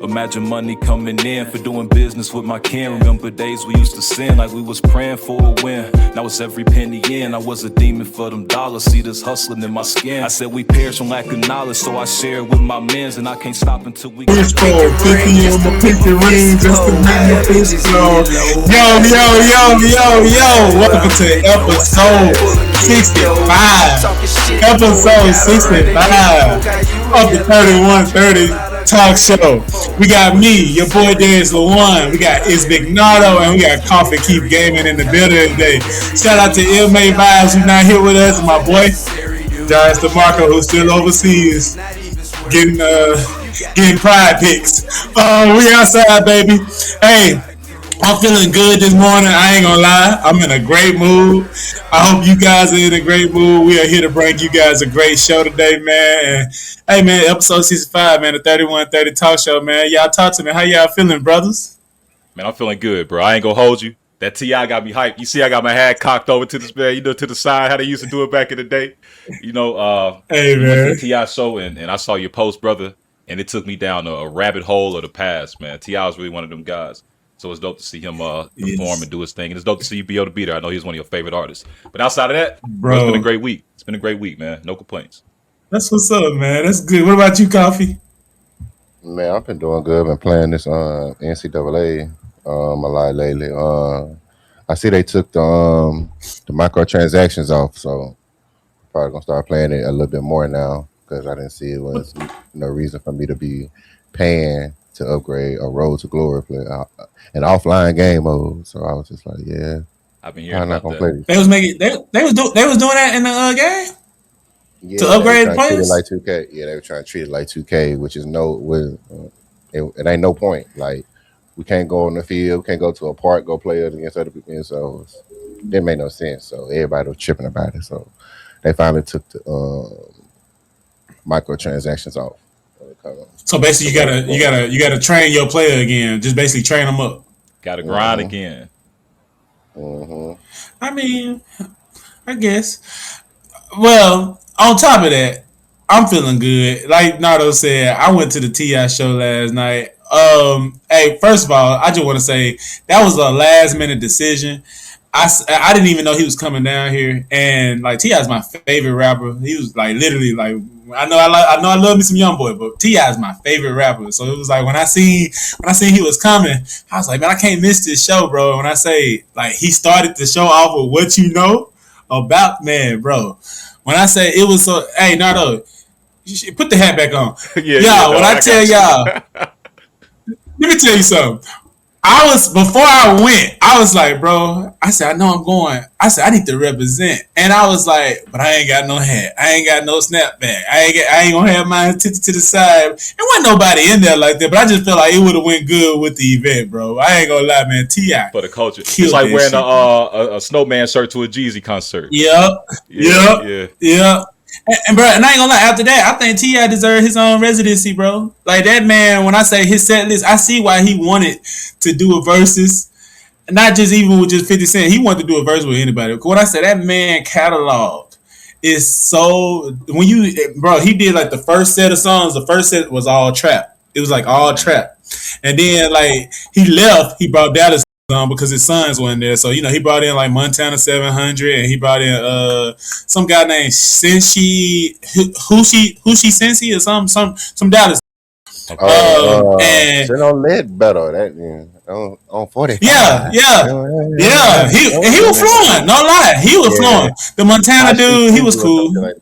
Imagine money coming in for doing business with my kin. Remember days we used to sin like we was praying for a win. Now it's every penny in. I was a demon for them dollars. See this hustling in my skin. I said we perish from lack of knowledge, so I share it with my mens, and I can't stop until we It's called 50 on my pinky ring just to make my face glow. Yo. Welcome to episode 65. Episode 65 of the 3130 Talk Show. We got me, your boy Darius LeBron. We got Isbignato, and we got Coffee Keep Gaming in the building today. Shout out to LMA Vibes, who's not here with us, and my boy Darius DeMarco, who's still overseas getting pride pics. We outside, baby. Hey, I'm feeling good this morning. I ain't gonna lie. I'm in a great mood. I hope you guys are in a great mood. We are here to bring you guys a great show today, man. And hey, man, episode 65, man, the 3130 Talk Show, man. Y'all talk to me. How y'all feeling, brothers? Man, I'm feeling good, bro. I ain't gonna hold you. That T.I. got me hyped. You see, I got my head cocked over to the to the side, how they used to do it back in the day. You know, hey, man. Went to the T.I. show, and I saw your post, brother, and it took me down a rabbit hole of the past, man. T.I. was really one of them guys. So it's dope to see him perform and do his thing. And it's dope to see you be able to be there. I know he's one of your favorite artists. But outside of that, bro, it's been a great week. It's been a great week, man. No complaints. That's what's up, man. That's good. What about you, Coffee? Man, I've been doing good. Been playing this NCAA a lot lately. I see they took the microtransactions off, so probably gonna start playing it a little bit more now because I didn't see it was no reason for me to be paying to upgrade a Road to Glory play an offline game mode. So I was just like, yeah, I've been hearing I'm not about gonna that. play this. They was doing that in the game. Yeah, to upgrade the players. Like 2K. Yeah, they were trying to treat it like 2K, which is it ain't no point. Like we can't go on the field, we can't go to a park, go play it against other people. And so it didn't make no sense. So everybody was tripping about it. So they finally took the microtransactions off. So basically, you gotta train your player again. Just basically train them up. Got to grind again. Mm-hmm. I mean, I guess. Well, on top of that, I'm feeling good. Like Nardo said, I went to the T.I. show last night. Hey, first of all, I just want to say that was a last minute decision. I didn't even know he was coming down here, and like T.I. is my favorite rapper. He was like literally like I know I love me some YoungBoy, but T.I. is my favorite rapper. So it was like when I seen he was coming, I was like, man, I can't miss this show, bro. When I say like he started the show off with what you know about, man, bro. When I say it was so, hey Nardo, put the hat back on. When I tell y'all, let me tell you something. Before I went, I was like, bro, I said, I know I'm going. I said, I need to represent. And I was like, but I ain't got no hat. I ain't got no snapback. I ain't going to have mine to the side. There wasn't nobody in there like that, but I just felt like it would have went good with the event, bro. I ain't going to lie, man. T.I. For the culture. It's like wearing a snowman shirt to a Jeezy concert. Yep. And bro, and I ain't gonna lie, after that, I think T.I. deserved his own residency, bro. Like that man, when I say his set list, I see why he wanted to do a versus. Not just even with just 50 Cent. He wanted to do a verse with anybody. When I say that man catalog is so when you he did like the first set of songs, the first set was all trap. It was like all trap. And then like he left, he brought Dallas on because his sons weren't there. So, you know, he brought in like Montana 700 and he brought in some guy named Senshi Sensi or some Dallas. And shit on lead better on 40. Yeah. He was flowing. No lie, he was flowing. The Montana dude, he was cool. Like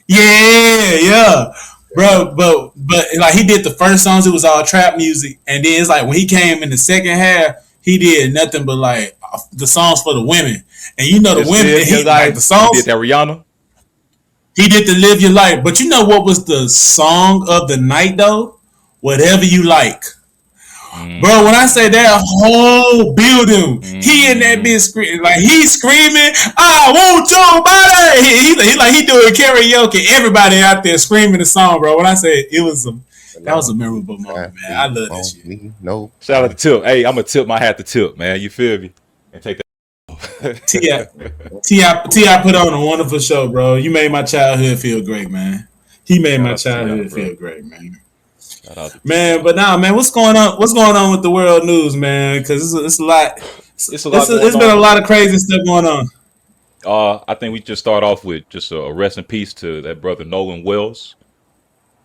yeah. Bro, but like he did the first songs, it was all trap music, and then it's like when he came in the second half, he did nothing but like the songs for the women, and you know the women. He like the songs. He did that Rihanna. He did the Live Your Life, but you know what was the song of the night though? Whatever You Like. Bro, when I say that whole building, he in that bitch screaming, like he's screaming, I want your body. He doing karaoke. Everybody out there screaming the song, bro. When I say that was a memorable moment, man. I love this shit. No. Shout out to Tip. Hey, I'm gonna tip my hat to Tip, man. You feel me? And take that. T.I. put on a wonderful show, bro. You made my childhood feel great, man. He made my childhood feel great, man. Shout out to Man, T.I. but now, man, what's going on? What's going on with the world news, man? Because it's a lot. It's a lot going It's been a on. lot of crazy stuff going on. I think we just start off with just a rest in peace to that brother Nolan Wells.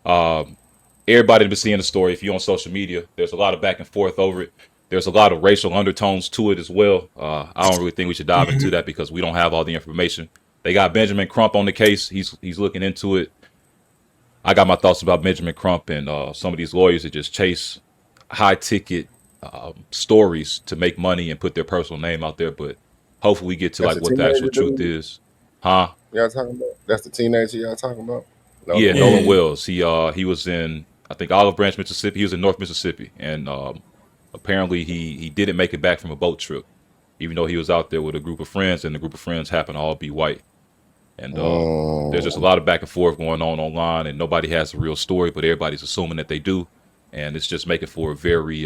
Um, Everybody been seeing the story. If you're on social media, there's a lot of back and forth over it. There's a lot of racial undertones to it as well. I don't really think we should dive into that because we don't have all the information. They got Benjamin Crump on the case. He's looking into it. I got my thoughts about Benjamin Crump and some of these lawyers that just chase high ticket stories to make money and put their personal name out there. But hopefully we get to That's like the what the actual teenager truth dude is, huh? y'all talking about. That's the teenager y'all talking about. Yeah, Nolan Wells. Nolan Yeah. Wells. He was in I think Olive Branch, Mississippi. He was in North Mississippi, and apparently he didn't make it back from a boat trip, even though he was out there with a group of friends, and the group of friends happened to all be white. And there's just a lot of back and forth going on online, and nobody has a real story, but everybody's assuming that they do, and it's just making for a very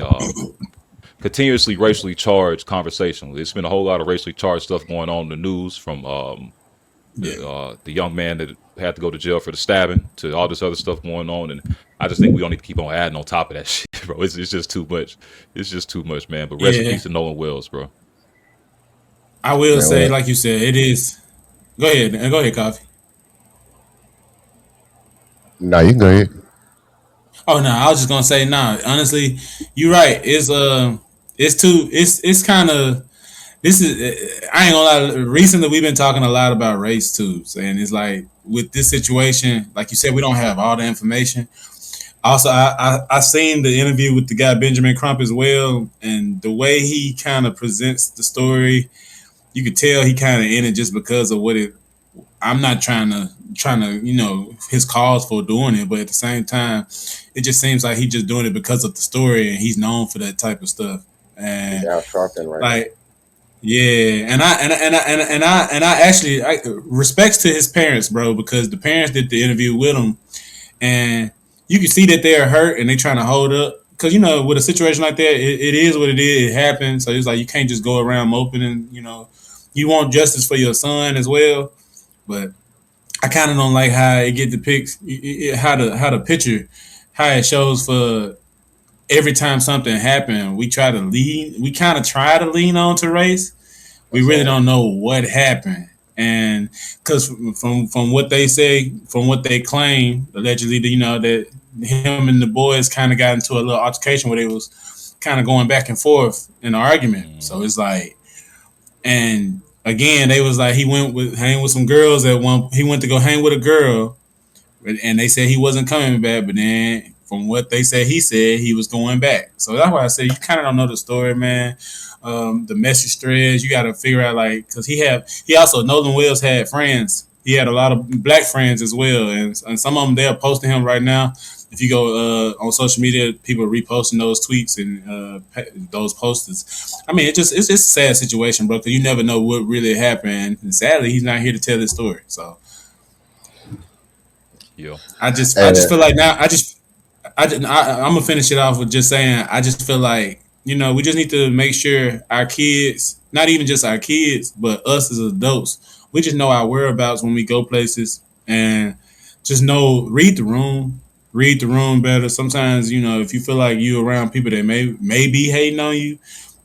continuously racially charged conversation. There's been a whole lot of racially charged stuff going on in the news, from the young man that had to go to jail for the stabbing to all this other stuff going on, and I just think we don't need to keep on adding on top of that shit, bro. It's just too much. It's just too much, man. But rest in Yeah. peace to Nolan Wells, bro. I will Man, say, what? like you said, it is. Go ahead, Coffee. Nah, you can go ahead. Oh no, I was just gonna say, nah. Honestly, you're right. It's too. It's kind of. This is. I ain't gonna lie. Recently, we've been talking a lot about race too, and it's like with this situation, like you said, we don't have all the information. Also, I seen the interview with the guy Benjamin Crump as well, and the way he kind of presents the story, you could tell he kind of in it just because of what it. I'm not trying to his cause for doing it, but at the same time, it just seems like he's just doing it because of the story, and he's known for that type of stuff. He's And out sharpening right now. like, yeah, and I actually respects to his parents, bro, because the parents did the interview with him, and you can see that they're hurt and they trying to hold up. Because with a situation like that, it is what it is. It happens, so it's like you can't just go around moping, and you want justice for your son as well. But I kind of don't like how it get depicts how the picture how it shows for every time something happened. We kind of try to lean on to race. We That's really all. don't know what happened, and because from what they say, from what they claim, allegedly, that him and the boys kind of got into a little altercation where they was kind of going back and forth in an argument. So it's like, and again, they was like he went with hang with some girls at one. He went to go hang with a girl, and they said he wasn't coming back. But then, from what they said, he said he was going back. So that's why I say you kind of don't know the story, man. The message threads you got to figure out, like, because he also Nolan Wells had friends. He had a lot of black friends as well, and some of them they're posting him right now. If you go on social media, people are reposting those tweets and those posters. I mean, it's a sad situation, bro, because you never know what really happened. And sadly, he's not here to tell his story. So Yeah. I just And feel like now I'm gonna finish it off with just saying I just feel like we just need to make sure our kids, not even just our kids, but us as adults, we just know our whereabouts when we go places and just know read the room better. Sometimes if you feel like you around people that may be hating on you,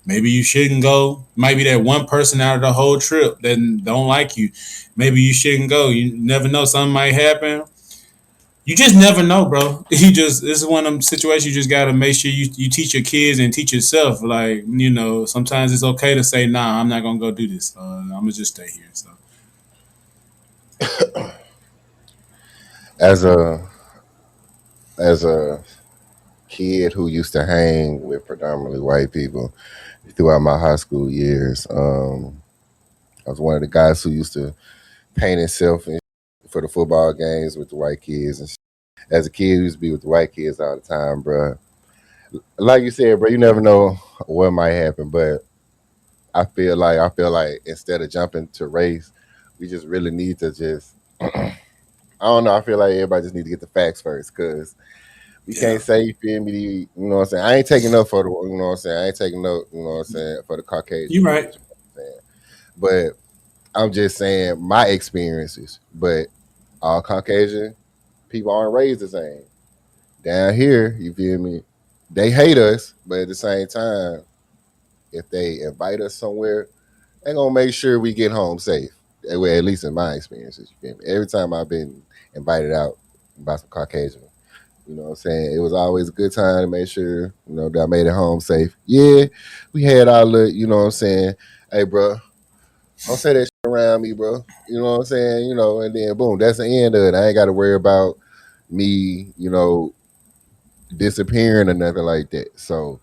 maybe you shouldn't go. Might be that one person out of the whole trip that don't like you. Maybe you shouldn't go. You never know, something might happen. You just never know, bro. This is one of them situations you just gotta make sure you teach your kids and teach yourself. Like, sometimes it's okay to say, nah, I'm not gonna go do this. I'm gonna just stay here. So as a kid who used to hang with predominantly white people throughout my high school years, I was one of the guys who used to paint himself for the football games with the white kids. And as a kid, we used to be with the white kids all the time, bro. Like you said, bro, you never know what might happen. But I feel like instead of jumping to race, we just really need to just. I don't know. I feel like everybody just need to get the facts first, because we yeah, can't say, you feel me, you know what I'm saying? I ain't taking up for the, you know what I'm saying? I ain't taking up, you know what I'm saying, for the Caucasian you people. right. You know what I'm saying? But I'm just saying my experiences. But all Caucasian people aren't raised the same. Down here, you feel me? They hate us, but at the same time, if they invite us somewhere, they gonna make sure we get home safe. Well, at least in my experiences, you feel me? Every time I've been invited out by some Caucasian, you know what I'm saying? It was always a good time to make sure, that I made it home safe. Yeah, we had our little, you know what I'm saying? Hey, bro, don't say that shit around me, bro. You know what I'm saying? And then boom, that's the end of it. I ain't got to worry about me, disappearing or nothing like that. So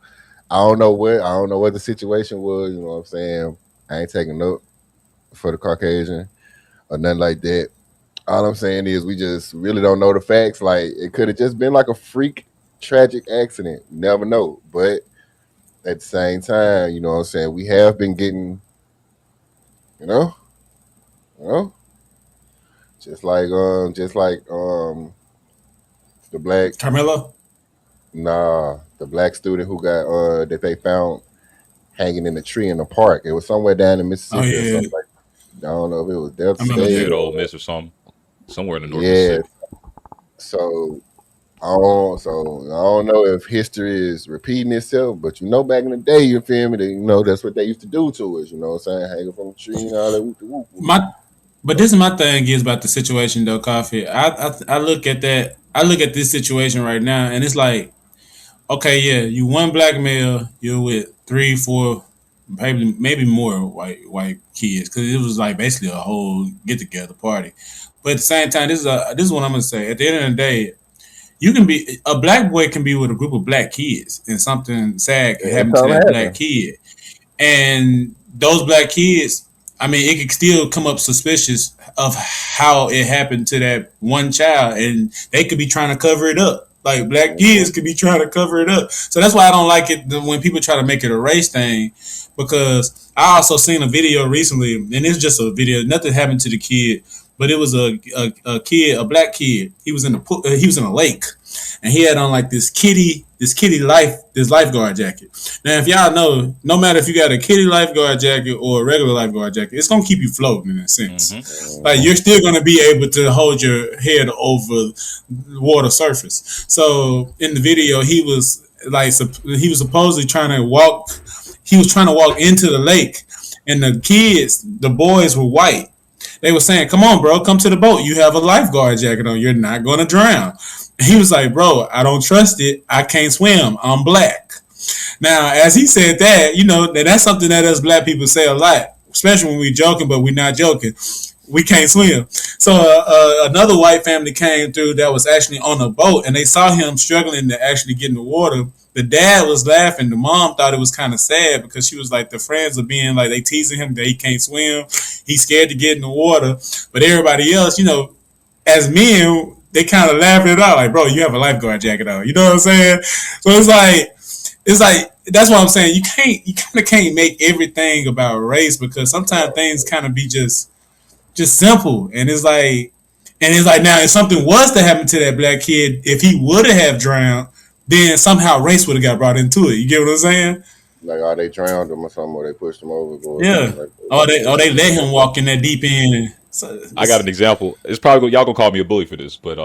I don't know what the situation was, you know what I'm saying? I ain't taking note for the Caucasian or nothing like that. All I'm saying is we just really don't know the facts. Like it could have just been like a freak tragic accident. You never know. But at the same time, you know what I'm saying, we have been getting, you know, you know, just like the black Carmelo. the black student who got that they found hanging in a tree in the park. It was somewhere down in Oh Mississippi or yeah, something like I don't know if it was Delta I remember Yeah, State at that. Ole or Miss or something, somewhere in the North yeah. Mississippi. So I don't know if history is repeating itself, but back in the day, you feel me? That's what they used to do to us. You know what I'm saying? Hanging from a tree and all that. Whoop, whoop, whoop. But this is my thing is about the situation though, Coffee. I look at that. I look at this situation right now, and it's like, okay, yeah, you one black male, you're with 3, 4, maybe more white kids, because it was like basically a whole get together party. But at the same time, this is what I'm gonna say. At the end of the day, you can be a black boy can be with a group of black kids, and something sad can Yeah, happen to something that black happened. kid, and those black kids, I mean, it could still come up suspicious of how it happened to that one child, and they could be trying to cover it up. Like black Mhm. kids could be trying to cover it up. So that's why I don't like it when people try to make it a race thing. Because I also seen a video recently, and it's just a video. Nothing happened to the kid, but it was a kid, a black kid. He was in a he was in a lake, and he had on like this lifeguard jacket. Now, if y'all know, no matter if you got a kitty lifeguard jacket or a regular lifeguard jacket, it's gonna keep you floating in a Hmm. sense. Like Mhm. you're still gonna be able to hold your head over the water surface. So in the video, he was supposedly trying to walk. He was trying to walk into the lake, and the boys were white. They were saying, "Come on, bro, come to the boat. You have a lifeguard jacket on. You're not gonna drown." And he was like, "Bro, I don't trust it. I can't swim. I'm black." Now, as he said that, that's something that us black people say a lot, especially when we joking, but we're not joking. We can't swim. So another white family came through that was actually on a boat, and they saw him struggling to actually get in the water. The dad was laughing. The mom thought it was kind of sad because she was like, the friends are being like, they teasing him that he can't swim. He's scared to get in the water. But everybody else, as men, they kind of laughing it out, like, bro, you have a lifeguard jacket on. You know what I'm saying? So it's like that's what I'm saying. You kind of can't make everything about race, because sometimes things kind of be just simple, and it's like now if something was to happen to that black kid, if he would have drowned, then somehow race would have got brought into it. You get what I'm saying? Like, they drowned him or something, or they pushed him overboard or Yeah. something like that. Or they let him walk in that deep end. So I got an example. It's probably y'all gonna call me a bully for this, but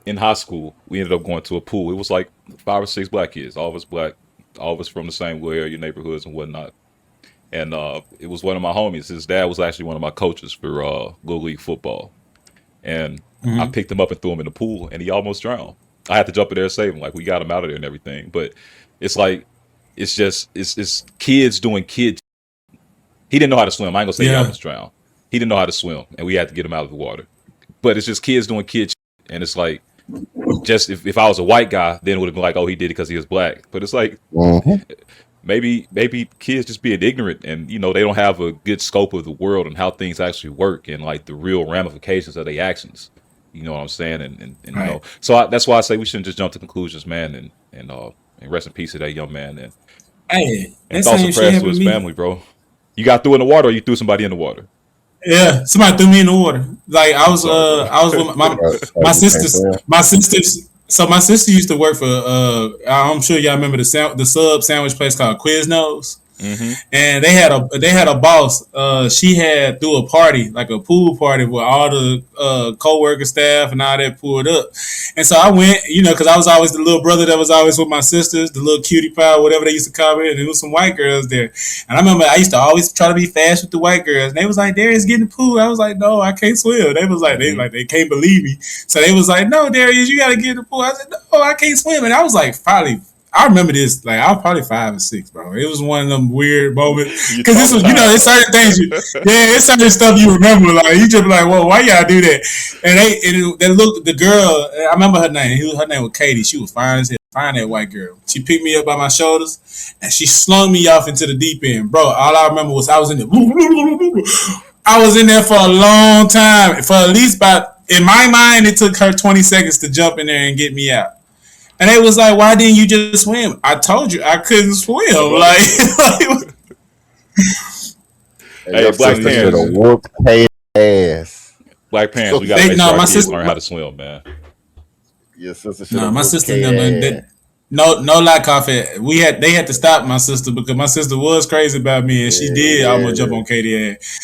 in high school we ended up going to a pool. It was like 5 or 6 black kids, all of us black, all of us from the same area, neighborhoods and whatnot. And it was one of my homies. His dad was actually one of my coaches for little league football, and I mhm. picked him up and threw him in the pool, and he almost drowned. I had to jump in there and save him. Like we got him out of there and everything, but it's like it's kids doing kid. He didn't know how to swim. I ain't gonna say he Yeah. almost drowned. He didn't know how to swim, and we had to get him out of the water. But it's just kids doing kid shit. And it's like, just if I was a white guy, then it would have been like, oh, he did it because he was black. But it's like, Mhm. maybe kids just being ignorant, and they don't have a good scope of the world and how things actually work, and like the real ramifications of their actions. You know what I'm saying? And Right. so that's why I say we shouldn't just jump to conclusions, man. And rest in peace to that young man, Hey, and that thoughts and same shit prayers to happened his to me. family, bro. You got threw in the water, or you threw somebody in the water. Yeah, somebody threw me in the water. Like I I'm was, sorry, bro. I was with my You can't sisters. swim. My sisters. So my sister used to work for. I'm sure y'all remember the sub sandwich place called Quiznos. and they had a boss. She had threw a party, like a pool party, with all the co-worker staff and all that pulled up. And so I went, because I was always the little brother that was always with my sisters, the little cutie pie, whatever they used to call me. And there was some white girls there. And I remember I used to always try to be fast with the white girls. And they was like, Darius, get in the pool. I was like, no, I can't swim. They was like, they can't believe me. So they was like, no, Darius, you got to get in the pool. I said, no, I can't swim. And I was like, probably, I remember this, like, I was probably 5 or 6, bro. It was one of them weird moments. Because this was, it's certain things, it's certain stuff you remember. Like, you just be like, well, why y'all do that? And they looked, the girl, I remember her name. Her name was Katie. She was fine as hell. Fine, that white girl. She picked me up by my shoulders, and she slung me off into the deep end. Bro, all I remember was I was in there. I was in there for a long time. For at least in my mind, it took her 20 seconds to jump in there and get me out. And they was like, why didn't you just swim? I told you I couldn't swim. Like hey, Black Pants. Whoop ass. Black Pants, we got to make sure our kids learn how to swim, man. Your sister should my sister no lie, coffee. They had to stop my sister because my sister was crazy about me, and she did almost jump on Katie ass.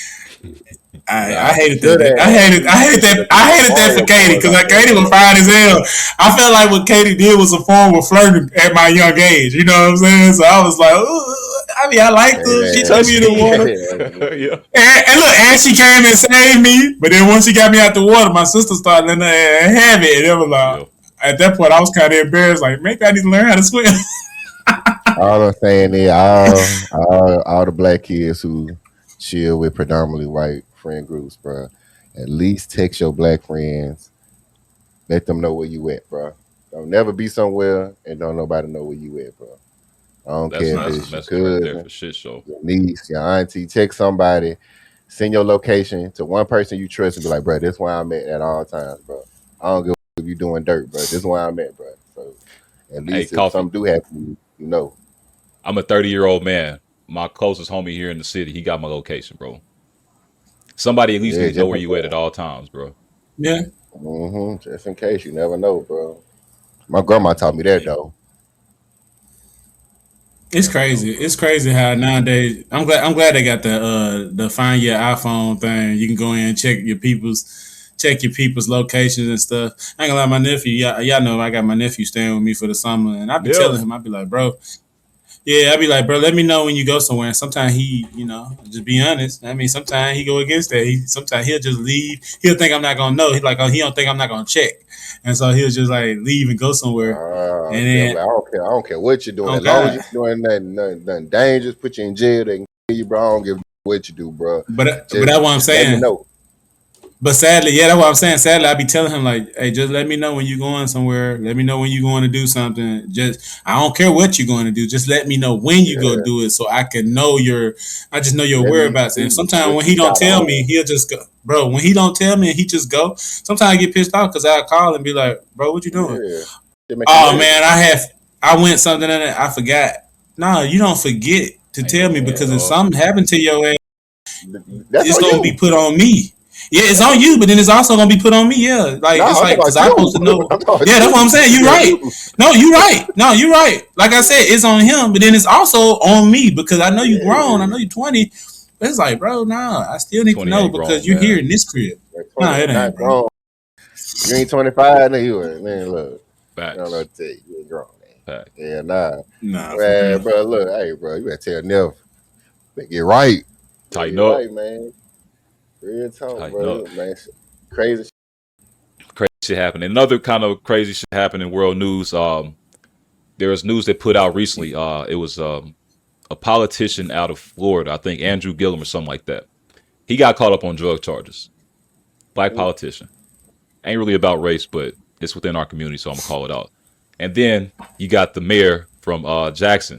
I hated that. I hated that for Katie because Katie was fine as hell. I felt like what Katie did was a form of flirting at my young age. You know what I'm saying? So I was like, I liked her. She took me in the water. And look, and she came and saved me. But then once she got me out the water, my sister started letting her have it. And it was like, at that point, I was kind of embarrassed. Like, maybe I need to learn how to swim. All I'm saying is all the black kids who chill with predominantly white friend groups, bro, at least text your black friends. Let them know where you at, bro. Don't never be somewhere and don't nobody know where you at, bro. I don't care if it's your cousin, right there for shit show. Your niece, your auntie. Text somebody. Send your location to one person you trust and be like, bro, this is where I'm at all times, bro. I don't give a if you doing dirt, bro. This is where I'm at, bro. So at least if something do happen, you know. I'm a 30-year-old man. My closest homie here in the city, he got my location, bro. Somebody at least needs to know where you at all times, bro. Yeah. Just in case, you never know, bro. My grandma taught me that though. It's crazy. It's crazy how nowadays I'm glad they got the find your iPhone thing. You can go in and check your people's locations and stuff. I ain't gonna lie, my nephew, y'all know I got my nephew staying with me for the summer, and I be telling him, I be like, bro. Yeah, I'd be like, bro, let me know when you go somewhere. And sometimes he, just be honest. I mean, sometimes he go against that. Sometimes he'll just leave. He'll think I'm not gonna know. He's like, he don't think I'm not gonna check, and so he'll just like leave and go somewhere. And then I don't care what you're doing. As long as you're doing nothing dangerous, put you in jail. They can kill you, bro. I don't give a what you do, bro. But that's what I'm saying. Let me know. But sadly, that's what I'm saying. Sadly, I be telling him like, hey, just let me know when you're going somewhere. Let me know when you're going to do something. I don't care what you're going to do. Just let me know when you go do it so I can know your whereabouts. And sometimes when he don't tell me, he'll just go. Bro, when he don't tell me and he just go, sometimes I get pissed off because I call and be like, bro, what you doing? Oh, man, I went something in it. I forgot. No, you don't forget to tell me because if something happened to your ass, it's going to be put on me. Yeah, it's on you, but then it's also gonna be put on me. Yeah, because I'm supposed to know. Yeah, that's what I'm saying. You're right. No, you're right. Like I said, it's on him, but then it's also on me because I know you're grown. I know you're 20. But it's like, bro, I still need to know because you're here in this crib. Nah, it ain't, bro. You ain't 25, no, you ain't. Man, look. Facts. I don't know what to tell you. You ain't grown, man. Facts. Yeah, nah, man, bro. Look, hey, bro, you gotta tell Nev, get right. Tighten up, right, man. Real talk, bro. Man, crazy shit happening. Another kind of crazy shit happened in world news. There was news that put out recently. It was a politician out of Florida, I think Andrew Gillum or something like that. He got caught up on drug charges. Black politician. Ain't really about race, but it's within our community, so I'm gonna call it out. And then you got the mayor from Jackson.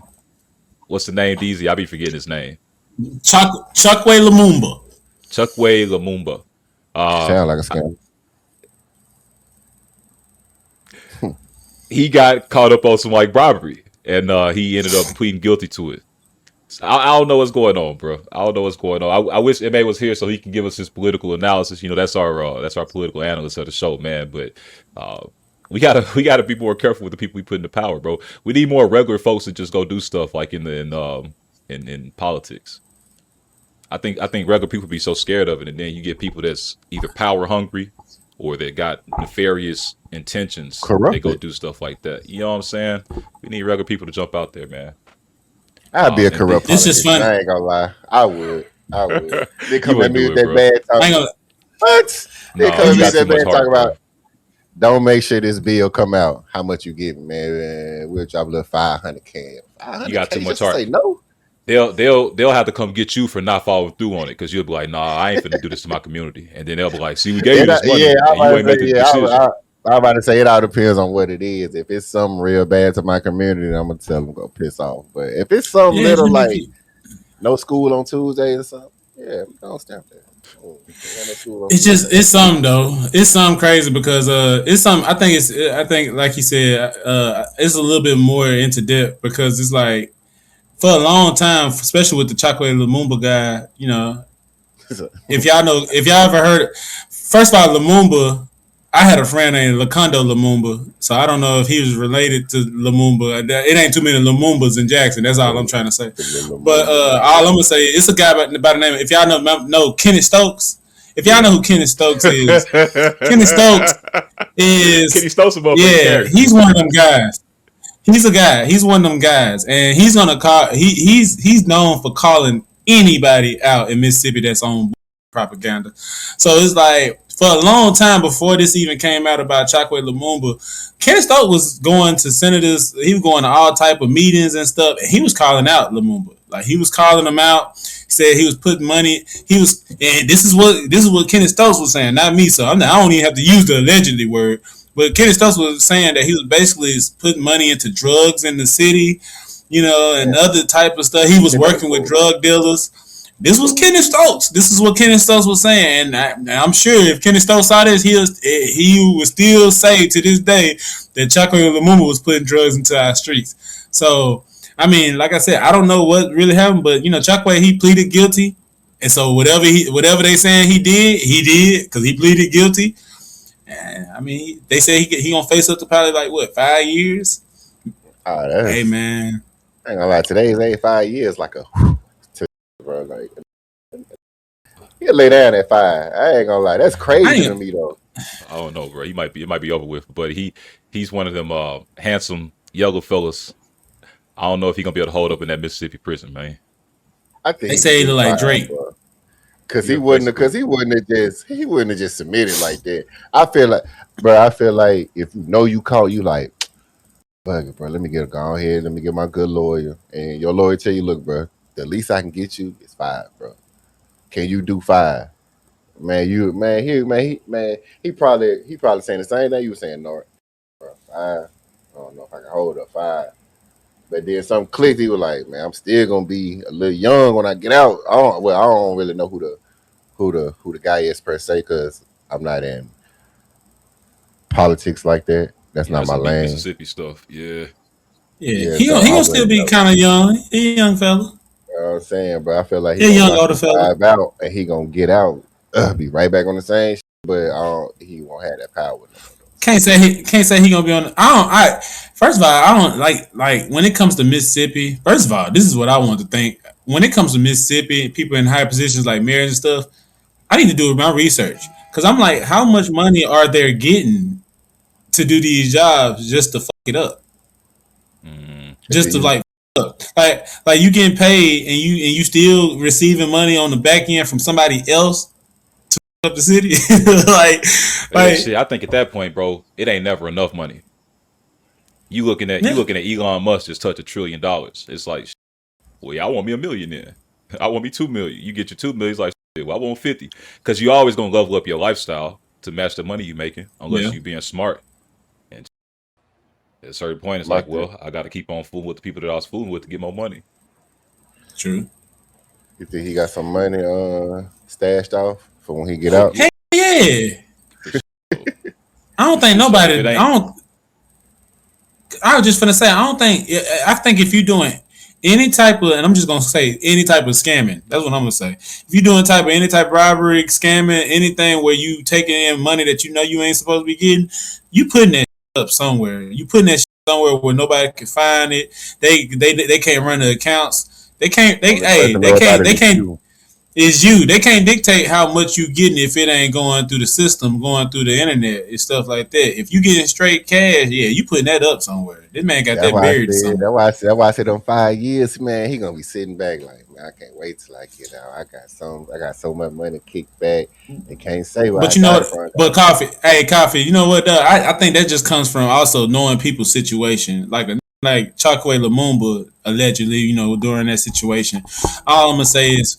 What's the name, DZ? I be forgetting his name. Chokwe Lumumba. Chokwe Lumumba. Sound like a scam. He got caught up on some like robbery, and he ended up pleading guilty to it. So I don't know what's going on, bro. I don't know what's going on. I wish MA was here so he can give us his political analysis. That's our political analyst of the show, man. But we gotta be more careful with the people we put into power, bro. We need more regular folks to just go do stuff like in in politics. I think regular people be so scared of it, and then you get people that's either power hungry or that got nefarious intentions. Corrupted. They go do stuff like that. You know what I'm saying? We need regular people to jump out there, man. I'd be a corrupt It's just politician. funny. I ain't gonna lie. I would. They come You at me wouldn't with do that it, bad I ain't talk. gonna, What? They No, come at you me got with too that much bad heart, talk bro. about. Don't make sure this bill come out. How much you give me, man? We'll drop a little 500K. You got too 500K much just to heart. say no. They'll have to come get you for not following through on it because you'll be like, nah, I ain't finna do this to my community, and then they'll be like, see, we gave you this money, Yeah, and you ain't made the decision. I'm about to say it all depends on what it is. If it's something real bad to my community, then I'm gonna tell them go piss off. But if it's something yeah, little like no school on Tuesday or something, yeah, we don't stamp that. it's something though. It's something crazy because it's something. I think like you said, it's a little bit more into depth because it's like for a long time, especially with the Chocolate Lumumba guy. You know, if y'all ever heard. First of all, Lumumba. I had a friend named Lacondo Lumumba, so I don't know if he was related to Lumumba. It ain't too many Lumumbas in Jackson. That's all I'm trying to say. But all I'm gonna say, it's a guy by the name. If y'all know Kenneth Stokes, if y'all know who Kenneth Stokes is, Kenneth Stokes is Kenny Stokes about he's one of them guys. He's a guy. He's one of them guys, and he's gonna call. He's known for calling anybody out in Mississippi that's on propaganda. So it's like for a long time before this even came out about Chokwe Lumumba, Kenneth Stokes was going to senators. He was going to all type of meetings and stuff. And he was calling out Lumumba. Like he was calling them out. He said he was putting money. He was, and this is what Kenneth Stokes was saying, not me. So I don't even have to use the allegedly word. But Kenneth Stokes was saying that he was basically putting money into drugs in the city, you know, and other type of stuff. He was working with drug dealers. This was Kenneth Stokes. This is what Kenneth Stokes was saying. And I'm sure if Kenneth Stokes saw this, he would still say to this day that Chokwe Lumumba was putting drugs into our streets. So, I mean, like I said, I don't know what really happened, but, you know, Chokwe, he pleaded guilty. And so whatever they saying he did because he pleaded guilty. And, I mean, they say he gonna face up to probably like, what, 5 years? Oh, hey, man. I ain't gonna lie. Today's 5 years like a bro. Like, he'll lay down at 5. I ain't gonna lie. That's crazy to me, though. I don't know, bro. It might be over with, but he's one of them handsome yellow fellas. I don't know if he's gonna be able to hold up in that Mississippi prison, man. I think they say he look like Drake. Because he wouldn't have just submitted like that. I feel like if you know you caught, you like, bug it, bro. Let me go ahead. Let me get my good lawyer, and your lawyer tell you, look, bro, the least I can get you is 5, bro. Can you do 5? Man, he probably saying the same thing you were saying, Nort. Bro, 5. I don't know if I can hold up 5. But then some clicked. He was like, man, I'm still gonna be a little young when I get out. I don't really know who the guy is per se, because I'm not in politics like that. That's not my lane. Mississippi stuff, yeah. He gonna still be kind of young. He a young fella. You know what I'm saying, but I feel like he young older fella out, and he gonna get out, be right back on the same shit, but he won't have that power. Can't say he gonna be on. First of all, I don't like when it comes to Mississippi. First of all, this is what I want to think. When it comes to Mississippi, people in high positions like mayors and stuff, I need to do my research because I'm like, how much money are they getting to do these jobs just to fuck it up? Just to like up. Like you getting paid and you still receiving money on the back end from somebody else to fuck up the city. like shit, I think at that point, bro, it ain't never enough money. You looking at Elon Musk just touch $1 trillion. It's like, well, I want me $1 million then. I want me $2 million. You get your $2 million. It's like, well, I want 50, because you always gonna level up your lifestyle to match the money you making, unless you being smart. And at a certain point, it's like, well, I got to keep on fooling with the people that I was fooling with to get more money. True. You think he got some money stashed off for when he get out? Hey, yeah. I don't think nobody. I was just gonna say, I think if you're doing any type of, and I'm just gonna say any type of scamming, that's what I'm gonna say. If you're doing any type of robbery, scamming, anything where you taking in money that you know you ain't supposed to be getting, you putting that up somewhere. You putting that somewhere where nobody can find it. They can't run the accounts. They can't. They can't. It's you. They can't dictate how much you getting if it ain't going through the system, going through the internet and stuff like that. If you getting straight cash, yeah, you putting that up somewhere. This man got that buried somewhere. That's why I said in 5 years, man, he gonna be sitting back like, man, I can't wait till I get out. I got so much money kicked back. They can't say what. But you know what? But coffee. You know what? I think that just comes from also knowing people's situation. Like Chakwe Lumumba allegedly, you know, during that situation. All I'm gonna say is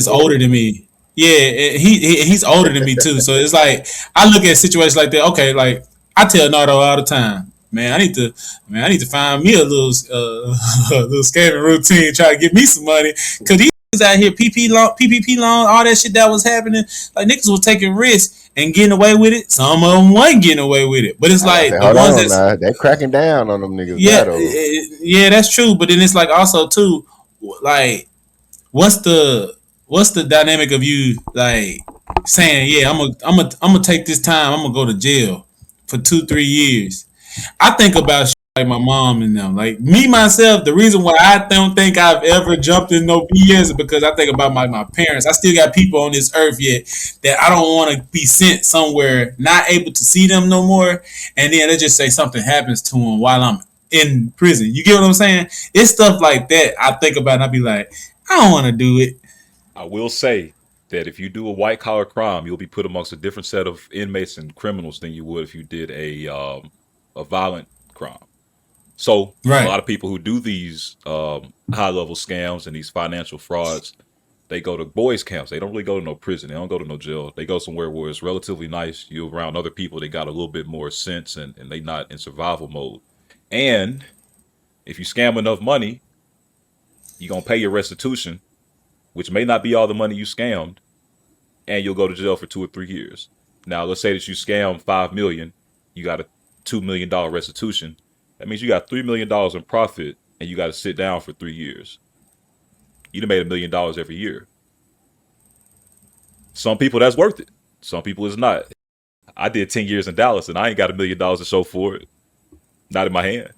older than me. Yeah, he's older than me too. So it's like I look at situations like that. Okay, like I tell Nardo all the time, man, I need to find me a little little scamming routine, try to get me some money, because these niggas out here PPP loan, all that shit that was happening, like niggas was taking risks and getting away with it. Some of them wasn't getting away with it, but it's like the ones that they're cracking down on them niggas. Yeah, that's true. But then it's like also too, like what's the dynamic of you like saying, yeah, I'm gonna take this time, I'm gonna go to jail for 2-3 years. I think about shit like my mom and them. Like me myself, the reason why I don't think I've ever jumped in no BS is because I think about my parents. I still got people on this earth yet that I don't want to be sent somewhere, not able to see them no more, and then they just say something happens to them while I'm in prison. You get what I'm saying? It's stuff like that I think about and I be like, I don't want to do it. I will say that if you do a white collar crime, you'll be put amongst a different set of inmates and criminals than you would if you did a violent crime. So right. A lot of people who do these high level scams and these financial frauds, they go to boys camps. They don't really go to no prison. They don't go to no jail. They go somewhere where it's relatively nice. You're around other people. They got a little bit more sense and they not in survival mode. And if you scam enough money, you're going to pay your restitution, which may not be all the money you scammed, and you'll go to jail for 2 or 3 years. Now, let's say that you scam $5 million, you got a $2 million restitution. That means you got $3 million in profit, and you got to sit down for 3 years. You'd have made $1 million every year. Some people, that's worth it. Some people, it's not. I did 10 years in Dallas, and I ain't got $1 million to show for it. Not in my hand.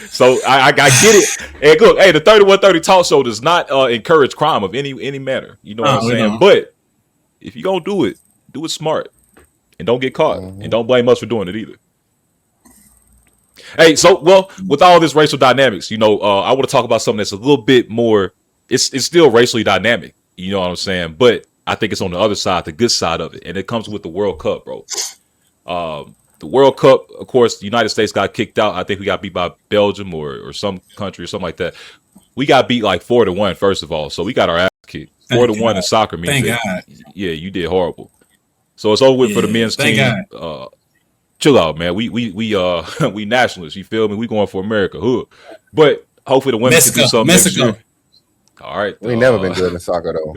So I get it. And look, hey, the 3130 Talk Show does not encourage crime of any manner. You know what I'm saying? But if you're going to do it smart. And don't get caught. Mm-hmm. And don't blame us for doing it either. Hey, so, well, with all this racial dynamics, you know, I want to talk about something that's a little bit more, it's still racially dynamic. You know what I'm saying? But I think it's on the other side, the good side of it. And it comes with the World Cup, bro. The World Cup, of course, the United States got kicked out. I think we got beat by Belgium or some country or something like that. We got beat like 4-1, first of all. So we got our ass kicked. 4-1 in soccer means that, yeah, you did horrible. So it's over with for the men's team. Chill out, man. We nationalists. You feel me? We going for America. But hopefully the women can do something next year. All right. We ain't never been good in soccer though.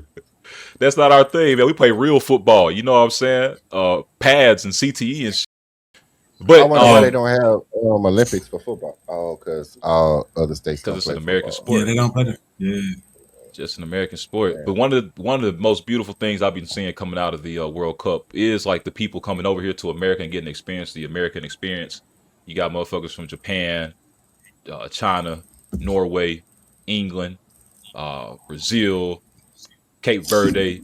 That's not our thing, man. We play real football. You know what I'm saying? Pads and CTE and shit. But I wonder why they don't have Olympics for football. Oh, because all other states because it's an American sport. Yeah, they don't play it. Yeah, just an American sport. Yeah. But one of the most beautiful things I've been seeing coming out of the World Cup is like the people coming over here to America and getting to experience the American experience. You got motherfuckers from Japan, China, Norway, England, Brazil, Cape Verde,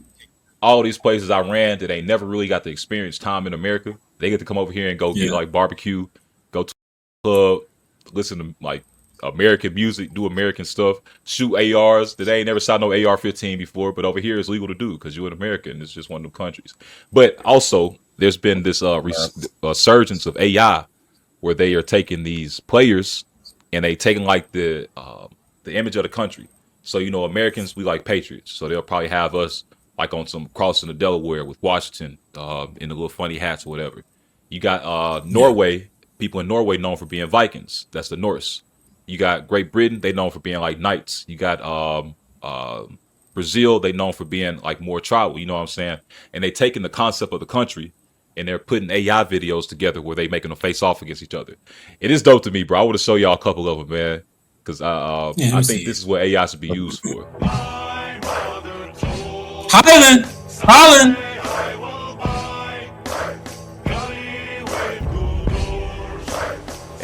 all these places I ran that they never really got to experience time in America. They get to come over here and go get like barbecue, go to a club, listen to like American music, do American stuff, shoot ARs that they ain't never shot no AR-15 before, but over here it's legal to do because you're an American. It's just one of them countries. But also there's been this resurgence of AI where they are taking these players and they taking like the image of the country. So, you know, Americans, we like patriots. So they'll probably have us like on some crossing the Delaware with Washington in the little funny hats or whatever. You got Norway, people in Norway known for being Vikings. That's the Norse. You got Great Britain, they known for being like knights. You got Brazil, they known for being like more tribal, you know what I'm saying? And they taking the concept of the country and they're putting AI videos together where they making them face off against each other. It is dope to me, bro. I want to show y'all a couple of them, man. Because I think this is what AI should be used for. Holland.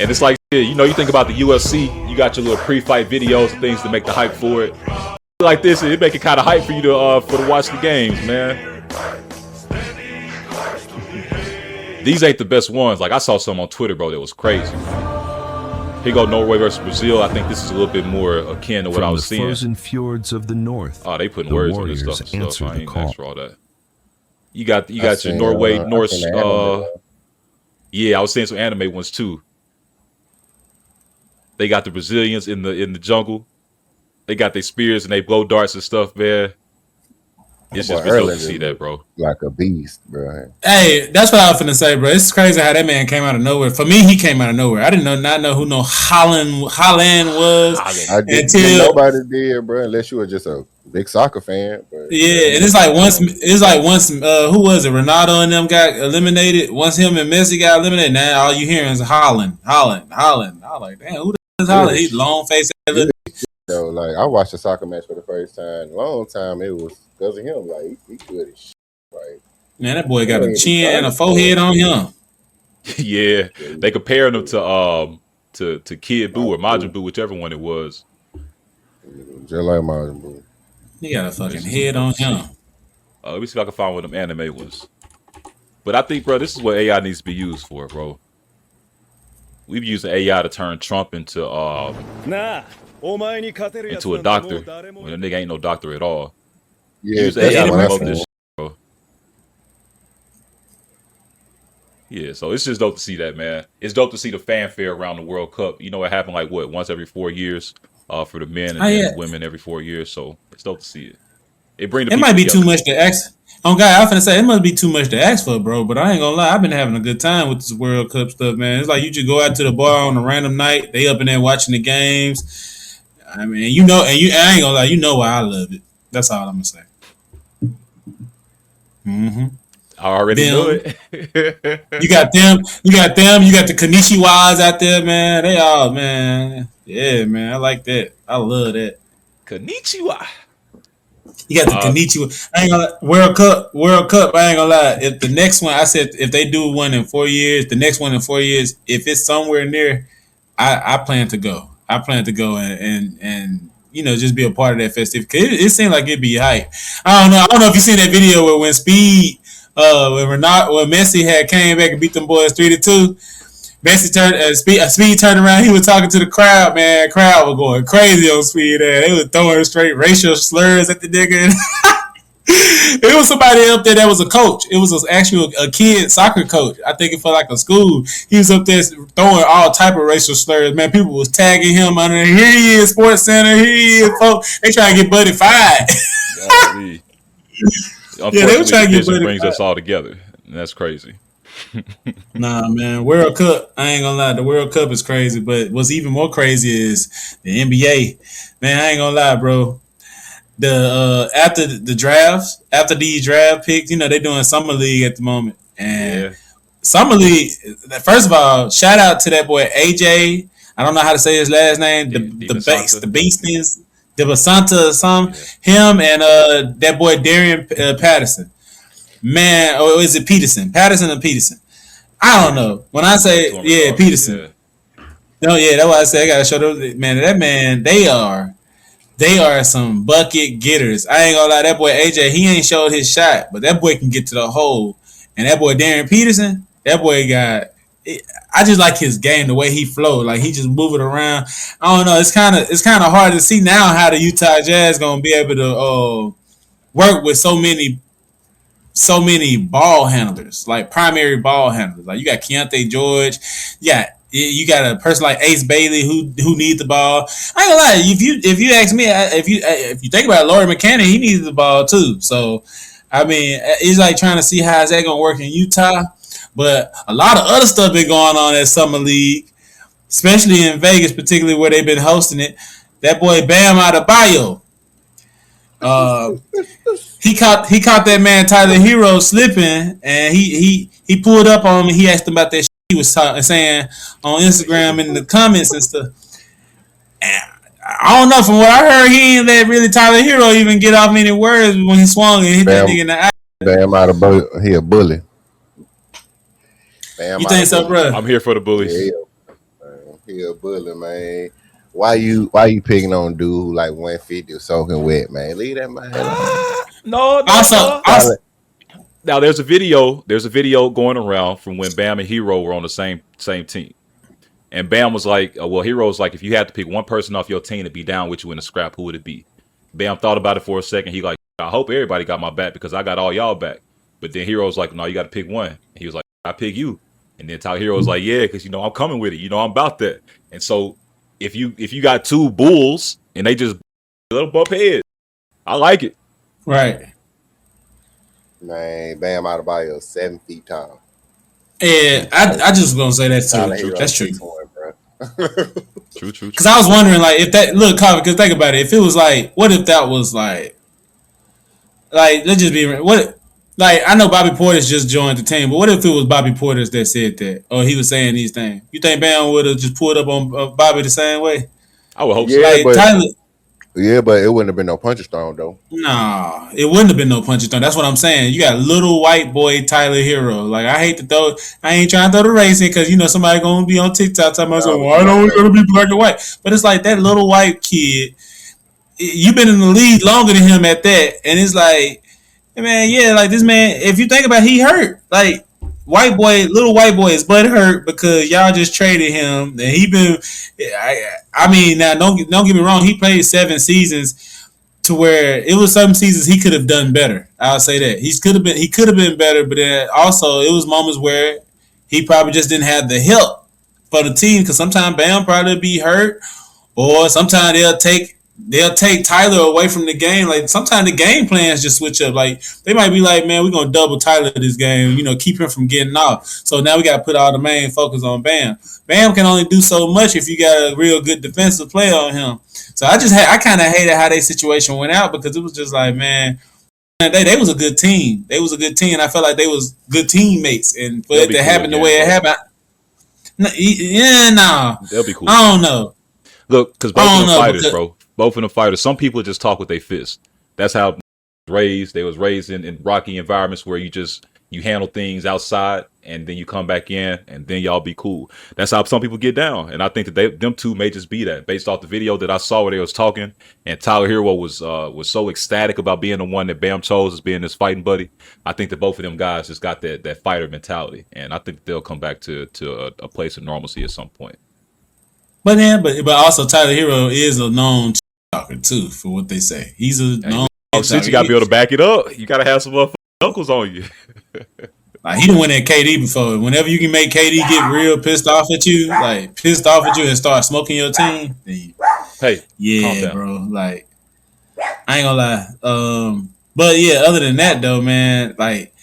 And it's like, you know, you think about the UFC, you got your little pre-fight videos and things to make the hype for it. Like this, it make it kind of hype for you to watch the games, man. These ain't the best ones. Like I saw some on Twitter, bro, that was crazy. Here go Norway versus Brazil. I think this is a little bit more akin to what I was seeing. Frozen fjords of the north. Oh, they putting words on this stuff. I ain't asked for all that. You got your Norway, Norse. Yeah, I was seeing some anime ones too. They got the Brazilians in the jungle. They got their spears and they blow darts and stuff, man. It's just dope to see that, bro. Like a beast, bro. Hey, that's what I was finna say, bro. It's crazy how that man came out of nowhere. For me, he came out of nowhere. I didn't not know who Holland was until nobody did, bro. Unless you were just a big soccer fan. But, yeah, and it's like once who was it? Ronaldo and them got eliminated. Once him and Messi got eliminated, now all you hearing is Holland. I was like, damn, who the hell is Holland? He's long face. So like I watched a soccer match for the first time in a long time. It was because of him. Like he good as shit. Like man, that boy got a chin and a forehead on him. Yeah, they comparing him to Kid Buu or Majin Buu, whichever one it was. Just like Majin Buu. He got a fucking head on him. Let me see if I can find one of them anime ones. But I think, bro, this is what AI needs to be used for, bro. We've used AI to turn Trump into a doctor when a nigga ain't no doctor at all. Yeah, use AI to promote this shit, bro. Yeah, so it's just dope to see that, man. It's dope to see the fanfare around the World Cup. You know, it happened like once every 4 years for the men and then the women every 4 years. So it's dope to see it. It might be too much to ask. Oh God, I was finna say it must be too much to ask for, bro. But I ain't gonna lie, I've been having a good time with this World Cup stuff, man. It's like you just go out to the bar on a random night. They up in there watching the games. I mean, I ain't gonna lie, you know why I love it. That's all I'm gonna say. Mm-hmm. I already know it. You got them. You got the Konnichiwas out there, man. They all, man. Yeah, man. I like that. I love that. Konnichiwa. You got the Konnichiwa. I ain't gonna lie. World Cup. I ain't gonna lie. If the next one, I said, if they do one in 4 years, the next one in 4 years, if it's somewhere near, I plan to go. I plan to go and you know, just be a part of that festive. Cause it seemed like it'd be hype. I don't know if you seen that video where when Messi had came back and beat them boys 3-2. Messi turned Speed turned around. He was talking to the crowd. Man, crowd was going crazy on Speed. They was throwing straight racial slurs at the nigga. It was somebody up there that was a coach. It was actually a kid soccer coach. I think it felt like a school. He was up there throwing all type of racial slurs. Man, people was tagging him under there. Here he is, Sports Center. Here he is, folks. They trying to get Buddy fired. Unfortunately, they were trying to get Buddy brings us all together. And that's crazy. Nah, man. World Cup. I ain't gonna lie. The World Cup is crazy. But what's even more crazy is the NBA. Man, I ain't gonna lie, bro. After the drafts, after these draft picks, you know, they're doing Summer League at the moment. And Summer League, first of all, shout out to that boy AJ. I don't know how to say his last name. The Beastings, the Basanta or something. Yeah. Him and that boy Darian Patterson. Man, or is it Peterson? Patterson or Peterson? I don't know. When I say Peterson. Yeah. No, yeah, that's why I say I gotta show them. Man, they are some bucket getters. I ain't gonna lie, that boy AJ, he ain't showed his shot, but that boy can get to the hole. And that boy Darren Peterson, that boy I just like his game, the way he flowed. Like he just move it around. I don't know. It's kind of hard to see now how the Utah Jazz gonna be able to work with so many ball handlers, like primary ball handlers. Like you got Keontae George, you got a person like Ace Bailey who needs the ball. I ain't gonna lie, if you ask me, if you think about it, Laurie McCannon, he needs the ball too. So I mean, it's like trying to see how is that gonna work in Utah. But a lot of other stuff been going on at Summer League, especially in Vegas, particularly where they've been hosting it. That boy Bam Adebayo, he caught that man Tyler Herro slipping, and he pulled up on him. And he asked him about that shit he was saying on Instagram in the comments and stuff. And I don't know. From what I heard, he ain't let really Tyler Herro even get off any words when he swung and hit that nigga in the eye. Bam Adebayo, he a bully. You think so, bro? I'm here for the bullies. Yeah. He a bully, man. Why you picking on dude who like 150 soaking wet, man? Leave that man alone. No. Also, Now there's a video going around from when Bam and Herro were on the same team. And Bam was like, well, Herro's like, if you had to pick one person off your team to be down with you in a scrap, who would it be? Bam thought about it for a second. He like, I hope everybody got my back because I got all y'all back. But then Herro's like, no, you got to pick one. He was like, I pick you. And then Tyler Herro was like, yeah, because I'm coming with it. I'm about that. And so if you got two bulls and they just let them bump heads, I like it. right. Man, Bam Adebayo 7 feet tall. And I just gonna say that Tyler too. Herro That's true. 6'1", bro. True. Because I was wondering, like, if that look, because think about it. If it was like, what if that was like let's just be what. Like, I know Bobby Portis just joined the team, but what if it was Bobby Portis that said that, or he was saying these things? You think Bam would have just pulled up on Bobby the same way? I would hope Yeah, so. Like but Tyler. yeah, but it wouldn't have been no puncher stone though. Nah, it wouldn't have been no punches thrown. That's what I'm saying. You got little white boy Tyler Herro. Like, I hate to throw. I ain't trying to throw the race in because somebody gonna be on TikTok talking about, why don't we gonna be black and white? But it's like that little white kid. You've been in the league longer than him at that, and it's like, man, yeah, like this man. If you think about it, he hurt. Like, little white boy is butt hurt because y'all just traded him, and he been. I mean, now don't get me wrong. He played 7 seasons. To where it was some seasons he could have done better. I'll say that he could have been better, but then also it was moments where he probably just didn't have the help for the team because sometimes Bam probably be hurt, or sometimes they'll take Tyler away from the game. Like sometimes the game plans just switch up. Like they might be like, man, we're gonna double Tyler this game, keep him from getting off. So now we got to put all the main focus on Bam. Bam can only do so much if you got a real good defensive player on him. So I kind of hated how their situation went out because it was just like, man, they was a good team. They was a good team, and I felt like they was good teammates. And for it to happen the way it happened, They'll be cool. I don't know. Look, because both of them fighters, bro. Both of them fighters. Some people just talk with their fists. That's how they was raised in rocky environments where you handle things outside and then you come back in and then y'all be cool. That's how some people get down. And I think that them two may just be that based off the video that I saw where they was talking and Tyler Herro was so ecstatic about being the one that Bam chose as being his fighting buddy. I think that both of them guys just got that fighter mentality. And I think they'll come back to a place of normalcy at some point. But also Tyler Herro is a known talker too, for what they say. He's a known since you gotta be able to back it up, you gotta have some motherfucking knuckles on you. Like he done went at KD before. Whenever you can make KD get real pissed off at you and start smoking your team, then hey, yeah, bro. Like I ain't gonna lie. But yeah, other than that though, man, like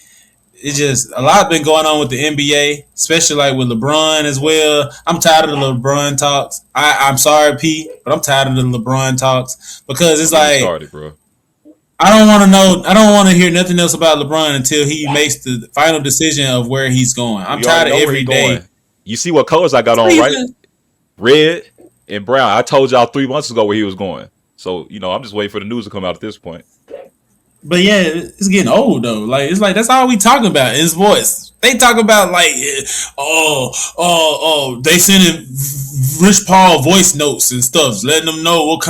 it's just a lot been going on with the NBA, especially like with LeBron as well. I'm tired of the LeBron talks. I'm sorry, P, but I'm tired of the LeBron talks because it's like started, bro. I don't want to know. I don't want to hear nothing else about LeBron until he makes the final decision of where he's going. I'm tired of every day. Going. You see what colors I got on, right? Red and brown. I told y'all 3 months ago where he was going. So, I'm just waiting for the news to come out at this point. But yeah, it's getting old though. Like it's like that's all we talk about. His voice. They talk about like, they sending Rich Paul voice notes and stuff, letting them know what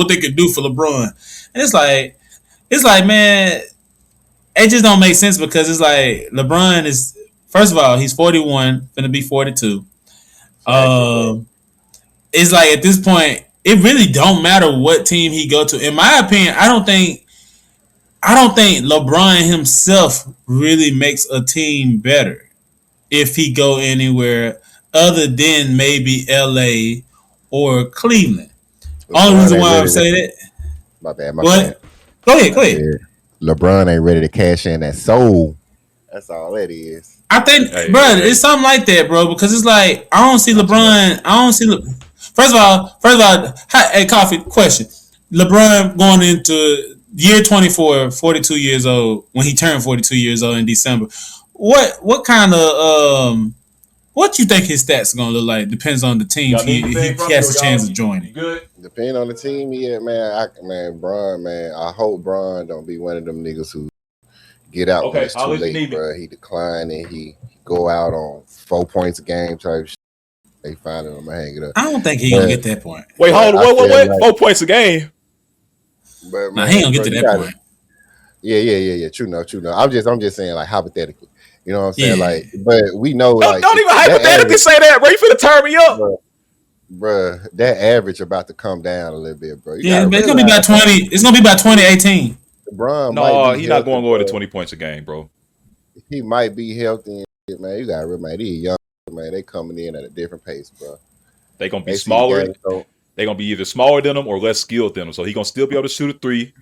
they could do for LeBron. And it's like, man, it just don't make sense because it's like LeBron is, first of all, he's 41, gonna be 42. It's like at this point, it really don't matter what team he go to. In my opinion, I don't think LeBron himself really makes a team better if he go anywhere other than maybe LA or Cleveland. Only reason why I'm saying that. My bad. Go ahead. LeBron ain't ready to cash in that soul. That's all that is. I think, it's something like that, bro. Because it's like I don't see LeBron. First of all, hey, Coffee, question. LeBron going into year 24, 42 years old, when he turned 42 years old in December. What kind of what you think his stats are gonna look like? Depends on the team he has a chance of joining. Good. Depending on the team, yeah, man. Bron, man. I hope Bron don't be one of them niggas who get out when it's too late, bro. He decline and he go out on 4 points a game type shit. They finally I'm gonna hang it up. I don't think he gonna get that point. Wait, hold on. Wait. Like, 4 points a game. But Nah, he ain't gonna get to that point. Yeah. True enough. I'm just saying, like, hypothetically. You know what I'm saying? Yeah. Like, but we know, like, Don't even hypothetically say that, bro. You finna turn me up. Bruh, that average about to come down a little bit, bro. Yeah, but it's gonna be about 20. It's gonna be about 2018. LeBron No, he's not going to go to 20 points a game, bro. He might be healthy and shit, man. You gotta remember, man, these young man, they coming in at a different pace, bro. They gonna be smaller. They gonna be either smaller than him or less skilled than him. So he gonna still be able to shoot a three.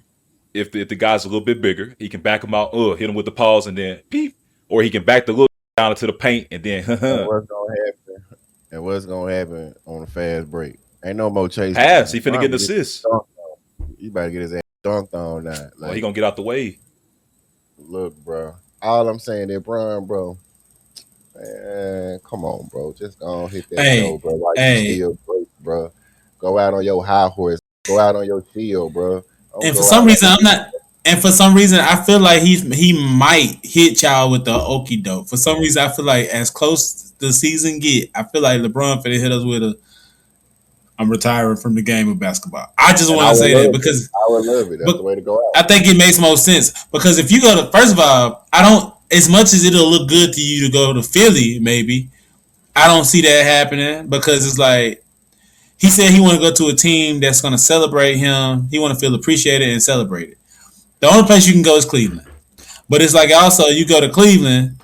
If the guy's a little bit bigger, he can back him out, hit him with the pause and then peep, or he can back the little down into the paint and then. And what's gonna happen on a fast break? Ain't no more chasing. Pass. He finna get an assist. You better get his ass dunked on that. Like, he gonna get out the way. Look, bro. All I'm saying is, Bron, bro. Man, come on, bro. Just go hit that show, bro. Like, you still great, bro. Go out on your high horse. Go out on your shield, bro. And for some reason, I feel like he might hit y'all with the okie doke. For some reason, I feel like as close the season get, I feel like LeBron finna hit us with I'm retiring from the game of basketball. I just want to say that because I would love it. That's the way to go out. I think it makes most sense because if you go to, first of all, I don't, as much as it'll look good to you to go to Philly, maybe, I don't see that happening because it's like, he said he want to go to a team that's going to celebrate him. He want to feel appreciated and celebrated. The only place you can go is Cleveland. But it's like also you go to Cleveland,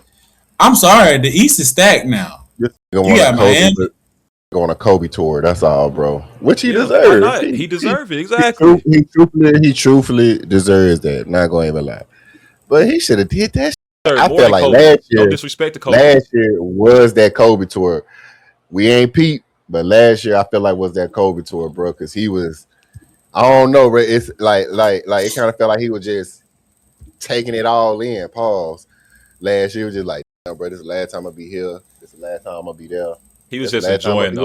I'm sorry, the East is stacked now. You got Miami. Going on a Kobe tour, that's all, bro. Which he deserves. He deserves it, exactly. He truthfully deserves that. Not going to even lie. But he should have did that. I feel like Kobe. last year, no disrespect to Kobe. Last year was that Kobe tour. We ain't Pete, but last year I feel like was that Kobe tour, bro, because he was, I don't know, bro. It's like it kind of felt like he was just taking it all in. Pause. Last year was just like, bro, this is the last time I'll be here. This is the last time I'll be there. He was just enjoying.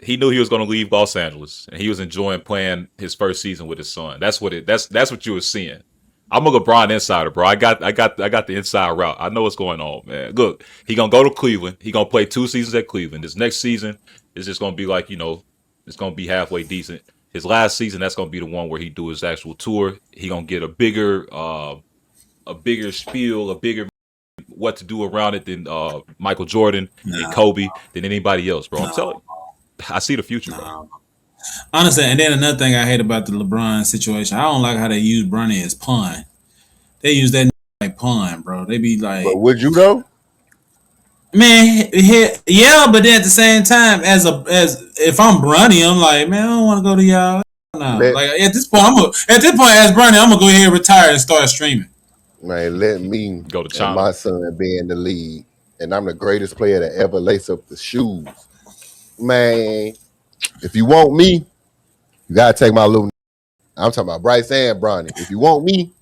He knew he was going to leave Los Angeles, and he was enjoying playing his first season with his son. That's what you were seeing. I'm a LeBron insider, bro. I got the inside route. I know what's going on, man. Look, he gonna go to Cleveland. He gonna play 2 seasons at Cleveland. This next season is just gonna be like, it's gonna be halfway decent. His last season, that's gonna be the one where he do his actual tour. He gonna get a bigger spiel, a bigger what to do around it than Michael Jordan and Kobe than anybody else, bro. I'm telling you, I see the future, bro. Honestly, and then another thing I hate about the LeBron situation, I don't like how they use Bronny as pawn. They use that like pawn, bro. They be like, but would you though? Man, yeah, but then at the same time, as if I'm Bronny, I'm like, man, I don't want to go to y'all. No, like at this point, as Bronny, I'm gonna go ahead and retire and start streaming. Man, let me go to China. My son be in the league, and I'm the greatest player to ever lace up the shoes. Man, if you want me, you gotta take my little. I'm talking about Bryce and Bronny. If you want me,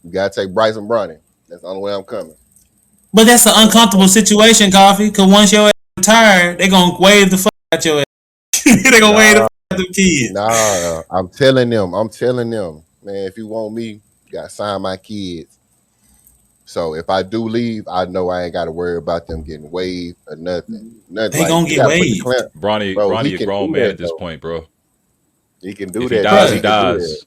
you gotta take Bryce and Bronny. That's the only way I'm coming. But that's an uncomfortable situation, Coffee. Because once your ass retired, they gonna wave the fuck at your ass. They gonna wave the fuck at them kids. Nah, I'm telling them, man. If you want me, you gotta sign my kids. So if I do leave, I know I ain't got to worry about them getting waived or nothing. They gonna get waived. Bronny a grown man at this point, bro. He can do if that. He dies.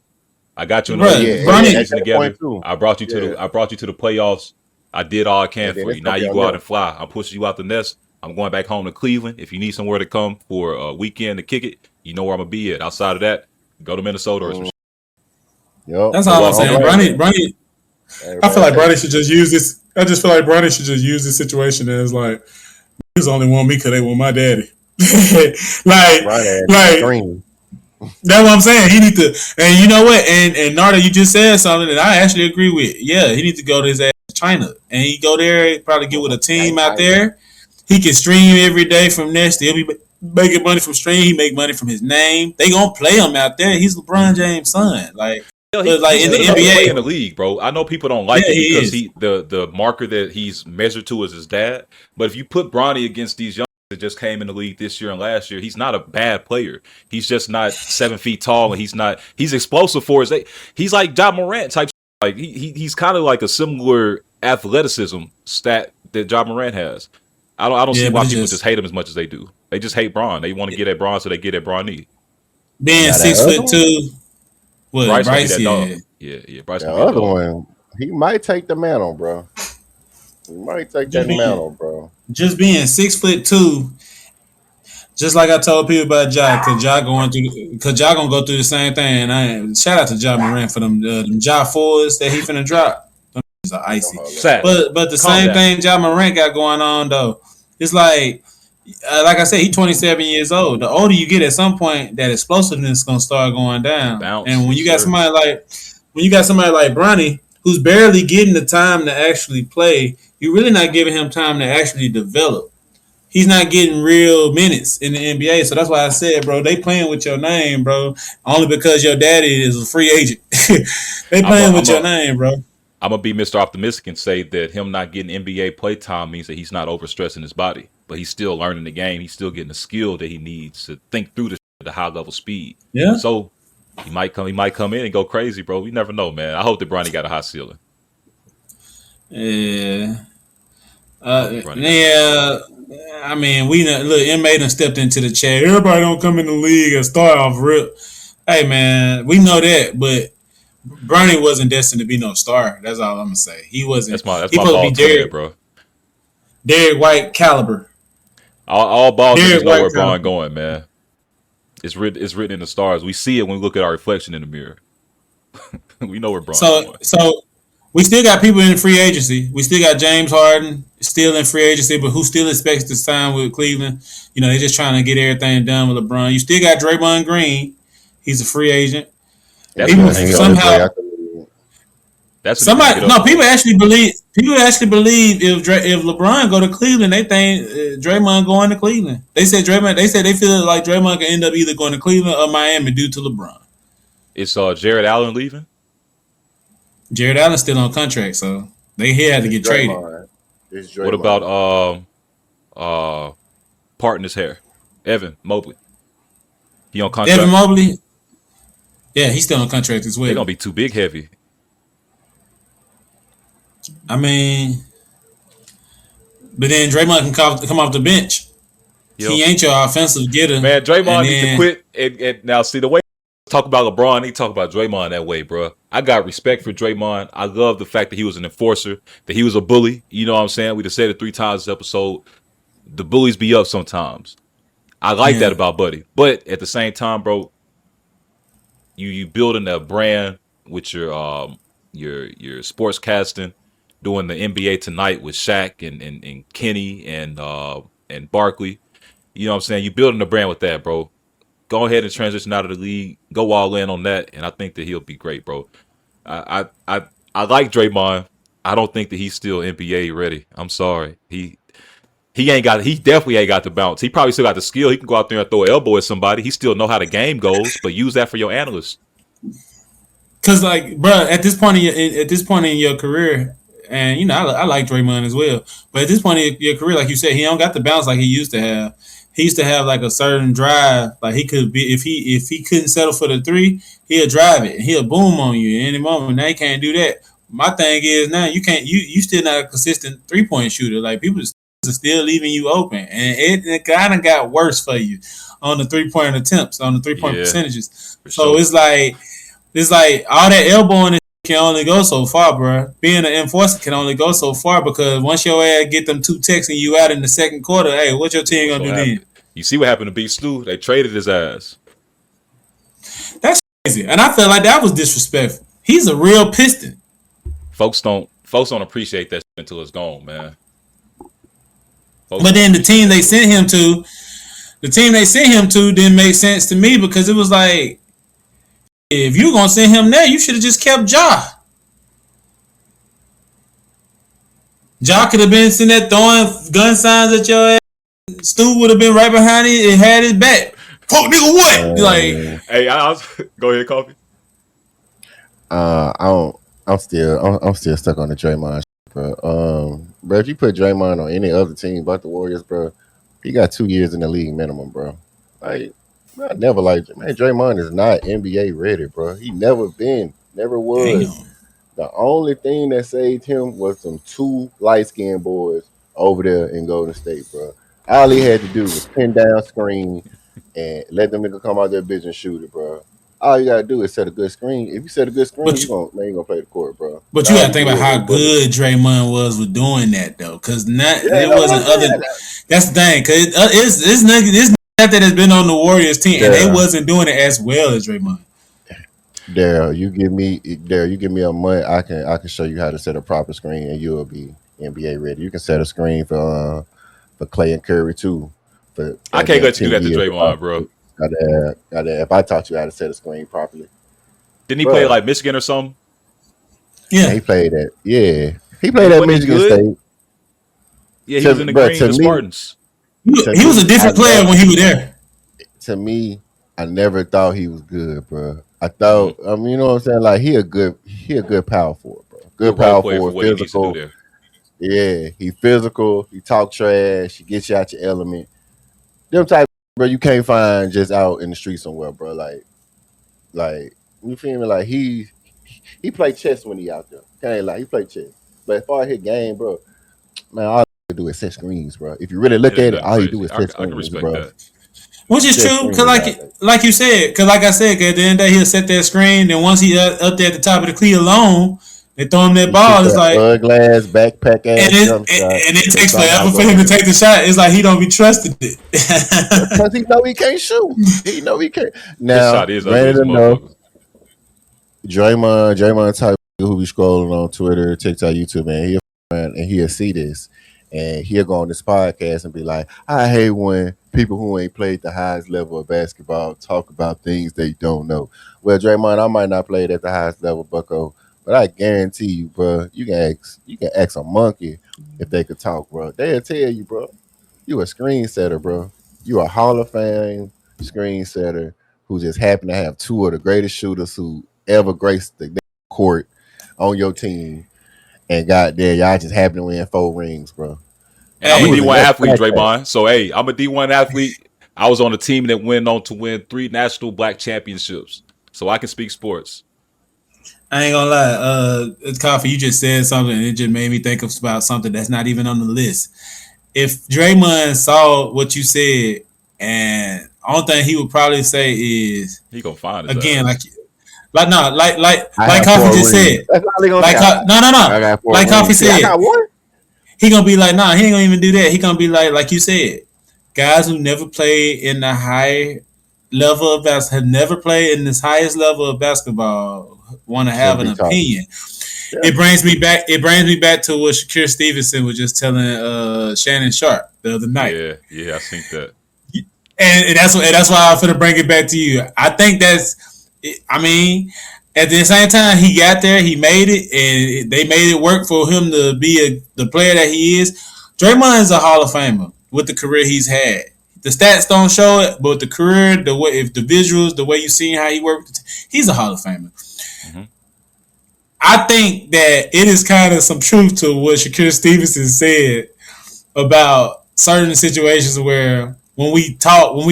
I got you in Bronny together. I brought you to the playoffs. I did all I can for you. Now you go out and fly. I'm pushing you out the nest. I'm going back home to Cleveland. If you need somewhere to come for a weekend to kick it, you know where I'm gonna be at. Outside of that, go to Minnesota or some shit. Yep. That's all I'm saying. Bronny. I feel like Bronny should just use this. I just feel like Bronny should just use this situation as like, niggas only want me because they want my daddy. like that's what I'm saying. He need to, and you know what? And Narda, you just said something that I actually agree with. Yeah, he needs to go to his ass to China, and he go there, probably get with a team out there. He can stream every day from there. Still be making money from stream. He make money from his name. They gonna play him out there. He's LeBron James' son. Like in the NBA, in the league, bro. I know people don't like it because the marker that he's measured to is his dad. But if you put Bronny against these young that just came in the league this year and last year, he's not a bad player. He's just not 7 feet tall, and he's explosive for his age. He's like Ja Morant type. Like he's kind of like a similar athleticism stat that Ja Morant has. I don't see why people just hate him as much as they do. They just hate Bron. They want to get at Bron, so they get at Bronny. Being Now, that 6'2". What Bryce gonna be Bryce? that Yeah. dog. Yeah. Bryce The gonna be that other dog. one, he might take the mantle, bro. He might take that Just being, mantle, bro. just being 6'2". Just like I told people about Ja, cause Ja gonna go through the same thing. And shout out to Ja Morant for them Ja fours that he finna drop. Them is icy. Sad. But the Calm same down. thing Ja Morant got going on though. It's like I said, he's 27 years old. The older you get, at some point, that explosiveness is gonna start going down. Bounce, And when you got yes, sir. somebody like Bronny, who's barely getting the time to actually play, you're really not giving him time to actually develop. He's not getting real minutes in the NBA. So that's why I said, bro, they playing with your name, bro, only because your daddy is a free agent. They playing with your name, bro. I'm gonna be Mr. Optimistic and say that him not getting NBA play time means that he's not overstressing his body, but he's still learning the game. He's still getting the skill that he needs to think through the high level speed. Yeah. So he might come in and go crazy, bro. We never know, man. I hope that Bronny got a high ceiling. Yeah. Yeah. I mean, inmate done stepped into the chat. Everybody don't come in the league and start off rip. Hey, man, we know that, but Bronny wasn't destined to be no star. That's all I'm gonna say. He wasn't. That's he my supposed ball to be twin, bro. Derek White caliber. All ball Derek niggas know White where Bron caliber. going, man. It's written in the stars. We see it when we look at our reflection in the mirror. We know where Bron's going. So we still got people in free agency. We still got James Harden still in free agency, but who still expects to sign with Cleveland? You know, they're just trying to get everything done with LeBron. You still got Draymond Green. He's a free agent. That's Even what He I'm on his way somehow out the league. That's what somebody people actually believe if LeBron go to Cleveland, they think Draymond going to Cleveland. They said they feel like Draymond can end up either going to Cleveland or Miami due to LeBron. It's Jared Allen leaving. Jared Allen's still on contract, so he had to get traded. It's What Draymond. about parting his hair? Evan Mobley. He on contract. Evan Mobley, yeah, he's still on contract as well. They're gonna be too big heavy. I mean, but then Draymond can come off the bench. He ain't your offensive getter. Man, Draymond needs to quit. And now, see, the way talk about LeBron, he talk about Draymond that way, bro. I got respect for Draymond. I love the fact that he was an enforcer, that he was a bully. You know what I'm saying? We just said it 3 times this episode. The bullies be up sometimes. I like that about Buddy. But at the same time, bro, you building a brand with your sports casting, doing the NBA Tonight with Shaq and Kenny and Barkley. You know what I'm saying? You building a brand with that, bro. Go ahead and transition out of the league. Go all in on that, and I think that he'll be great, bro. I like Draymond. I don't think that he's still NBA ready. I'm sorry. He definitely ain't got the bounce. He probably still got the skill. He can go out there and throw an elbow at somebody. He still know how the game goes, but use that for your analyst. Cause like, bro, at this point in your career, and you know, I like Draymond as well. But at this point in your career, like you said, he don't got the bounce like he used to have. He used to have like a certain drive. Like he could be if he couldn't settle for the 3, he'll drive it and he'll boom on you at any moment. Now he can't do that. My thing is now you can't you still not a consistent 3-point shooter. Like people are still leaving you open, and it kind of got worse for you on the 3-point attempts, on the 3-point percentages. So it's like all that elbowing can only go so far, bro. Being an enforcer can only go so far because once your ass get them 2 texting you out in the second quarter, hey, what your team gonna do then? You see what happened to B. Stu? They traded his ass. That's crazy, and I felt like that was disrespectful. He's a real Piston. Folks don't appreciate that until it's gone, man. But then the team they sent him to didn't make sense to me because it was like, if you were gonna send him there, you should have just kept Ja. Ja could have been sitting there throwing gun signs at your ass. Stu would have been right behind it and had his back. Fuck nigga, what? Like, hey, go ahead, Coffee. I'm still stuck on the Draymond shit, bro. Bro, if you put Draymond on any other team but the Warriors, bro, he got 2 years in the league minimum, bro. Like, I never liked it. Man, Draymond is not NBA ready, bro. He never was. damn. The only thing that saved him was some 2 light-skinned boys over there in Golden State, bro. All he had to do was pin down screen and let them nigga come out their bitch and shoot it, bro. All you gotta do is set a good screen. If you set a good screen, But you gonna play the court, bro. But you All gotta he think about did how was good Draymond was with doing that though, because yeah, it no, wasn't other. That's the thing, because this nigga that has been on the Warriors team, and they wasn't doing it as well as Draymond. Daryl, you give me a month, I can show you how to set a proper screen, and you'll be NBA ready. You can set a screen for Clay and Curry too. For I can't let you do that to 10 years. Draymond, bro. Gotta, if I taught you how to set a screen properly. Didn't he play like Michigan or something? Yeah, he played at Michigan State. Yeah, he was in the green, the Spartans. He was a different player when he was there. To me, I never thought he was good, bro. I thought, you know what I'm saying? Like he a good power forward, bro. Good power forward, physical. Yeah, he physical. He talk trash. He gets you out your element. Them type, bro, you can't find just out in the street somewhere, bro. Like you feel me? Like he played chess when he out there. Can't lie, he played chess. But as far as his game, bro, man, all he do is set screens, bro. If you really look at it, all he do is set screens, I can respect bro. That. Which is true, because like you said, because like I said, at the end of the day, he'll set that screen, then once he up there at the top of the cleat alone, they throw him that ball. It's like glass backpack ass, and it takes forever for him to take the shot. It's like he don't be trusted it because he know he can't shoot. He know he can't. Now, granted enough, Draymond type who be scrolling on Twitter, TikTok, YouTube, and he'll see this. And he'll go on this podcast and be like, I hate when people who ain't played the highest level of basketball talk about things they don't know. Well, Draymond, I might not play it at the highest level, bucko, but I guarantee you, bro, you can ask a monkey if they could talk, bro. They'll tell you, bro, you a screen setter, bro. You a Hall of Fame screen setter who just happen to have two of the greatest shooters who ever graced the court on your team. And goddamn, y'all just happen to win 4 rings, bro. And I'm a D1 athlete, Draymond. So, hey, I'm a D1 athlete. I was on a team that went on to win 3 national black championships. So I can speak sports. I ain't gonna lie. Coffee, you just said something, and it just made me think about something that's not even on the list. If Draymond saw what you said, and only thing he would probably say is, he gonna find it again, like Coffee just said. No. Like Coffee said, he gonna be like, nah, he ain't gonna even do that. He gonna be like you said, guys who never played in the high level of basketball, have never played in this highest level of basketball, want to have an opinion. Yeah. It brings me back to what Shakir Stevenson was just telling Shannon Sharp the other night. Yeah, I think that. And that's why I'm finna bring it back to you. I think at the same time, he got there, he made it, and they made it work for him to be the player that he is. Draymond is a Hall of Famer with the career he's had. The stats don't show it, but the career, the visuals, the way you see how he worked, he's a Hall of Famer. Mm-hmm. I think that it is kind of some truth to what Shakir Stevenson said about certain situations where when we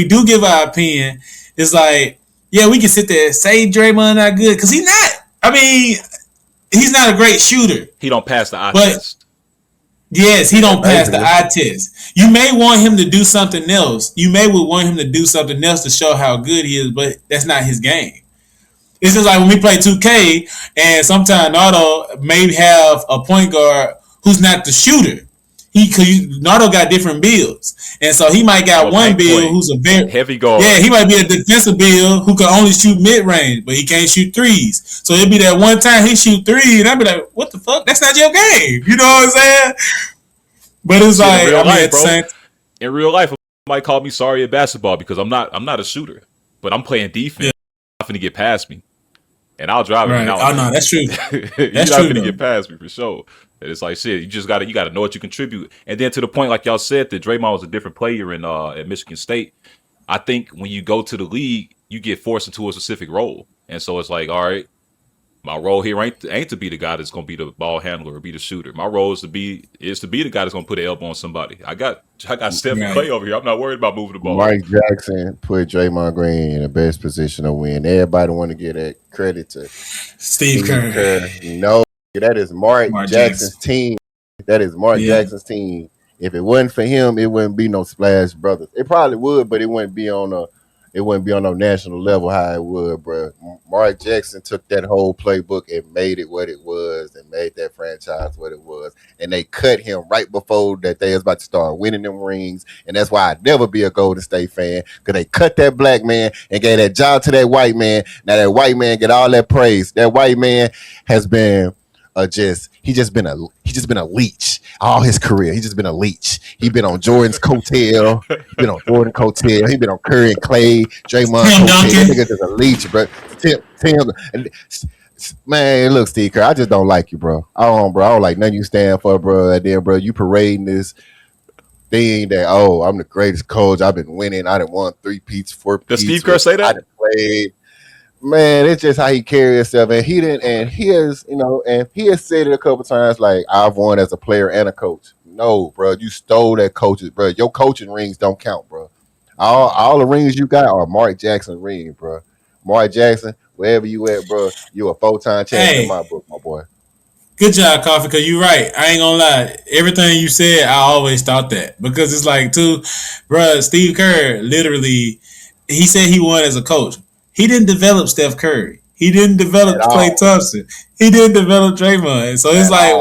do give our opinion, it's like, yeah, we can sit there and say Draymond not good because he's not. I mean, he's not a great shooter. He don't pass the eye test. Yes, he don't pass the eye test. You may want him to do something else. You may want him to do something else to show how good he is, but that's not his game. It's just like when we play 2K and sometimes Nardo may have a point guard who's not the shooter. Nardo got different builds. And so he might got one build who's a very heavy guard. Yeah, he might be a defensive build who can only shoot mid-range, but he can't shoot threes. So it'd be that one time he shoot 3, and I'd be like, what the fuck? That's not your game. You know what I'm saying? But it's like, in real life, might call me sorry at basketball because I'm not a shooter, but I'm playing defense. Yeah. You're not finna get past me, and I'll drive it. Right. Oh no, that's true. You're not finna get past me for sure. And it's like shit. You just gotta know what you contribute, and then to the point, like y'all said, that Draymond was a different player in at Michigan State. I think when you go to the league, you get forced into a specific role, and so it's like, all right, my role here ain't to be the guy that's gonna be the ball handler or be the shooter. My role is to be the guy that's gonna put an elbow on somebody. I got Stephen Clay over here. I'm not worried about moving the ball. Mike Jackson put Draymond Green in the best position to win. Everybody want to give that credit to Steve Kerr. No, that is Mark Jackson's team. That is Mark Jackson's team If it wasn't for him, it wouldn't be no Splash Brothers. It probably would, but it wouldn't be on a national level how it would, bro. Mark Jackson took that whole playbook and made it what it was, and made that franchise what it was. And they cut him right before that they was about to start winning them rings. And that's why I'd never be a Golden State fan, because they cut that black man and gave that job to that white man. Now that white man get all that praise. That white man has been he's just been a leech all his career. He's just been a leech. He been on Jordan's coattail. He been on Jordan coattail. He been on Curry and Clay, Draymond coattail. That nigga just a leech, bro. Tim, man, look, Steve Kerr, I just don't like you, bro. I don't like nothing you stand for, bro. And then, bro, you parading this thing that, I'm the greatest coach. I've been winning. I done won 3 peats, 4 peats. Does Steve Kerr say that? I done played. Man, it's just how he carries himself, and he has said it a couple times, like, I've won as a player and a coach. No, bro, you stole that coaches, bro. Your coaching rings don't count, bro. All the rings you got are Mark Jackson rings, bro. Mark Jackson, wherever you at, bro, you a 4-time champion in my book, my boy. Good job, Coffee, because you're right. I ain't gonna lie. Everything you said, I always thought that. Because it's like, too, bro, Steve Kerr, literally, he said he won as a coach. He didn't develop Steph Curry. He didn't develop Klay Thompson. He didn't develop Draymond. So it's like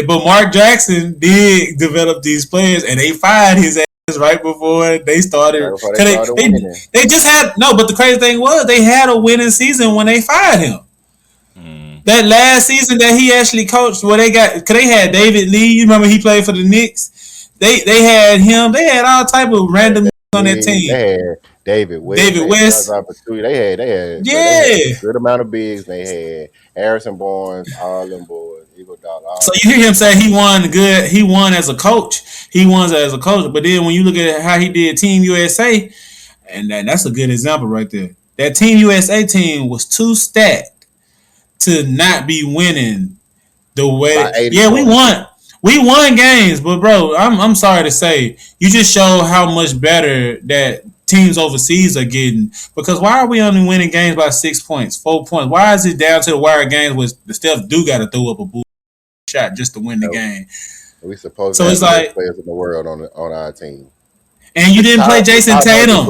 but Mark Jackson did develop these players, and they fired his ass right before they started. They just had but the crazy thing was they had a winning season when they fired him. That last season that he actually coached, where because they had David Lee. You remember he played for the Knicks. They had him. They had all type of random on that team. They had David West. They had a good amount of bigs. They had Harrison Barnes, all them boys, Eagle Dollar. So you hear him say he won good. He won as a coach. But then when you look at how he did Team USA, and that's a good example right there. That Team USA team was too stacked to not be winning the way. Yeah, we won. We won games, but bro, I'm sorry to say, you just show how much better that teams overseas are getting. Because why are we only winning games by 6 points, 4 points? Why is it down to the wire games where the Steph do got to throw up a bull shot just to win the game? We supposed to have the best players in the world on our team. And you didn't play Jason Tatum.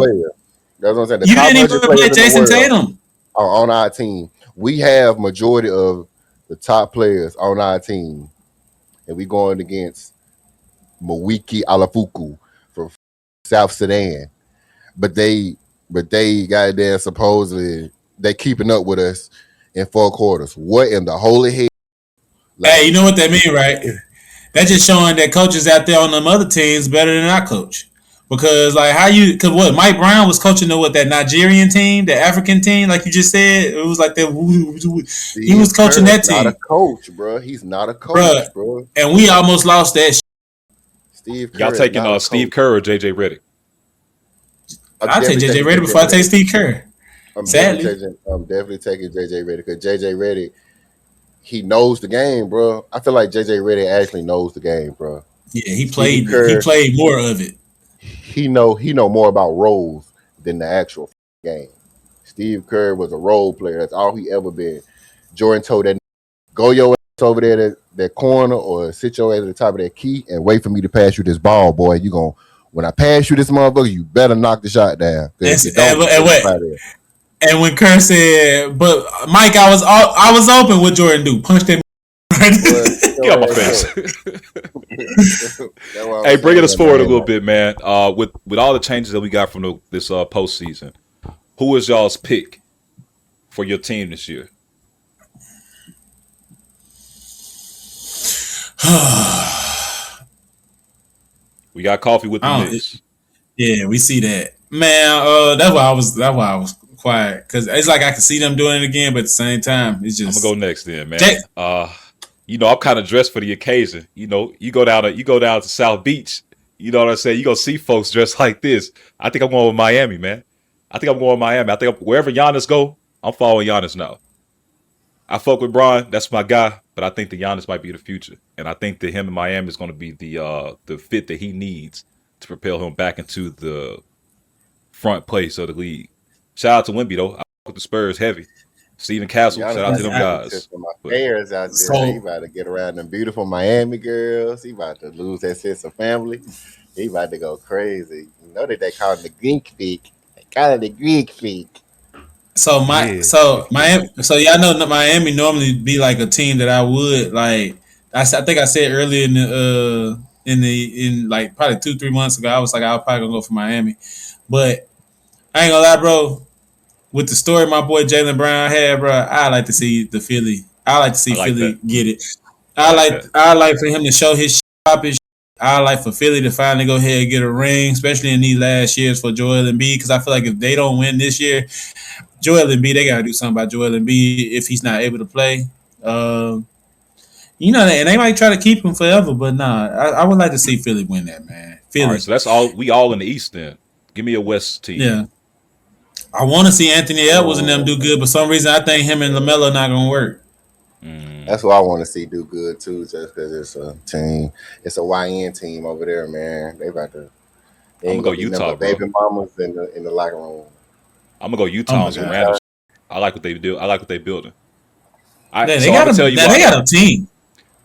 That's what I'm saying. You didn't even play Jason Tatum on our team. We have majority of the top players on our team. And we going against Mwiki Alafuku from South Sudan. But they goddamn supposedly they keeping up with us in 4 quarters. What in the holy hell? Hey, you know what that mean, right? That's just showing that coaches out there on them other teams better than our coach. Because Mike Brown was coaching that Nigerian team, the African team, like you just said. It was like that. He was coaching that team. Not a coach, bro. He's not a coach, bro. And we almost lost that. Steve Kerr, y'all taking Steve Kerr or JJ Redick? I'll take JJ Redick before I take Steve Kerr. I'm definitely taking JJ Redick because JJ Redick, he knows the game, bro. I feel like JJ Redick actually knows the game, bro. Yeah, he played more of it. He know more about roles than the actual game. Steve Kerr was a role player. That's all he ever been. Jordan told that go your ass over there to that corner or sit your ass at the top of that key and wait for me to pass you this ball, boy. When I pass you this motherfucker, you better knock the shot down. And when Kerr said, "But Mike, I was open," what Jordan do? Punch that. Get on my face. Hey, bringing us forward a little bit, man. With all the changes that we got from this postseason, who is y'all's pick for your team this year? We got Coffee with the Knicks. Yeah, we see that, man. That's why I was quiet, because it's like I can see them doing it again, but at the same time, it's just. I'm gonna go next then, man. I'm kind of dressed for the occasion. You go down to South Beach. You know what I'm saying? You gonna see folks dressed like this. I think I'm going with Miami, man. I think wherever Giannis go, I'm following Giannis now. I fuck with Bron. That's my guy. But I think that Giannis might be the future. And I think that him in Miami is going to be the fit that he needs to propel him back into the front place of the league. Shout out to Wemby, though. I fuck with the Spurs heavy. Stephen Castle, Giannis shout out to them about guys. to my But players out there. So- He about to get around them beautiful Miami girls. He about to lose that sense of family. He about to go crazy. You know that they call him the Greek freak. They call him the Greek freak. So Miami. So y'all know that Miami normally be like a team that I would like. I think I said earlier in like probably 2-3 months ago, I was like I was probably gonna go for Miami, but I ain't gonna lie, bro. With the story my boy Jaylen Brown had, bro, I like to see the Philly. I like to see Philly get it. I like for him to show his shop. I like for Philly to finally go ahead and get a ring, especially in these last years for Joel Embiid, because I feel like if they don't win this year, Joel Embiid, they gotta do something about Joel Embiid if he's not able to play. And they might try to keep him forever, but nah, I would like to see Philly win that, man. Philly. all right, so that's all. We all in the East then. Give me a West team. Yeah. I want to see Anthony Edwards and them do good, but for some reason I think him and LaMelo not gonna work. That's what I want to see do good too, just because it's a team. It's a YN team over there, man. They about to. They I'm ain't gonna go be Utah, number baby mamas in the locker room. I'm gonna go Utah Oh, on some God. random. I like what they do. I like what they building. They got a team.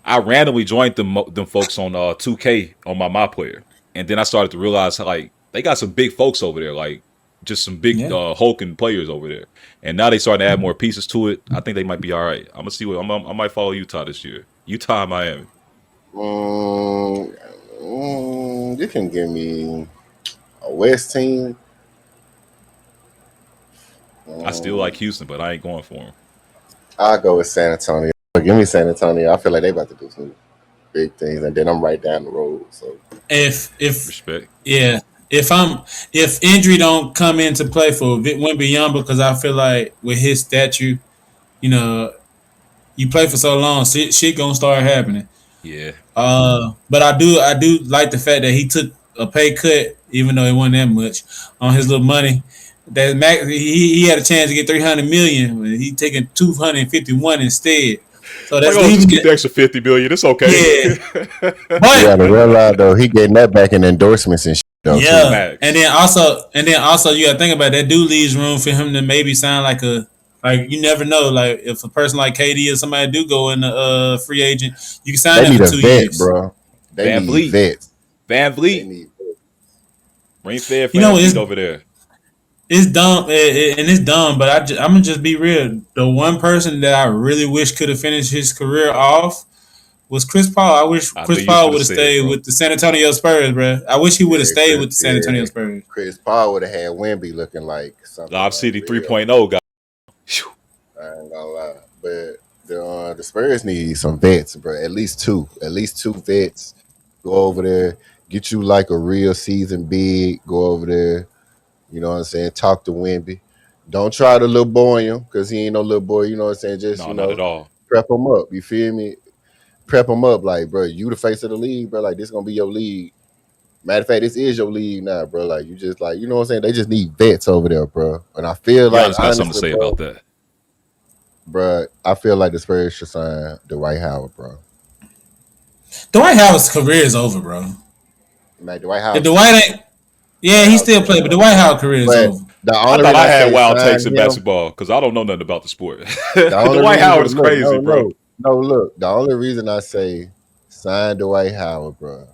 I randomly joined them folks on 2K on my player, and then I started to realize like they got some big folks over there, like just some big hulking players over there. And now they starting to add more pieces to it. I think they might be all right. I'm gonna see what I might follow Utah this year. Utah, and Miami. You can give me a West team. I still like Houston, but I ain't going for them. I'll go with San Antonio. Give me San Antonio. I feel like they about to do some big things, and then I'm right down the road. So If respect, if injury don't come into play for Wembanyama, because I feel like with his stature, you play for so long, shit gonna start happening. yeah. But I do like the fact that he took a pay cut, even though it wasn't that much, on his little money. That he had a chance to get $300 million, he taking $251 instead. So that's just keep the extra $50 million. It's okay. Yeah, but you gotta realize though, he getting that back in endorsements and shit. Though, yeah, and then also you gotta think about that dude leaves room for him to maybe sign like you never know, like if a person like KD or somebody do go in the free agent, you can sign them for 2 years, bro. They need vets. Van Vliet. Rain Fair over there. It's dumb, and it's dumb, but I'm gonna just be real. The one person that I really wish could have finished his career off was Chris Paul. I wish Chris Paul would have stayed with the San Antonio Spurs, bro. I wish he would have stayed with the San Antonio Spurs. Chris Paul would have had Wemby looking like something. Lob City 3.0 guy. I ain't gonna lie, but the Spurs need some vets, bro. At least two vets. Go over there, get you like a real season big. Go over there. You know what I'm saying? Talk to Wemby. Don't try to little boy him because he ain't no little boy. You know what I'm saying? Just not at all. Prep him up. You feel me? Prep him up, like, bro. You the face of the league, bro. Like, this gonna be your league. Matter of fact, this is your league now, bro. Like, you just like, you know what I'm saying? They just need vets over there, bro. And I feel like got something to say about that, bro. I feel like the Spurs should sign Dwight Howard, bro. Dwight Howard's career is over, bro. Like Dwight Howard. If Dwight ain't. Yeah, he still play, but the Dwight Howard career is over. I thought I had wild takes in basketball because I don't know nothing about the sport. Dwight Howard is crazy, bro. No, look. The only reason I say sign Dwight Howard, bro,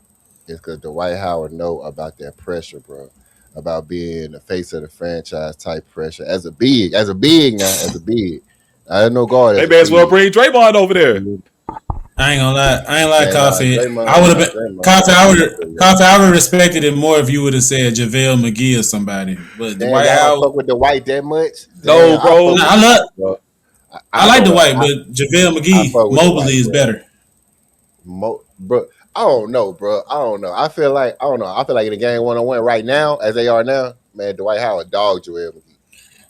is because Dwight Howard know about that pressure, bro. About being the face of the franchise type pressure. As a big. I know guard. They may as well bring Draymond over there. I ain't gonna lie. Coffee. I would have been Coffee. I would have respected it more if you would have said JaVale McGee or somebody. But Dwight Howard, fuck with Dwight that much? No, bro. I like Dwight, but JaVale McGee mobilely is better. Bro, I don't know, bro. I feel like in the game 1-on-1 right now, as they are now, man, Dwight Howard dogged JaVale McGee.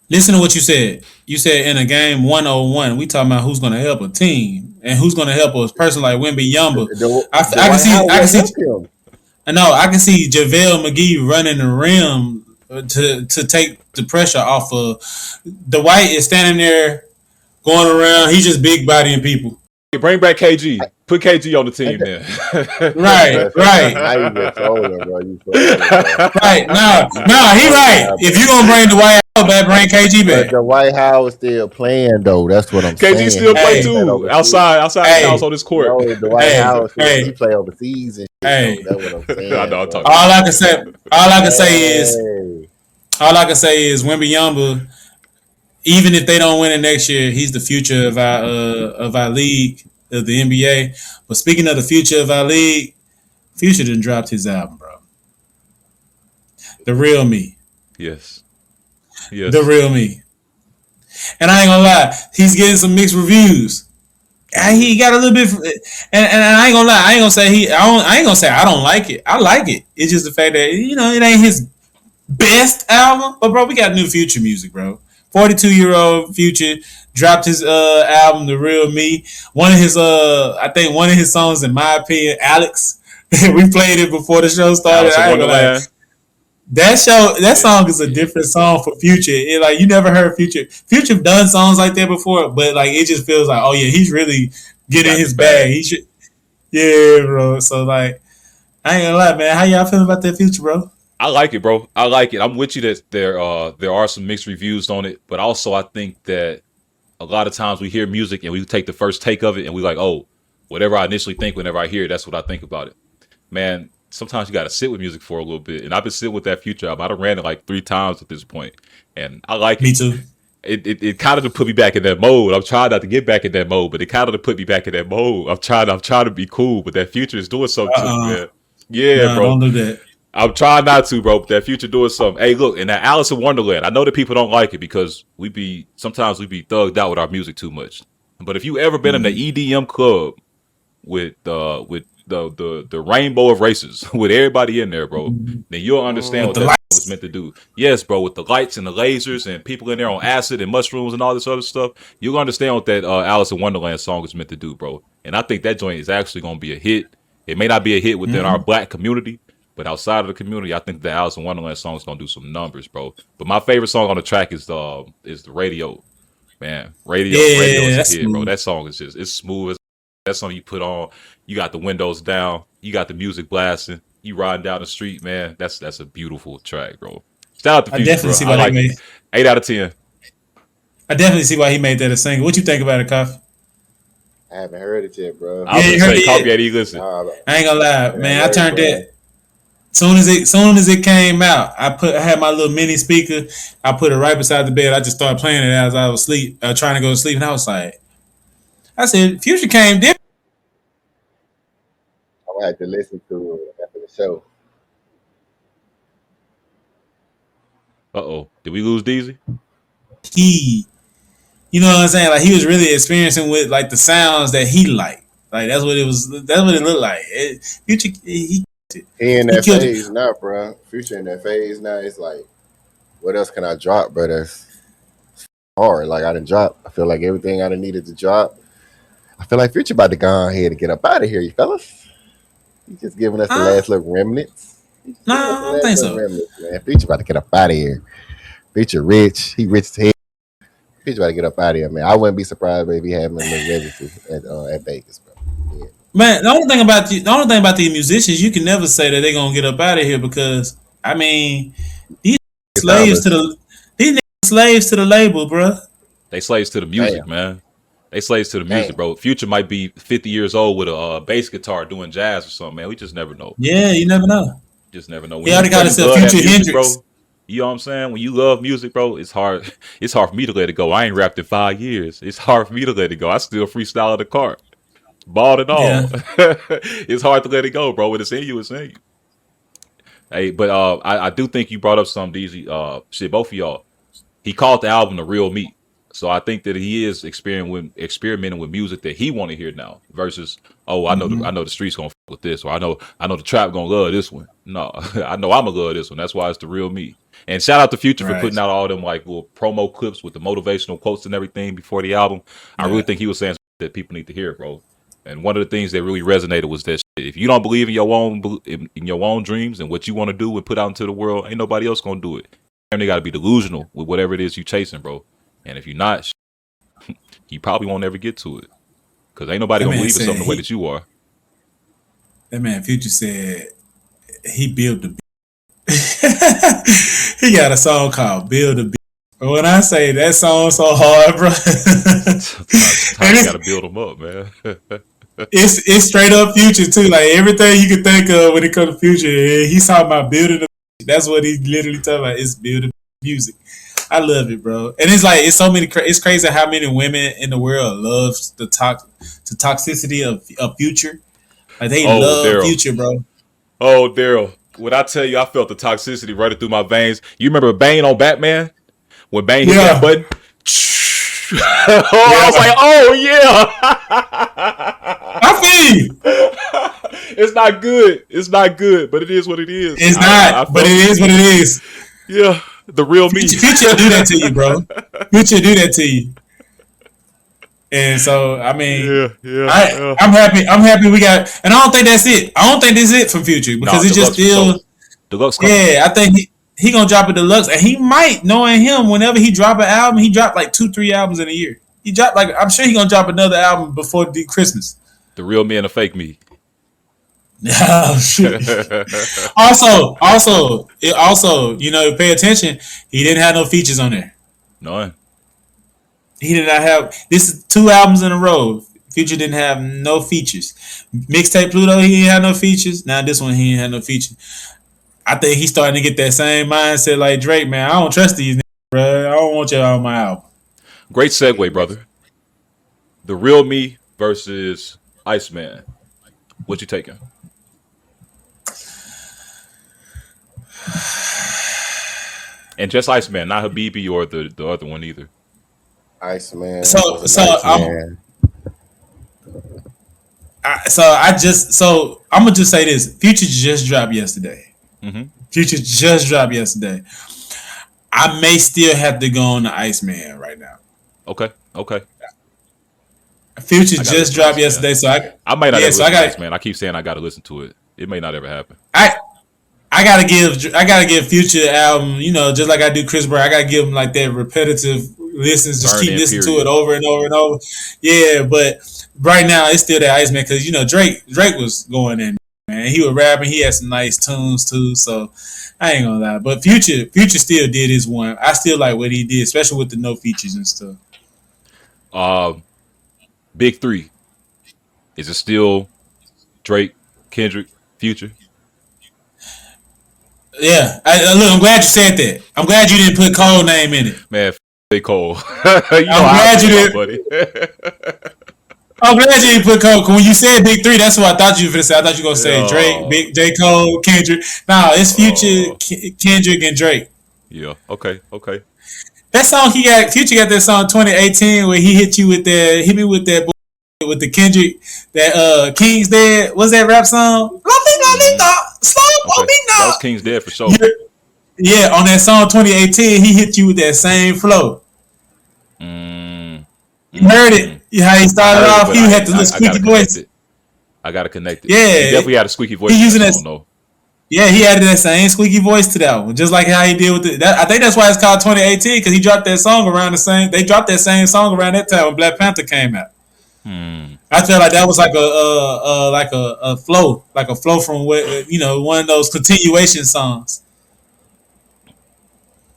Listen to what you said. You said in a game 1-on-1, we talking about who's going to help a team and who's going to help a person like Wembanyama. I can see JaVale McGee running the rim to take the pressure off of. Dwight is standing there going around. He's just big bodying people. Bring back KG. Put KG on the team then. Right. Now you just told him, bro. Right. No, he right. If you're going to bring Dwight Bad Brain KG But back. the White House still playing though. That's what I'm saying. KG still play Hey. too. Outside the house on his court. No, the White Hey, House hey. he play overseas and shit. Hey. Though. That's what I'm saying. I know, I'm bro. talking. All I can say is Hey. Wembanyama, even if they don't win it next year, he's the future of our league, of the NBA. But speaking of the future of our league, Future done dropped his album, bro. The Real Me. Yes. The Real Me. And I ain't gonna lie, he's getting some mixed reviews. And he got a little bit, and I ain't gonna lie, I ain't gonna say I don't like it. I like it. It's just the fact that it ain't his best album. But bro, we got new Future music, bro. 42-year-old Future dropped his album, The Real Me. I think one of his songs, in my opinion, Alex. We played it before the show started. Alice in Wonderland. That song is a different song for Future. You never heard Future. Future done songs like that before, but it just feels like, oh yeah, he's really getting his bag. He should, yeah, bro. So I ain't gonna lie, man. How y'all feeling about that Future, bro? I like it, bro. I like it. I'm with you that there are some mixed reviews on it, but also I think that a lot of times we hear music and we take the first take of it and we like, oh, whatever I initially think whenever I hear it, that's what I think about it. Man, sometimes you got to sit with music for a little bit, and I've been sitting with that Future album. I done ran it like 3 times at this point, and I like it. Me too. It kind of put me back in that mode. I'm trying not to get back in that mode, but it kind of put me back in that mode. I'm trying to be cool, but that Future is doing something to me, man. Yeah, bro. Don't do that. I'm trying not to, bro. But that Future doing something. Hey, look, and that Alice in Wonderland. I know that people don't like it because sometimes we be thugged out with our music too much. But if you ever been in the EDM club with the rainbow of races with everybody in there, bro, then you'll understand what that song was meant to do. Yes, bro, with the lights and the lasers and people in there on acid and mushrooms and all this other stuff, you'll understand what that Alice in Wonderland song is meant to do, bro. And I think that joint is actually going to be a hit. It may not be a hit within our black community, but outside of the community, I think the Alice in Wonderland song is going to do some numbers, bro. But my favorite song on the track is the Radio. Man, Radio is a hit, bro. That song is it's smooth as that song you put on. You got the windows down. You got the music blasting. You riding down the street, man. That's a beautiful track, bro. Shout out to Future, I definitely see why he made 8 out of 10. I definitely see why he made that a single. What you think about it, Kof? I haven't heard it yet, bro. I was gonna say, copy it. Listen. I ain't gonna lie, man. I turned that. Soon as it came out, I had my little mini speaker. I put it right beside the bed. I just started playing it as I was trying to go to sleep, and I was like, I said, Future came different. I'm gonna have to listen to it after the show. Did we lose Deezy? You know what I'm saying? He was really experiencing with the sounds that he liked. That's what it was. That's what it looked like. Future, he in that phase now, bro. Future in that phase now. It's like, what else can I drop, bro? That's hard. I done dropped. I feel like everything I done needed to drop. I feel like Future about to go ahead and get up out of here, you fellas. He's just giving us the last little remnants. No, I don't think so. Man. Future about to get up out of here. Future rich. He rich as hell. Future about to get up out of here, man. I wouldn't be surprised if he had him in the residency at Vegas, bro. Yeah. Man, the only thing about these musicians, you can never say that they're gonna get up out of here because these slaves to the label, bro. They slaves to the music, man. They slaves to the music, bro. Future might be 50 years old with a bass guitar doing jazz or something, man. We just never know. Yeah, you never know. Just never know. He already got himself Future Hendrix, bro. You know what I'm saying? When you love music, bro, it's hard. It's hard for me to let it go. I ain't rapped in 5 years. It's hard for me to let it go. I still freestyle in the car, bald and all. Yeah. It's hard to let it go, bro. When it's in you, it's in you. Hey, but I do think you brought up something, DZ. Shit, both of y'all. He called the album The Real Me. So I think that he is experimenting with music that he want to hear now versus, I know the streets gonna f with this, or I know the trap gonna love this one. No, I know I'm gonna love this one. That's why it's The Real Me. And shout out to Future for putting out all them little promo clips with the motivational quotes and everything before the album. Yeah. I really think he was saying that people need to hear, bro. And one of the things that really resonated was that shit. If you don't believe in your own dreams and what you want to do and put out into the world, ain't nobody else gonna do it. And they gotta be delusional with whatever it is you chasing, bro. And if you're not, you probably won't ever get to it. Because ain't nobody going to believe in something the way that you are. That man Future said he built the beat. He got a song called Build a Beat. When I say that song so hard, bro, Sometimes you got to build them up, man. it's straight up Future too. Like everything you can think of when it comes to Future, he's talking about building. That's what he's literally talking about. It's building music. I love it, bro. And it's like it's so many. It's crazy how many women in the world love the toxicity of Future. Like they love Daryl. Future, bro. Oh, Daryl. When I tell you, I felt the toxicity running through my veins. You remember Bane on Batman? When Bane hit that button? I was like, oh, yeah. I feel you. It's not good. It's not good, but it is what it is. It's not, but it is what it is. Yeah, the real me. Future do that to you, bro. Future do that to you. And so, I mean, I'm happy. I'm happy we got, and I don't think that's it. I don't think this is it from Future because it's just still. Deluxe. Yeah, I think he gonna drop a deluxe, and he might, knowing him, whenever he drop an album, he dropped like 2-3 albums in a year. He dropped like I'm sure he gonna drop another album before Christmas. The real me and the fake me. Oh shit! also, you know, pay attention. He didn't have no features on there. None. He did not have. This is 2 albums in a row. Future didn't have no features. Mixtape Pluto, he didn't have no features. Now this one, he didn't have no features. I think he's starting to get that same mindset like Drake, man. I don't trust these niggas, bro. I don't want y'all on my album. Great segue, brother. The real me versus Iceman. What you taking? And just Iceman, not Habibi or the other one either. Iceman. So I'm gonna just say this. Future just dropped yesterday. Mm-hmm. Future just dropped yesterday. I may still have to go on the Iceman right now. Okay. Future just dropped yesterday, so I might not ever listen to Iceman. I keep saying I gotta listen to it. It may not ever happen. I gotta give Future album, you know, just like I do Chris Brown. I gotta give him like that repetitive listens, just keep listening to it over and over and over. Yeah, but right now it's still that Iceman because you know Drake was going in, man. He was rapping. He had some nice tunes too. So I ain't gonna lie, but Future still did his one. I still like what he did, especially with the no features and stuff. Big 3. Is it still Drake, Kendrick, Future? Yeah, I'm glad you said that. I'm glad you didn't put Cole name in it. Man, Cole. I'm glad you didn't. Buddy. I'm glad you didn't put Cole. When you said Big 3, that's what I thought you were going to say. I thought you were going to say Drake, Big J. Cole, Kendrick. Nah, it's Future, Kendrick, and Drake. Yeah. Okay. That song Future got that song 2018 where he hit me with that with the Kendrick, that King's Dead. What's that rap song? That was King's Dead for sure. Yeah, on that song 2018, he hit you with that same flow. You heard it. How he started off, he had the squeaky voice. I gotta connect it. Yeah, he definitely had a squeaky voice. He using that. Yeah, he added that same squeaky voice to that one, just like how he did with it. I think that's why it's called 2018 because he dropped that song around the same. They dropped that same song around that time when Black Panther came out. I felt like that was like a flow, from what, you know, one of those continuation songs.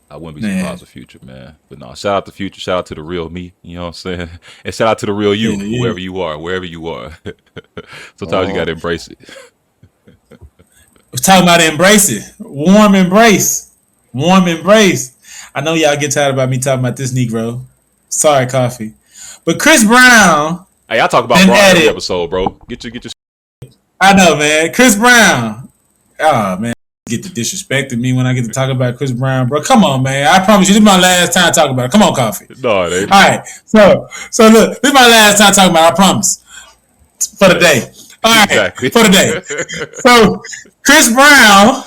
I wouldn't be surprised with Future, man. But no, shout out to Future, shout out to the real me, you know what I'm saying? And shout out to the real you, whoever you are, wherever you are. Sometimes you gotta embrace it. We're talking about embrace it. Warm embrace. I know y'all get tired about me talking about this Negro. Sorry, Coffee. But Chris Brown. Hey, I talk about Bronny every episode, bro. Get your. I know, man. Chris Brown. Oh man, get to disrespecting me when I get to talk about Chris Brown, bro. Come on, man. I promise you, this is my last time talking about it. Come on, Coffee. No, it ain't. All right. So look, this is my last time talking about it. I promise. For the day. All right. Exactly. For the day. So Chris Brown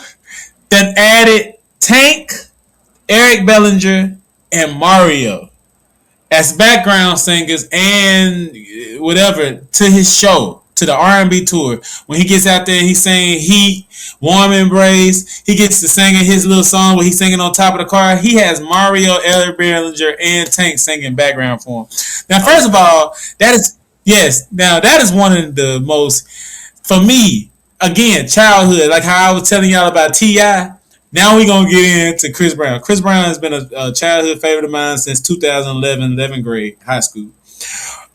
then added Tank, Eric Bellinger, and Mario as background singers and whatever to his show, to the R&B tour. When he gets out there, he's saying Heat, Warm Embrace. He gets to singing his little song where he's singing on top of the car. He has Mario, Eric Bellinger, and Tank singing background for him. Now, first of all, that is one of the most, for me, again, childhood, like how I was telling y'all about T.I., Now we're going to get into Chris Brown. Chris Brown has been a childhood favorite of mine since 2011, 11th grade, high school.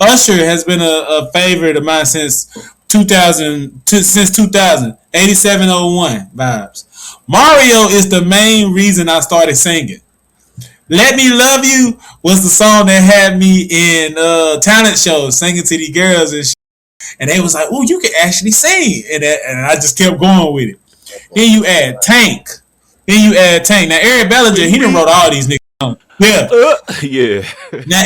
Usher has been a favorite of mine since 2000, 8701 vibes. Mario is the main reason I started singing. Let Me Love You was the song that had me in talent shows singing to these girls and shit. And they was like, oh, you can actually sing. And I just kept going with it. Then you add Tank. Now, Eric Bellinger, he done wrote all these niggas songs. Yeah. Yeah. Now,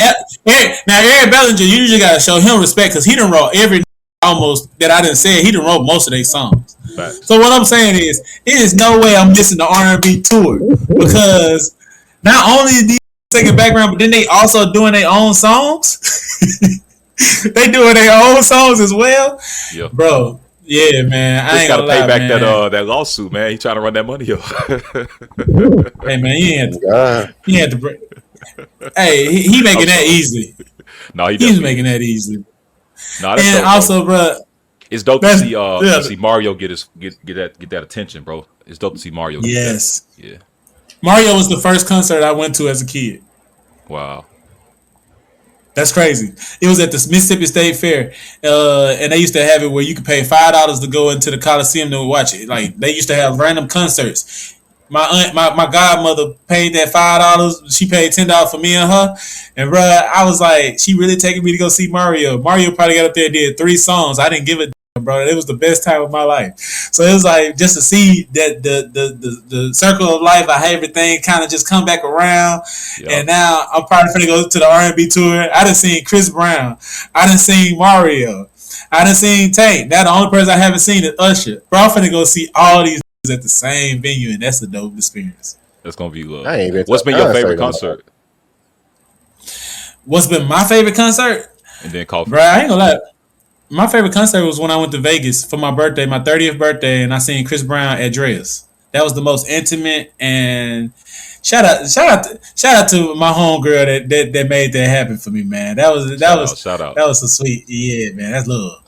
Eric Bellinger, you usually got to show him respect because he done wrote every almost that I done said. He done wrote most of their songs. Right. So what I'm saying is, there is no way I'm missing the R&B tour because not only these singing background, but then they also doing their own songs. They doing their own songs as well. Yeah. Bro. Yeah, man. I ain't gotta gonna pay lie, back man. that lawsuit, man. He trying to run that money up. Hey, man, he had to break. Hey, he making that easy. No, He's making that easy. No, that's And dope, also, bro, it's dope to see Mario get that attention, bro. It's dope to see Mario. Yes. Yeah. Mario was the first concert I went to as a kid. Wow. That's crazy. It was at the Mississippi State Fair, and they used to have it where you could pay $5 to go into the Coliseum to watch it. Like they used to have random concerts. My godmother paid that $5. She paid $10 for me and her. And bro, I was like, she really taking me to go see Mario. Mario probably got up there and did 3 songs. I didn't give a damn, bro. It was the best time of my life. So it was like just to see that the circle of life, I had everything kind of just come back around. Yep. And now I'm probably gonna go to the R&B tour. I done seen Chris Brown. I done seen Mario. I done seen Tank. Now the only person I haven't seen is Usher. Bro, I'm finna go see all these at the same venue, and that's a dope experience. That's gonna be love. What's been your favorite concert? What's been my favorite concert? And then call. Bro, I ain't gonna lie. My favorite concert was when I went to Vegas for my birthday, my 30th birthday, and I seen Chris Brown at Dre's. That was the most intimate, and shout out to my homegirl that made that happen for me, man. That was so sweet. Yeah, man, that's love.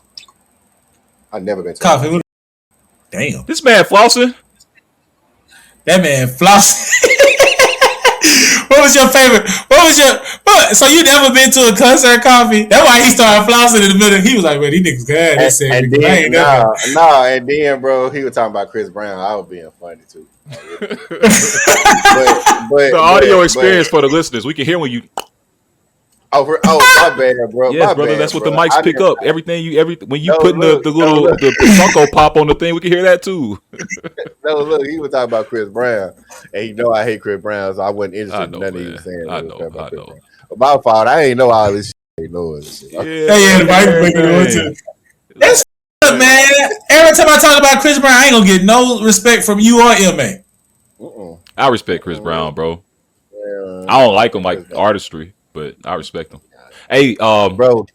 I've never been to coffee. Damn. This man flossing. That man flossing. What was your favorite? So you never been to a concert, Coffee? That's why he started flossing in the middle. He was like, "Man, these niggas good." And then, bro, he was talking about Chris Brown. I was being funny too. but the audio experience for the listeners, we can hear when you. My bad, bro. Yes, brother. That's what the mics pick up. Everything when you putting the little Funko Pop on the thing, we can hear that too. No, look, he was talking about Chris Brown, and you know I hate Chris Brown, so I wasn't interested in nothing he was saying. I know. My fault. I ain't know all this shit. That's man. Every time I talk about Chris Brown, I ain't gonna get no respect from you or MA. I respect Chris Brown, bro. I don't like him like artistry. But I respect him. Hey, bro,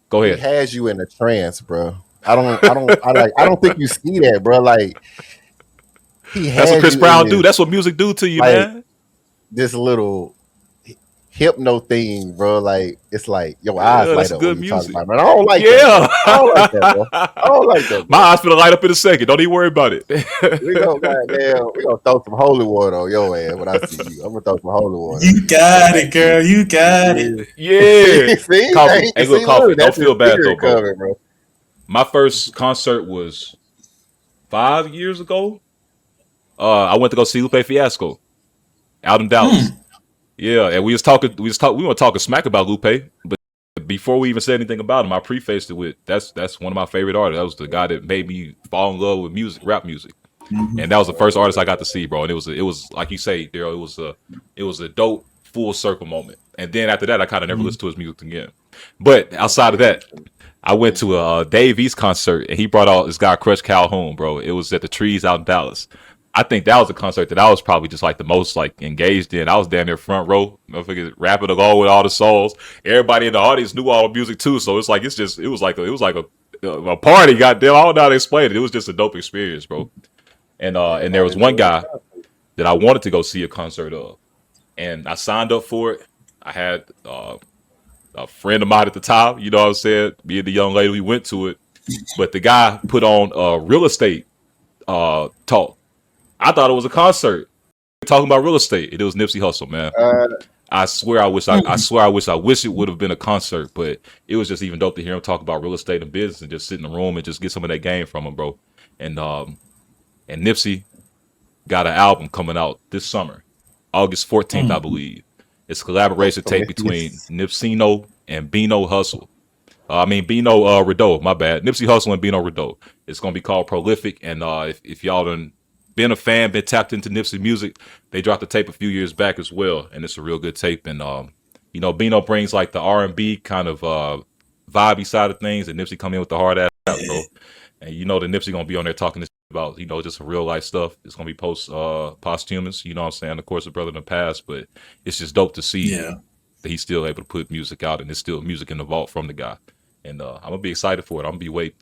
go ahead. He has you in a trance, bro. I don't think you see that, bro. Like that's what Chris Brown do. That's what music do to you, man. This little hypno thing, bro. Like it's like your eyes light up. Good music. About, man. I don't like that. I don't like that, bro. I don't like that. My eyes finna light up in a second. Don't even worry about it. we gonna throw some holy water on your ass when I see you. I'm gonna throw some holy water. You got it, girl. You got it. Yeah. See? Coffee. Hey, look, Coffee. Don't feel bad though, bro. My first concert was 5 years ago. I went to go see Lupe Fiasco out in Dallas. Yeah, and we were talking smack about Lupe, but before we even said anything about him, I prefaced it with that's one of my favorite artists. That was the guy that made me fall in love with music, rap music, and that was the first artist I got to see, bro. And it was like you say, Daryl, it was a dope full circle moment. And then after that, I kind of never listened to his music again. But outside of that, I went to a Dave East concert, and he brought out this guy Crush Calhoun, bro. It was at the Trees out in Dallas. I think that was a concert that I was probably just like the most like engaged in. I was down there front row, motherfuckers rapping along with all the songs. Everybody in the audience knew all the music too, so it was like a party. Goddamn, I don't know how to explain it. It was just a dope experience, bro. And there was one guy that I wanted to go see a concert of, and I signed up for it. I had a friend of mine at the time, you know what I'm saying? Me and the young lady, we went to it, but the guy put on real estate talk. I thought it was a concert talking about real estate. It was Nipsey Hussle, man. I swear I wish I wish it would have been a concert, but it was just even dope to hear him talk about real estate and business and just sit in the room and just get some of that game from him, bro. And Nipsey got an album coming out this summer, August 14th, I believe. It's a collaboration tape between Nipsino and Bino Hustle. Bino Rideau, my bad. Nipsey Hussle and Bino Rideau. It's going to be called Prolific. And if y'all done been a fan, been tapped into Nipsey music, they dropped the tape a few years back as well. And it's a real good tape. And, Bino brings like the R&B kind of vibey side of things. And Nipsey come in with the hard ass rap, bro. And the Nipsey going to be on there talking this about, just some real life stuff. It's going to be posthumous, you know what I'm saying? Of course, a brother in the past, but it's just dope to see that he's still able to put music out and there's still music in the vault from the guy. And I'm going to be excited for it. I'm going to be waiting.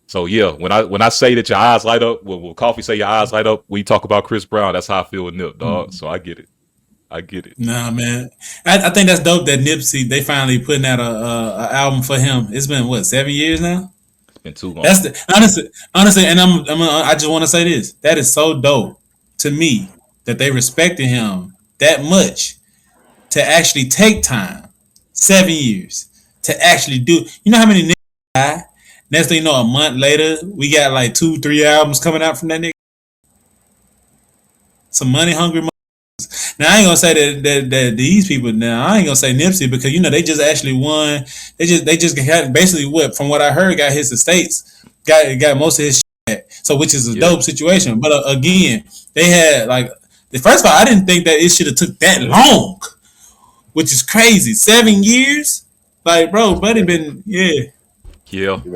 So, yeah, when I say that your eyes light up, when Coffee say your eyes light up, when you talk about Chris Brown, that's how I feel with Nip, dog. So I get it. Nah, man. I think that's dope that Nipsey, they finally putting out a album for him. It's been, 7 years now? Been too long. That's honestly, and I just want to say this. That is so dope to me that they respected him that much to actually take time, 7 years, to actually do. You know how many niggas die? Next thing you know, a month later, we got like 2-3 albums coming out from that nigga. Some money hungry. Now I ain't gonna say that these people. Now I ain't gonna say Nipsey because they just actually won. They just got basically from what I heard, got his estates, got most of his shit. So which is a dope situation. But again, they had first of all, I didn't think that it should have took that long, which is crazy. 7 years, bro, buddy been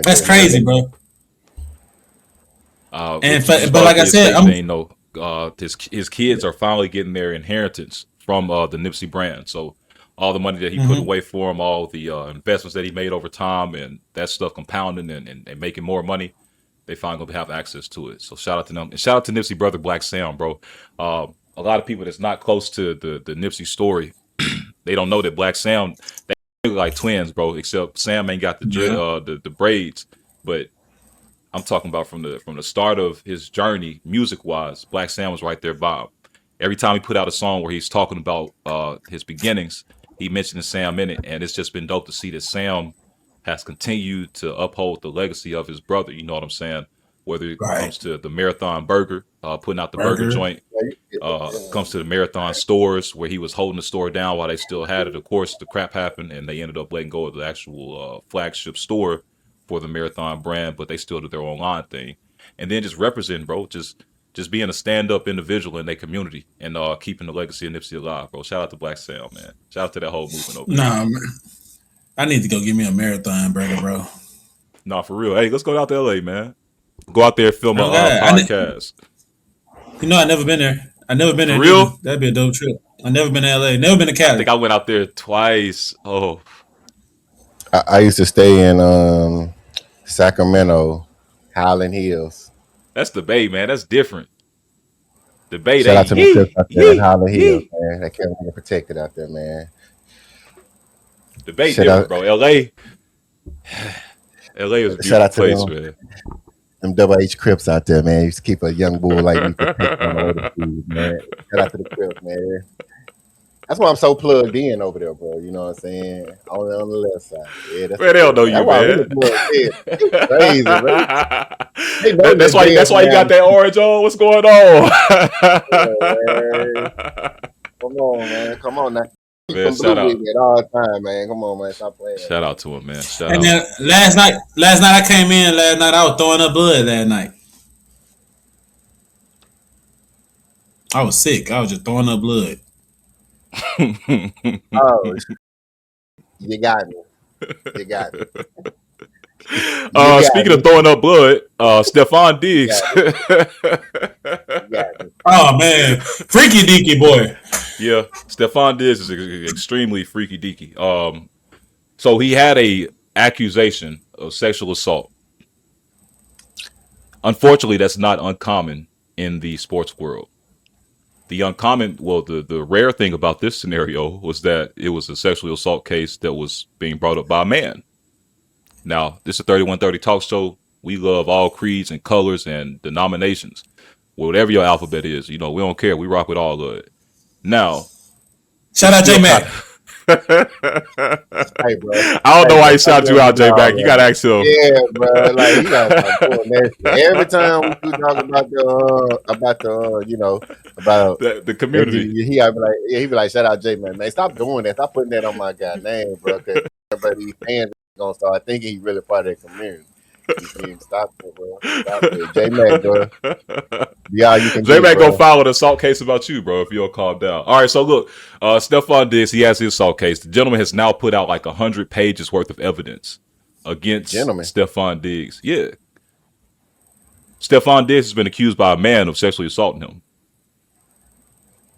that's crazy, bro. But like I said, his kids are finally getting their inheritance from the Nipsey brand. So all the money that he put away for him, all the investments that he made over time, and that stuff compounding and making more money, they finally gonna have access to it. So shout out to them, and shout out to Nipsey brother Black Sam, bro. A lot of people that's not close to the Nipsey story, they don't know that Black Sam, they look like twins, bro. Except Sam ain't got the braids, but I'm talking about from the start of his journey, music wise, Black Sam was right there by him. Every time he put out a song where he's talking about his beginnings, he mentioned Sam in it, and it's just been dope to see that Sam has continued to uphold the legacy of his brother. You know what I'm saying? Whether it comes to the Marathon Burger, putting out the burger joint, comes to the Marathon stores where he was holding the store down while they still had it. Of course, the crap happened, and they ended up letting go of the actual flagship store for the Marathon brand, but they still did their online thing. And then just representing, bro, just being a stand-up individual in their community and keeping the legacy of Nipsey alive, bro. Shout out to Black Sam, man. Shout out to that whole movement over there. Nah, man. I need to go get me a Marathon burger, bro. Nah, for real. Hey, let's go out to LA, man. Go out there and film a podcast. I never been there. I never been there. For real? That'd be a dope trip. I never been to LA. Never been to Cali. I think I went out there twice. Oh. I used to stay in Sacramento, Highland Hills. That's the Bay, man. That's different. The Bay. Shout out to my trips out there in Highland Hills, man. That kept me protected out there, man. The Bay different, bro. LA is a beautiful place, man. Them Double H Crips out there, man. Used to keep a young bull like me protected on the other food, man. Shout out to the Crips, man. That's why I'm so plugged in over there, bro. You know what I'm saying? On the left side. Yeah, that's man, they don't know you, man. Crazy, bro. That's why you got that orange on. What's going on? Come on, man. Come on now. Man, shout out. At all time, man. Come on, man. Stop playing. Shout out to him, man. Shout and out. Then last night I came in. Last night I was throwing up blood. That night I was sick. I was just throwing up blood. Oh, you got me. You got me. Speaking of throwing up blood, Stephon Diggs. Oh man, freaky deaky boy. Yeah, Stephon Diggs is extremely freaky deaky. So he had a accusation of sexual assault. Unfortunately, that's not uncommon in the sports world. The rare thing about this scenario was that it was a sexual assault case that was being brought up by a man. Now, this is a 3130 talk show. We love all creeds and colors and denominations. whatever your alphabet is. We don't care. We rock with all of it. Now, shout out J Mac. Hey, bro. I don't know why he shouted you out, J Mac. You gotta ask him. Yeah, bro. Like you gotta stop doing that shit. Every time we talk about The community. He be like, shout out J Man. Man, stop doing that. Stop putting that on my guy name, bro. Because everybody fans gonna start thinking he really part of that community. Stop it, bro. Stop it. J Mac, bro. Yeah, you can. J Mac gonna file an assault case about you, bro, if you don't calm down. All right, so look, Stephon Diggs, he has his assault case. The gentleman has now put out like 100 pages worth of evidence against Stephon Diggs. Yeah. Stephon Diggs has been accused by a man of sexually assaulting him.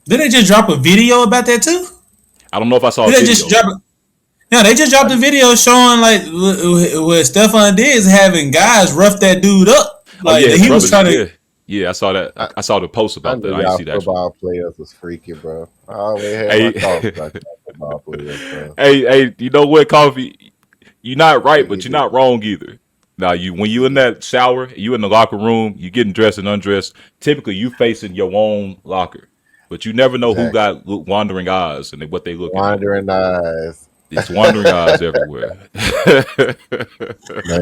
Did they just drop a video about that too? I don't know if I saw a video. No, they just dropped a video showing like where Stephon Diggs having guys rough that dude up. Like he was trying to. Yeah, I saw that. I saw the post about that. I didn't see that. Football players was freaky, bro. I always had my thoughts about football players, bro. Hey, you know what, Coffee? You're not right, but you're not wrong either. Now, when you in that shower, you in the locker room, you getting dressed and undressed. Typically, you facing your own locker, but you never know who got wandering eyes and what they look. Wandering eyes. It's wandering eyes everywhere. Man,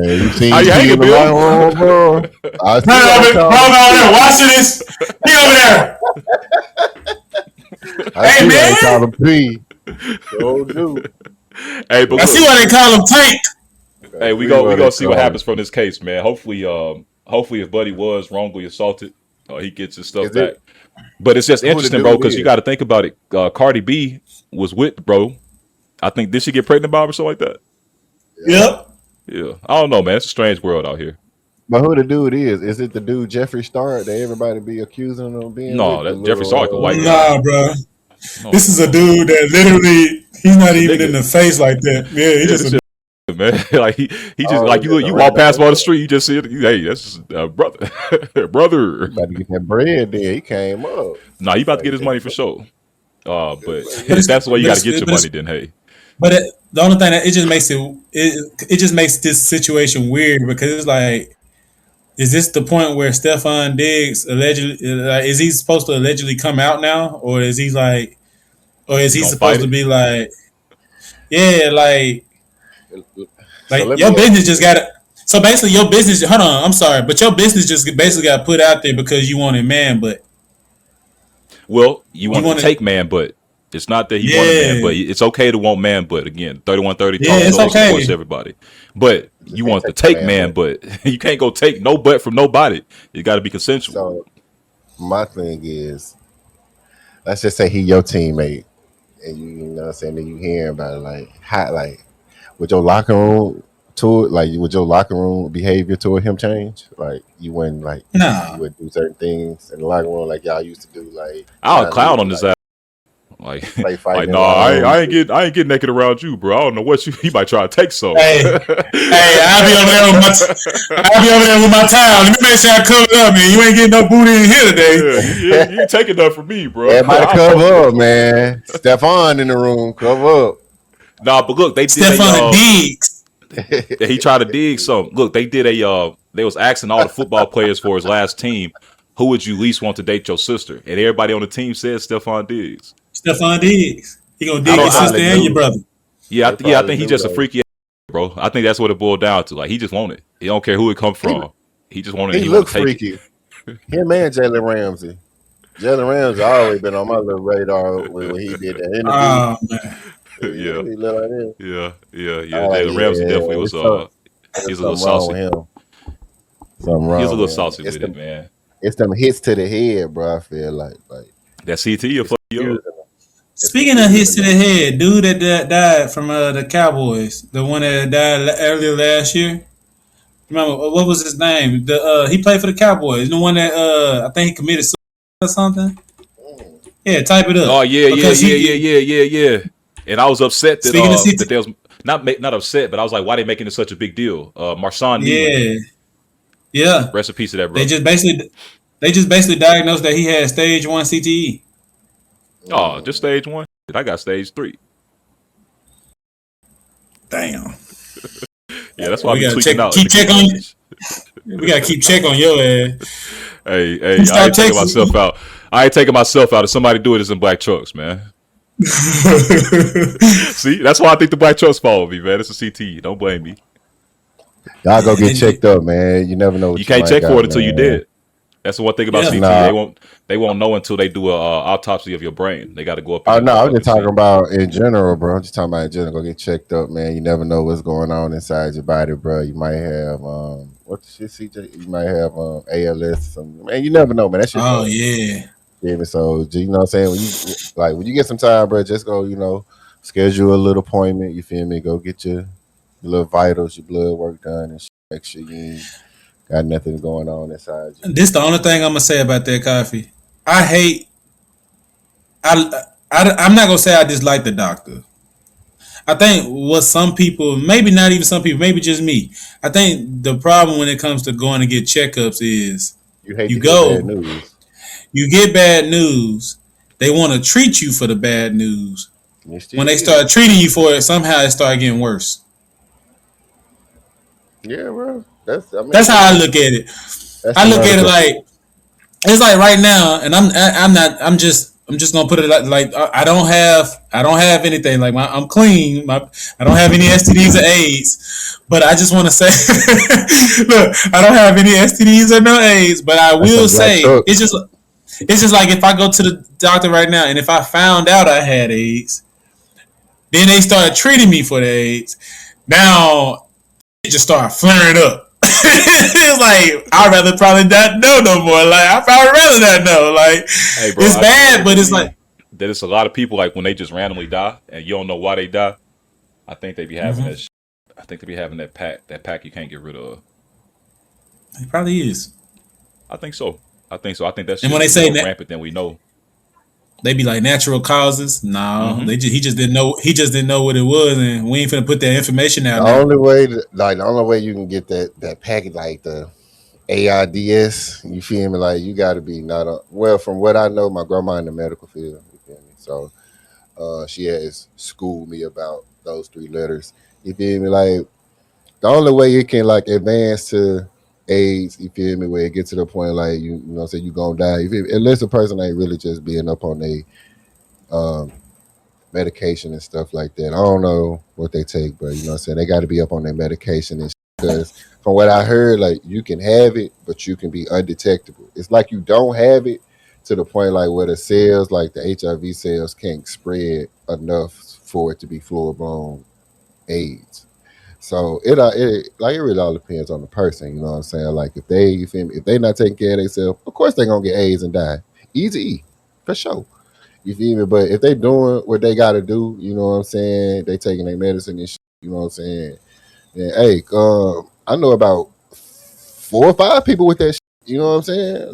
you seen How you hanging, Bill? Bro? Hold on, watching this. He over there. Hey, man. They call him P. So do. Hey, but I see why they call him Tank. Hey, we gonna see what happens from this case, man. Hopefully, if Buddy was wrongly assaulted, he gets his stuff back. But it's just interesting, bro, because you got to think about it. Cardi B was with, bro. I think, did she get pregnant by him or something like that? Yep. Yeah. I don't know, man. It's a strange world out here. But who the dude is? Is it the dude Jeffree Star that everybody be accusing him of being? No, that's Jeffree Star, like a white guy. Nah, bro. No. This is a dude that literally, he's not even in the face like that. Yeah, he just a man. Like he just like you walk past him on the street, you just see it. Hey, that's brother. Brother. He about to get that bread there. He came up. Nah, he about to get his money for sure. But if that's the way you got to get your money, then hey. But the only thing that it just makes this situation weird because it's like, is this the point where Stephon Diggs allegedly is he supposed to allegedly come out now, or is he like, or is he supposed to be like, yeah, like your business just got to. So basically, your business. Hold on, I'm sorry, but your business just basically got put out there because you wanted man butt. Well, you want to take man butt. It's not that he wanted man butt. It's okay to want man butt. Again, 3130 it's okay. Supports everybody. But you want to take man butt. You can't go take no butt from nobody. It got to be consensual. So my thing is, let's just say he your teammate, and you know what I'm saying, and you hearing about it, like would your locker room behavior toward him change? Like you wouldn't you would do certain things in the locker room like y'all used to do. Like I'll clown on his ass. Like no, I ain't get naked around you, bro. I don't know what he might try to take some. Hey, I'll be over there with my towel. Let me make sure I cover it up, man. You ain't getting no booty in here today. Yeah, you ain't taking nothing from me, bro. Everybody cover up, man. Stephon in the room, cover up. Nah, but look, they did Stephon Diggs. He tried to dig something. Look, they did they was asking all the football players for his last team, who would you least want to date your sister? And everybody on the team said Stephon Diggs. Stephon Diggs. He gonna dig your sister and your brother. Yeah, I think he's just a freaky ass, bro. I think that's what it boiled down to. Like he just want it. He don't care who it come from. He just wanted. He look freaky. Him and Jalen Ramsey. Jalen Ramsey always been on my little radar when he did that interview. Oh man. Yeah. Jalen Ramsey definitely was. He's a little saucy. Something wrong. He's a little saucy with it, man. It's them hits to the head, bro. I feel like that CT will fuck you up. Speaking of hits to the head, dude that died from the Cowboys, the one that died earlier last year. Remember what was his name? He played for the Cowboys. The one that I think he committed suicide or something. Yeah, type it up. Oh yeah. And I was upset that there was not upset, but I was like, why they making it such a big deal? Marshawn. Yeah. Rest in peace to that, bro. They just basically diagnosed that he had stage 1 CTE. Oh, just stage 1? I got stage 3. Damn. Yeah, that's why we gotta keep check on your ass. Hey, He I started ain't taking texting. myself out. I ain't taking myself out. If somebody do it, it's in black trucks, man. See, that's why I think the black trucks follow me, man. It's a CTE. Don't blame me. Y'all go get And- checked up, man. You never know what You you can't might check got, for it until you man. dead. That's the one thing about Yeah. CTE. They won't know until they do a autopsy of your brain. They got to go up. Oh In no, the I'm just talking see. about in general, bro. I'm just talking about in general. Go get checked up, man. You never know what's going on inside your body, bro. You might have what the shit, CJ? You might have ALS. Man, you never know, man. That shit. Oh yeah. Yeah, so you know what I'm saying? When you get some time, bro, just go, schedule a little appointment, you feel me? Go get your little vitals, your blood work done and shit. Make sure you ain't got nothing going on inside you. This the only thing I'm gonna say about that coffee. I hate. I'm not gonna say I dislike the doctor. I think what some people, maybe not even some people, maybe just me. I think the problem when it comes to going to get checkups is You hate you to hear bad go, news. you get bad news. They want to treat you for the bad news. You still When they is. start treating you for it, somehow it start getting worse. Yeah, bro. That's how I look at it. That's I the look at it medical. like it's like right now, and I'm just gonna put it like I don't have anything like I'm clean. I don't have any STDs or AIDS, but I just want to say, look, I don't have any STDs or no AIDS, but I That's will some black say truck. it's just like if I go to the doctor right now and if I found out I had AIDS, then they started treating me for the AIDS. Now it just started flaring up. It's like I'd rather probably not know no more. Like I probably rather not know. Like Hey, bro, it's bad, but it's like that it's a lot of people like when they just randomly die and you don't know why they die. I think they be having that. I think they be having that pack. That pack you can't get rid of. it probably is. I think so. I think so. I think that And shit when they is say more rampant than we know. they be like natural causes. No, Mm-hmm. he just didn't know. He just didn't know what it was, and we ain't finna put that information out The now. only way you can get that packet, like the AIDS, you feel me? Like you got to be not a, well. From what I know, my grandma in the medical field, you feel me? So she has schooled me about those three letters. You feel me? Like the only way it can like advance to AIDS, you feel me? Where it gets to the point like you know, say you gonna die. You feel me? Unless the person ain't really just being up on a um, medication and stuff like that. I don't know what they take, but you know what I'm saying? They got to be up on their medication and because from what I heard, like you can have it, but you can be undetectable. It's like you don't have it to the point like where the cells, like the HIV cells, can't spread enough for it to be full blown AIDS. So it really all depends on the person. You know what I'm saying? Like if they, you feel me, if they not taking care of themselves, of course they gonna get AIDS and die. Easy, for sure. You feel me? But if they doing what they got to do, you know what I'm saying? They taking their medicine and shit, you know what I'm saying? And hey, I know about 4 or 5 people with that shit, you know what I'm saying?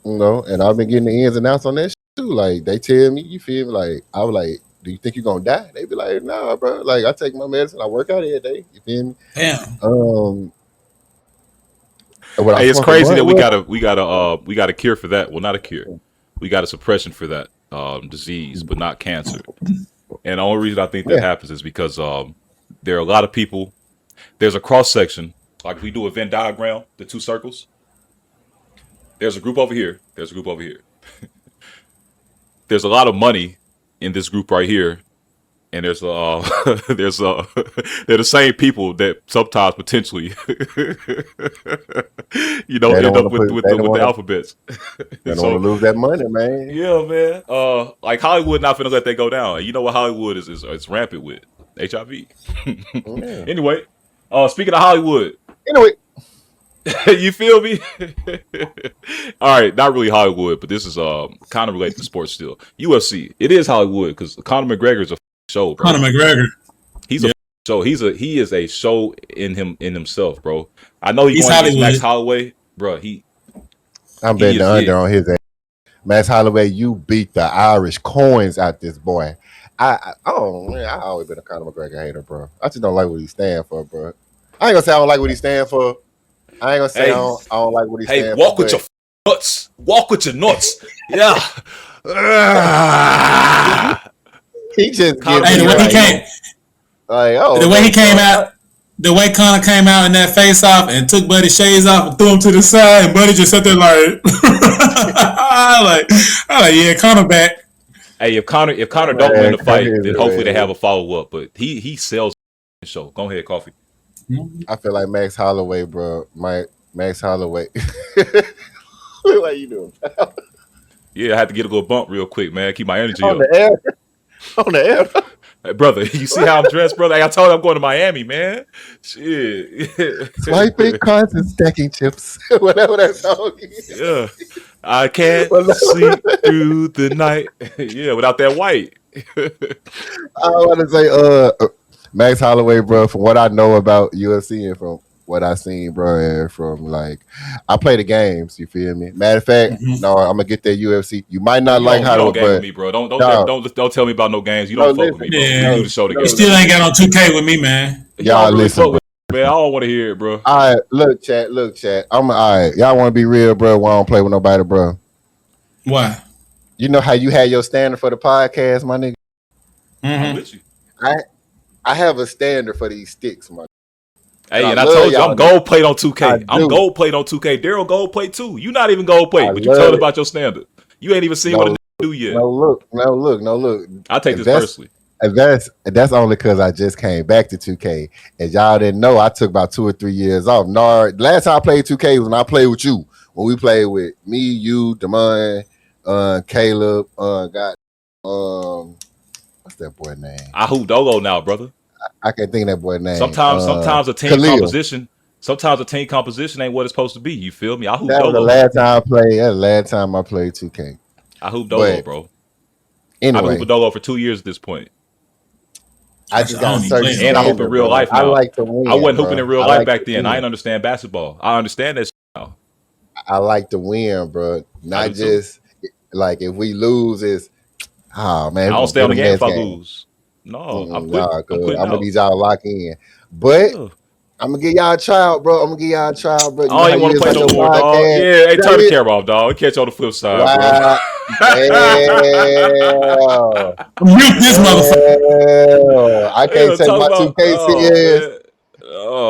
No, and I've been getting the ins and outs on that shit too. Like they tell me, you feel me? Like I was like, do you think you're gonna die? They be like, nah, bro. Like I take my medicine, I work out every day. You feel me? Damn. When I Hey, it's smoke a crazy that blunt, we got a cure for that. Well, not a cure. We got a suppression for that disease, but not cancer. And the only reason I think that yeah. happens is because there are a lot of people. There's a cross section. Like if we do a Venn diagram, the two circles. There's a group over here. There's a group over here. There's a lot of money in this group right here, and there's they're the same people that sometimes potentially, They don't end want up to put. with They the don't with the want to. alphabets. They don't So want to lose that money, man. yeah, man. Like Hollywood not finna let that go down. And you know what Hollywood is rampant with? HIV. Yeah. Anyway, speaking of Hollywood, Anyway, you feel me? All right, not really Hollywood, but this is kind of related to sports still. UFC. It is Hollywood because Conor McGregor is a show, bro. Conor McGregor. He's a show. He is a show in himself, bro. I know He's going against Max Hollywood. Holloway, bro. I'm He betting is the under it. on his ass. Max Holloway, you beat the Irish coins out this boy. I always been a Conor McGregor hater, bro. I just don't like what he stand for, bro. I ain't gonna say I don't like what he stand for. I ain't gonna say Hey, I don't like what he hey, stand for. walk with your nuts. Walk with your nuts. Yeah. He just Conor gives Hey, me the way like, he came, like, oh, the way he no, came bro. out, The way Conor came out in that face off and took Buddy's shades off and threw him to the side, and Buddy just sat there like, I like, yeah, Conor back. Hey, if Conor don't win the fight, then hopefully they have a follow up. But he sells the show. Go ahead, Coffee. I feel like Max Holloway, bro. Max Holloway. What you doing? Yeah, I had to get a little bump real quick, man. Keep my energy On up. the air. On the air. Hey, brother, you see how I'm dressed, brother? Hey, I told you I'm going to Miami, man. Shit. Swiping cards and stacking chips. Whatever that song is. Yeah. I can't sleep through the night. Yeah, without that white. I want to say, Max Holloway, bro, from what I know about UFC and from what I seen, bro, and from like, I play the games, you feel me? Matter of fact, no, I'm going to get that UFC. You might not like how don't game with me, bro. Don't tell me about no games. You don't fuck with me, bro. Yeah. We do the show together. You still ain't got on 2K with me, man. Y'all really listen, fuck with me, man. I don't want to hear it, bro. All right, look, chat. I'm all right. Y'all want to be real, bro? Why I don't play with nobody, bro? Why? You know how you had your standard for the podcast, my nigga? I'm with you. I have a standard for these sticks, my nigga. Hey, and I told you I'm gold plate on 2K. I'm gold plate on 2K. Daryl gold plate too. You not even gold plate, but you tell about your standard. You ain't even seen what a do yet. No look. I take this personally. And that's only because I just came back to 2K. And y'all didn't know, I took about 2 or 3 years off. Last time I played 2K was when I played with you. When we played with me, you, Damon, Caleb, what's that boy name? I hoop Dogo now, brother. I can't think of that boy name. Sometimes a team Khalil. composition. Sometimes a team composition ain't what it's supposed to be. You feel me? I hoop That was Dogo. the last time I played. That's the last time I played 2K. I hoop Dogo, bro. Anyway, I hoop Dogo for 2 years at this point. I just got a certain and I hoop in real life now. I like to win. I wasn't hooping in real life back then. Win. I didn't understand basketball. I understand that now. I like to win, bro. Not just like if we lose, it's man. I don't stay on the game if I lose. No, I'm quitting I'm gonna need y'all to lock in. But I'm gonna give y'all a trial, bro. bro. You I don't even want to play no more, dog. Yeah, hey, turn the camera off, dog. Catch you on the flip side, bro. Mute this motherfucker. I can't take my 2K serious.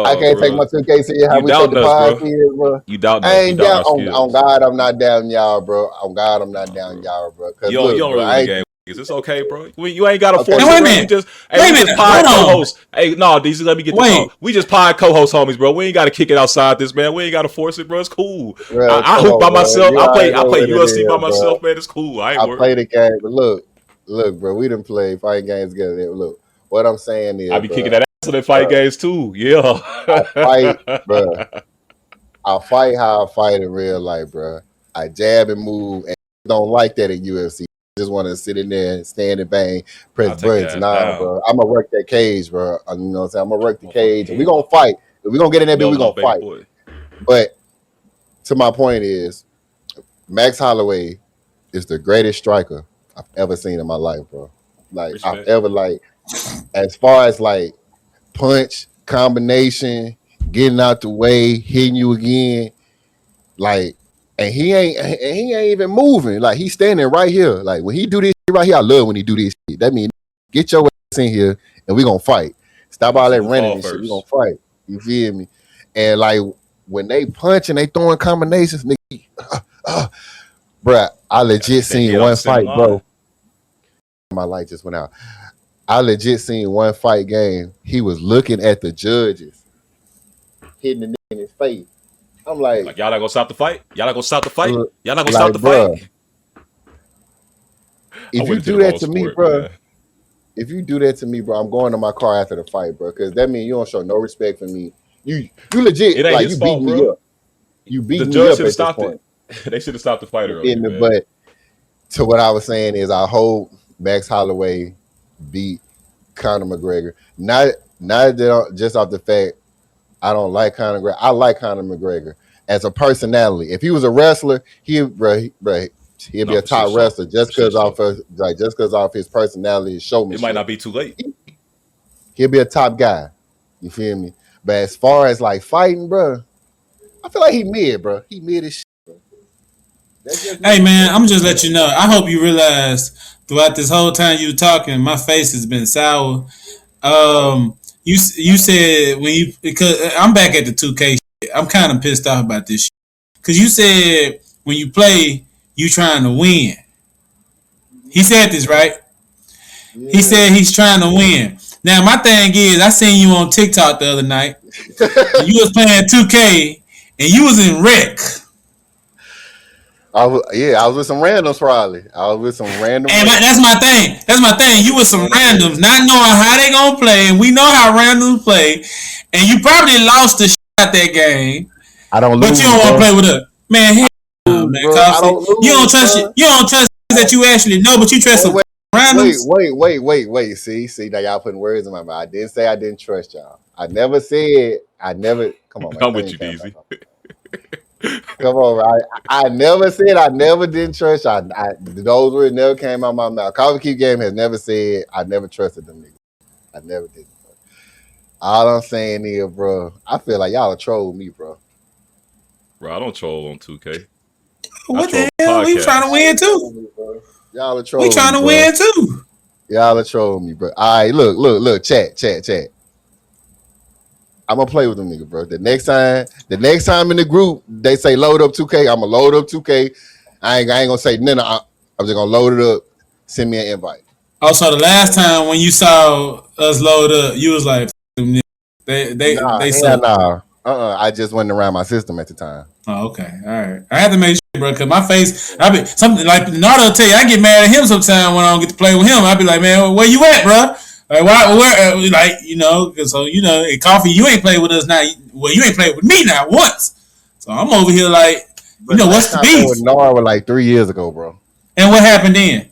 I can't take my 2K serious. How we take the podcast, bro? You doubt I ain't down. On God, I'm not down y'all, bro. On God, I'm not down y'all, bro. You don't really win the game. It's okay, bro. You ain't got to force it. Wait a minute. We just pod co-hosts. Hey, no, DC, let me get this on. We just pod co-host homies, bro. We ain't got to kick it outside this, man. We ain't got to force it, bro. It's cool. Bro, I hoop by myself. I play UFC by myself, man. It's cool. I play the game, but look, bro. We done play fighting games together. Look, what I'm saying is, I be kicking that ass in the fight games too. Yeah, I fight, bro. I fight how I fight in real life, bro. I jab and move, and don't like that in UFC. Just want to sit in there and stand and bang, press buttons. Nah, bro. I'm going to work that cage, bro. You know what I'm saying? I'm going to work the cage. And we're going to fight. If we're going to get in there, we're going to fight. Boy. But to my point is, Max Holloway is the greatest striker I've ever seen in my life, bro. Like, respect. I've ever, as far as, punch, combination, getting out the way, hitting you again, and he ain't even moving. Like, he's standing right here. Like, when he do this shit right here, I love when he do this shit. That means get your ass in here and we gonna fight. Stop all that running and shit. We gonna fight. You feel me? And when they punch and they throwing combinations, nigga, bruh, I legit seen one fight, bro. My light just went out. I legit seen one fight game. He was looking at the judges, hitting the nigga in his face. I'm like y'all not gonna stop the fight? Y'all not gonna stop the fight? Y'all not gonna stop the fight? If you do that to me, bro, I'm going to my car after the fight, bro, because that means you don't show no respect for me. You legit, it ain't his fault, me bro. Up. You beat the me judge up should have stopped it. They should have stopped the fight earlier. But to what I was saying is, I hope Max Holloway beat Conor McGregor. Not that just off the fact I don't like Conor McGregor. I like Conor McGregor as a personality. If he was a wrestler, he'd be a top wrestler just because off his personality and showmanship. It might not be too late. He'll be a top guy. You feel me? But as far as fighting, bro, I feel like he mid, bro. He mid as shit, bro. Hey man, I'm just let you know. I hope you realize throughout this whole time you were talking, my face has been sour. You said when you because I'm back at the 2K. Shit. I'm kind of pissed off about this shit. Because you said when you play, you trying to win. He said this right. Yeah. He said he's trying to win. Now my thing is, I seen you on TikTok the other night. And you was playing 2K and you was in wreck. I was with some randoms probably. I was with some random. And that's my thing. That's my thing. You with some randoms, not knowing how they gonna play. And we know how randoms play. And you probably lost the shit out that game. I don't lose. But you don't want to play with us. Man, hell no, man. I don't lose, you don't trust bro. it. You don't trust that you actually know, but you trust some randoms. Wait. See, now y'all putting words in my mouth. I didn't say I didn't trust y'all. I never said I never. Come on, man. I'm with you, DZ. Come on, I never said I never didn't trust y'all. Those words never came out of my mouth. Coffee Keep Game has never said I never trusted them niggas. I never did. All I'm saying is, bro, I feel like y'all troll me, bro. Bro, I don't troll on 2K. What the hell? We trying to win too. Y'all are troll. We trying to win too. Y'all are troll me, bro. All right, look, chat. I'm gonna play with them niggas, bro. The next time in the group they say load up 2K, I'ma load up 2K. I ain't gonna say no. I'm just gonna load it up. Send me an invite. Also, the last time when you saw us load up, you was like, them niggas. They said nah. I just wasn't around my system at the time. Oh, okay, all right. I had to make sure, bro, because my face, I be something like Nardo tell you, I get mad at him sometimes when I don't get to play with him. I be like, man, where you at, bro? Like, where, like, you know, so, you know, Coffee, you ain't played with us now. Well, you ain't played with me now once. So I'm over here like, you know, what's the beef? Nara like 3 years ago, bro. And what happened then?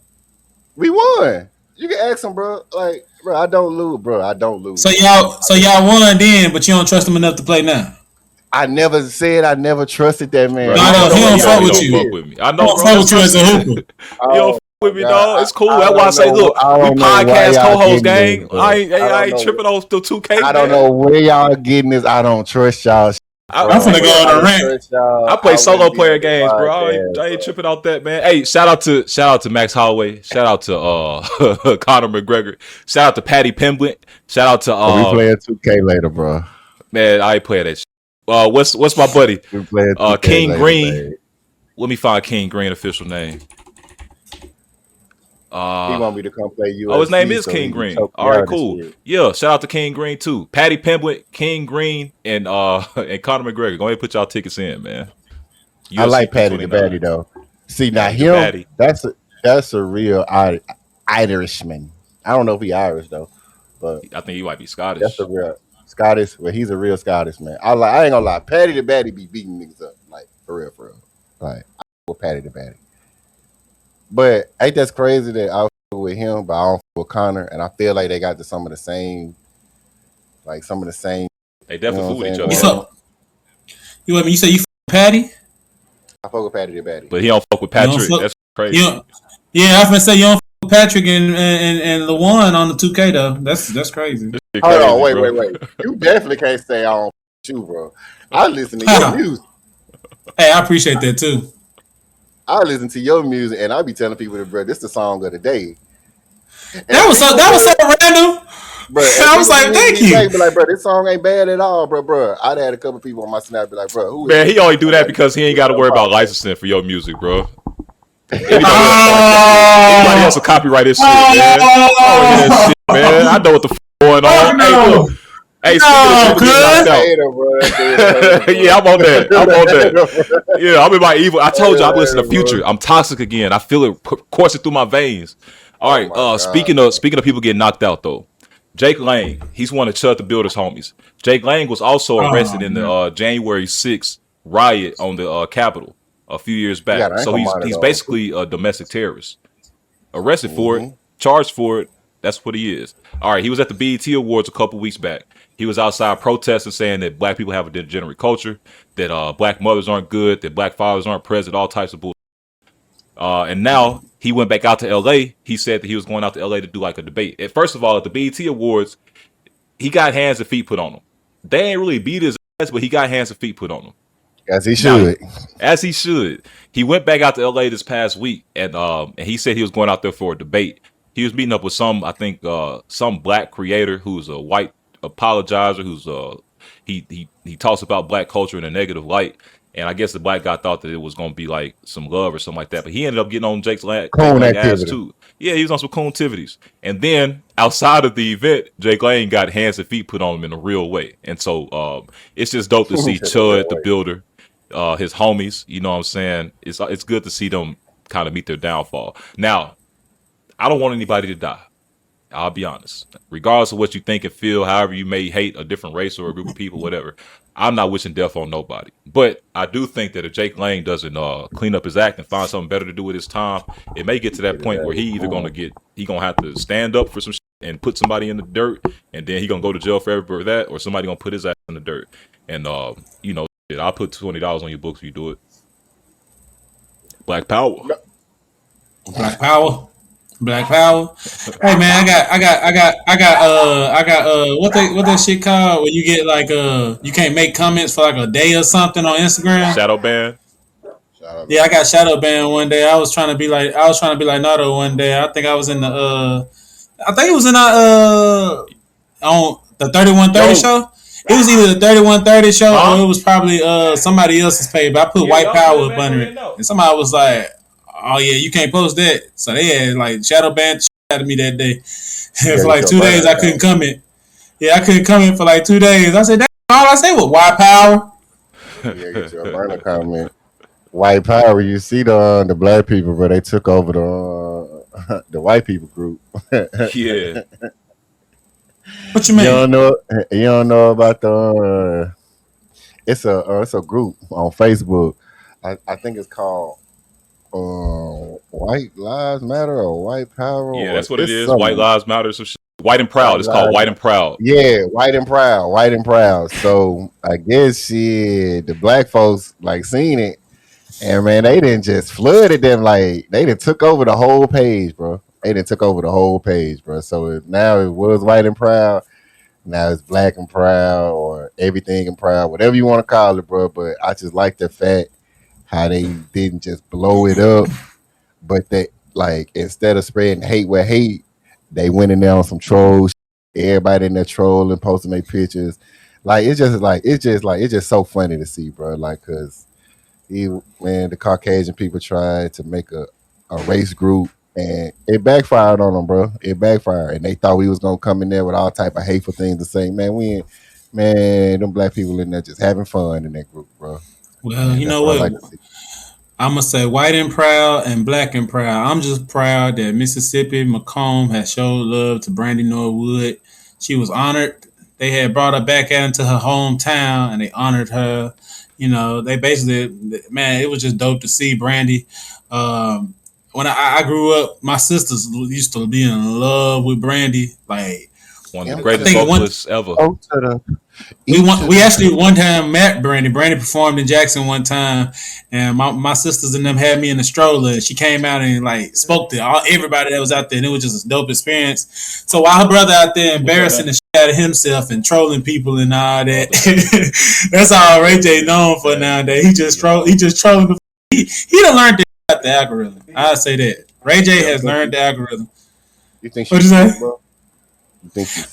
We won. You can ask him, bro. Like, bro, I don't lose, bro. I don't lose. So y'all won then, but you don't trust him enough to play now. I never said I never trusted that man. No, he don't fuck with you. I know, bro. Fuck with you as a hooper. You don't fuck with me, dog. It's cool. That's why I say, look, we podcast co-host gang. I ain't tripping on the 2K. I don't know where y'all getting this. I don't trust y'all. I'm finna go on a rant. I play solo player games, bro. I ain't tripping out that, man. Hey, shout out to Max Holloway. Shout out to Conor McGregor. Shout out to Patty Pimblett. Shout out to we playing 2K later, bro. Man, I ain't playing that shit. What's my buddy? We playing King later, Green. babe. Let me find King Green official name. He want me to come play UFC. Oh, his name is King Green. All right, cool. Yeah, shout out to King Green too. Patty Pimblett, King Green, and Conor McGregor. Go ahead and put y'all tickets in, man. UFC I like Patty the Batty though. See now him, that's a real Irishman. I don't know if he Irish though, but I think he might be Scottish. That's a real Scottish. Well, he's a real Scottish man. I ain't gonna lie. Patty the Batty be beating niggas up like for real. Like I with Patty the Batty. But ain't that's crazy that I was with him, but I don't with Conor, and I feel like they got some of the same. They definitely fool with each other. You say you fuck with Patty? I fuck with Patty the Batty, but he don't fuck with Patrick. That's crazy. Yeah, I was gonna say you don't fuck with Patrick and LeBron on the 2K though. That's crazy. Hold on, wait. You definitely can't say I don't fuck with you, bro. I listen to your music. Hey, I appreciate that too. I listen to your music and I be telling people that, bro, this the song of the day. And that was so random. Bro, I was like, thank you. Be like, bro, this song ain't bad at all, bro. I'd had a couple people on my snap be like, bro, who man, he only do that because he ain't got to worry about licensing for your music, bro. Anybody else will copyright this shit, man. Man. I know what the going on. No. Hey, speaking of yeah, I'm on that. Yeah, I'm in my evil. I told you I'm listening to Future. I'm toxic again. I feel it coursing through my veins. All right. Speaking of people getting knocked out though, Jake Lang, he's one of Chud the Builder's homies. Jake Lang was also arrested in the January 6th riot on the Capitol a few years back. So he's basically a domestic terrorist. Arrested for it, charged for it. That's what he is. All right, he was at the BET Awards a couple weeks back. He was outside protesting, saying that black people have a degenerate culture, that black mothers aren't good, that black fathers aren't present, all types of bullshit. And now he went back out to L.A. He said that he was going out to L.A. to do like a debate. First of all, at the BET Awards, he got hands and feet put on him. They ain't really beat his ass, but he got hands and feet put on him. As he should. As he should. He went back out to L.A. this past week, and he said he was going out there for a debate. He was meeting up with some black creator who's a white apologizer who's he talks about black culture in a negative light. And I guess the black guy thought that it was going to be like some love or something like that. But he ended up getting on Jake Lang ass too. Yeah, he was on some coon activities. And then outside of the event, Jake Lang got hands and feet put on him in a real way. And so it's just dope to see Chud, the builder, his homies, you know what I'm saying? It's good to see them kind of meet their downfall. Now, I don't want anybody to die. I'll be honest. Regardless of what you think and feel, however you may hate a different race or a group of people, whatever, I'm not wishing death on nobody. But I do think that if Jake Lang doesn't clean up his act and find something better to do with his time, it may get to that point where he gonna have to stand up for some shit and put somebody in the dirt, and then he gonna go to jail forever for that, or somebody gonna put his ass in the dirt. And I'll put $20 on your books if you do it. Black Power. Black Power. Black Power. Hey man, I got what that shit called when you get like you can't make comments for like a day or something on Instagram. Shadow ban. Yeah, I got shadow banned one day. I was trying to be like Naruto one day. I think I was in the on the 3130 show. It was either the 3130 show or it was probably somebody else's page. But I put white power up under it, and somebody was like, "Oh yeah, you can't post that." So they had like shadow banned out of me that day. For like 2 days, I couldn't comment. Yeah, I couldn't comment for like 2 days. I said, "That's all I say was white power." Yeah, get your burner comment. White power. You see the black people, but they took over the white people group. Yeah. What you mean? You don't know about the? It's a group on Facebook. I think it's called White Lives Matter or White Power. Yeah, that's what it is. White Lives Matter. Some shit. White and Proud. It's called White and Proud. Yeah, White and Proud. White and Proud. So I guess the black folks like seen it, and man, they didn't just flooded them like they didn't took over the whole page, bro. So now it was White and Proud. Now it's Black and Proud or Everything and Proud, whatever you want to call it, bro. But I just like the fact how they didn't just blow it up, but they like instead of spreading hate with hate, they went in there on some trolls. Everybody in there trolling, posting their pictures. It's just so funny to see, bro. Like, cause the Caucasian people tried to make a race group. And it backfired on them, bro. It backfired, and they thought we was gonna come in there with all type of hateful things to say. Man, them black people in there just having fun in that group, bro. Well, you know what? I'm gonna say white and proud and black and proud. I'm just proud that Mississippi Macomb has showed love to Brandy Norwood. She was honored. They had brought her back out into her hometown, and they honored her. You know, they basically, man, it was just dope to see Brandy. When I grew up, my sisters used to be in love with Brandy. Like one of the greatest vocalists ever. We actually one time met Brandy. Brandy performed in Jackson one time, and my sisters and them had me in the stroller. And she came out and like spoke to everybody that was out there, and it was just a dope experience. So while her brother out there embarrassing the shit out of himself and trolling people and all that, that's all Ray J known for nowadays. He just trolling. He done learned the algorithm. I'll say that. Ray J has learned the algorithm. You think what'd you say? Bro?